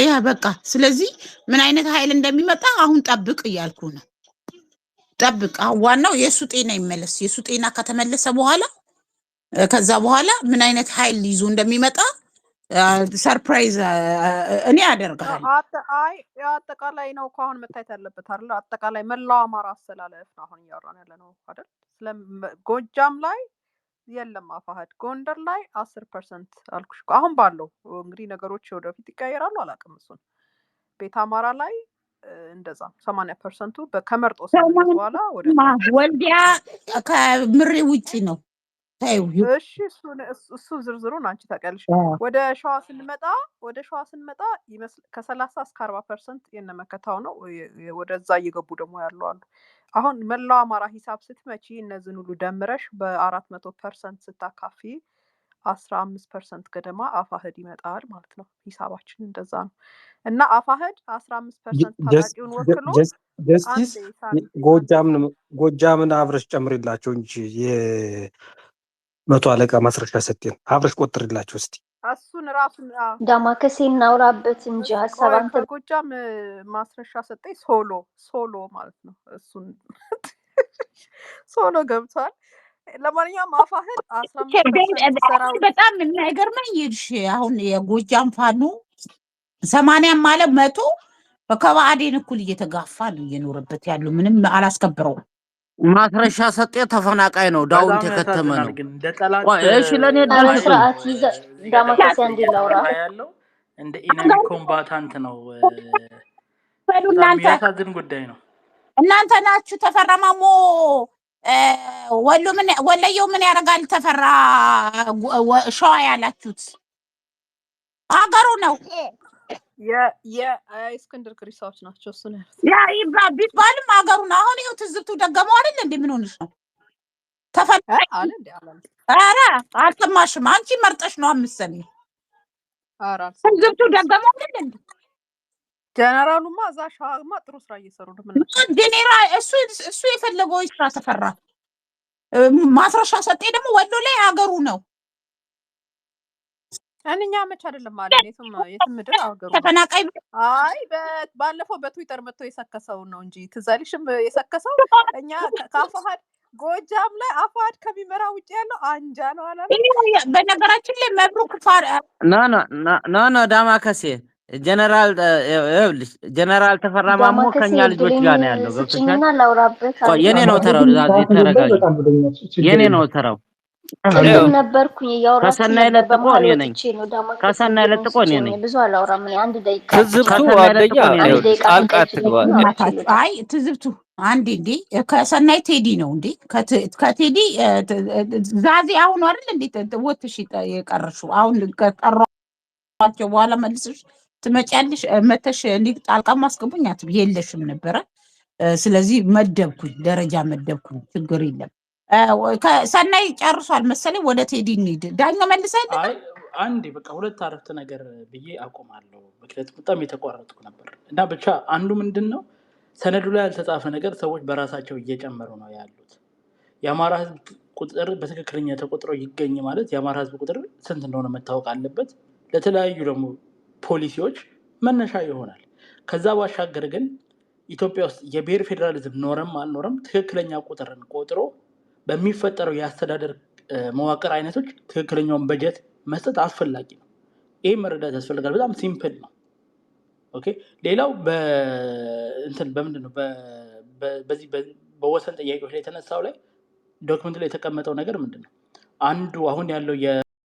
ያ በቃ ስለዚህ ምን አይነት ኃይል እንደሚመጣ አሁን ጠብቅ እያልኩ ነው። ጠብቅ። ዋናው የሱ ጤና ይመለስ። የሱ ጤና ከተመለሰ በኋላ ከዛ በኋላ ምን አይነት ኃይል ይዞ እንደሚመጣ ሰርፕራይዝ እኔ አደርጋለሁ። አጠቃላይ ነው እኮ አሁን መታየት ያለበት አይደል? አጠቃላይ መላው አማራ አስተላለፍ ነው አሁን እያወራን ያለ ነው አይደል? ጎጃም ላይ የለም አፋሕድ፣ ጎንደር ላይ 10% አልኩሽ እኮ አሁን ባለው እንግዲህ ነገሮች ወደፊት ይቀየራሉ አላውቅም። እሱን ቤተ አማራ ላይ እንደዛ 80% ከመርጦ ስምምነት በኋላ ወልዲያ ከምሬ ውጪ ነው። እሺ እሱ ዝርዝሩን አንቺ ታውቂያለሽ። ወደ ሸዋ ስንመጣ ከ30 እስከ 40% የነመከታው ነው። ወደዛ እየገቡ ደግሞ ያሉ አሉ። አሁን መላው አማራ ሂሳብ ስትመጪ እነዚህን ሁሉ ደምረሽ በ400% ስታካፊ 15% ገደማ አፋህድ ይመጣል ማለት ነው። ሂሳባችን እንደዛ ነው። እና አፋህድ 15% ታጣቂውን ወክሎ ጀስቲስ ጎጃምን አብረሽ ጨምሪላቸው እንጂ የመቶ አለቃ ማስረሻ ሰጤን አብረሽ ቆጥሪላቸው እስቲ። እሱን ራሱን ዳማከሴ እናውራበት እንጂ ሀሳብ አንተ ከጎጃም ማስረሻ ሰጠኝ ሶሎ ማለት ነው። እሱን ሶሎ ገብቷል። ለማንኛውም አፋህድ 15% ሰራው። በጣም የሚያገርመኝ ይልሽ አሁን የጎጃም ፋኖ 80 ማለት 100 ከባዕዴን እኩል እየተጋፋ ነው እየኖረበት ያለው። ምንም አላስከብረው። ማስረሻ ሰጤ ተፈናቃይ ነው፣ ዳውንት የከተመ ነው። እሺ ለኔ ስርዓት ይዘ ዳማከሴ እንዲላውራ ያለው እንደ ኢነሚ ኮምባታንት ነው። በጣም የሚያሳዝን ጉዳይ ነው። እናንተ ናችሁ ተፈራማሞ ወለየው ምን ያደርጋል ተፈራ ሸዋ ያላችሁት አገሩ ነው። እስክንድር ክሪሳዎች ናቸው። እሱ ነው ያ ቢባልም አገሩ ነው። አሁን ይኸው ትዝብቱ ደገመው አይደል እንዴ? ምን ሆነሽ ነው? ተፈራ አለ እንዴ? ኧረ አልሰማሽም። አንቺ መርጠሽ ነው አምሰኝ። ኧረ ትዝብቱ ደገመው አይደል እንዴ? ጀነራሉማ እዛ ሸዋማ ጥሩ ስራ እየሰሩ ነው። ምን ጀነራል እሱ የፈለገው ስራ ተፈራ። ማስረሻ ሰጤ ደግሞ ወሎ ላይ አገሩ ነው። አንኛ መች አይደለም ማለት የትም ምድር አገሩ ተፈናቃይ። አይ ባለፈው በትዊተር መጥቶ የሰከሰው ነው እንጂ ትዝ አይልሽም? የሰከሰው እኛ ከአፋሃድ ጎጃም ላይ አፋሃድ ከሚመራ ውጭ ያለው አንጃ ነው አላለ። በነገራችን ላይ መብሩክ ፋር ኖ ዳማከሴ ጀነራል ተፈራ ማሞ ከኛ ልጆች ጋር ነው ያለው። ገብቶሻል? የኔ ነው ተራው። ተረጋጊ። የኔ ነው ተራው። ነበርኩኝ ያወራችሁ ከሰናይ ለጥቆ እኔ ነኝ። ከሰናይ ለጥቆ እኔ ነኝ። ብዙ አላወራም። አንድ ደቂቃ ትዝብቱ አንደኛ ጣልቃት ትግባል። አይ ትዝብቱ አንዴ እንዴ ከሰናይ ቴዲ ነው እንዴ? ከቴዲ ዛዚ አሁን አይደል እንዴ ወጥሽ የቀረሽው? አሁን ከቀሯቸው በኋላ መልስሽ ትመጫለሽ። መተሽ ሊግ ጣልቃ ማስገቡኝ አትብ የለሽም ነበረ። ስለዚህ መደብኩኝ፣ ደረጃ መደብኩኝ። ችግር የለም። ከሰናይ ጨርሷል መሰለኝ። ወደ ቴዲ እንሂድ። ዳኛው መልሰህ አንዴ በቃ ሁለት አረፍተ ነገር ብዬ አቆማለሁ። ምክንያቱም በጣም የተቋረጥኩ ነበር እና ብቻ አንዱ ምንድነው ሰነዱ ላይ ያልተጻፈ ነገር ሰዎች በራሳቸው እየጨመሩ ነው ያሉት። የአማራ ህዝብ ቁጥር በትክክለኛ ተቆጥሮ ይገኝ ማለት የአማራ ህዝብ ቁጥር ስንት እንደሆነ መታወቅ አለበት። ለተለያዩ ደግሞ ፖሊሲዎች መነሻ ይሆናል። ከዛ ባሻገር ግን ኢትዮጵያ ውስጥ የብሔር ፌዴራሊዝም ኖረም አልኖረም ትክክለኛ ቁጥርን ቆጥሮ በሚፈጠረው የአስተዳደር መዋቅር አይነቶች ትክክለኛውን በጀት መስጠት አስፈላጊ ነው። ይህ መረዳት ያስፈልጋል። በጣም ሲምፕል ነው። ኦኬ። ሌላው በምንድነው በዚህ በወሰን ጥያቄዎች ላይ የተነሳው ላይ ዶክመንት ላይ የተቀመጠው ነገር ምንድነው? አንዱ አሁን ያለው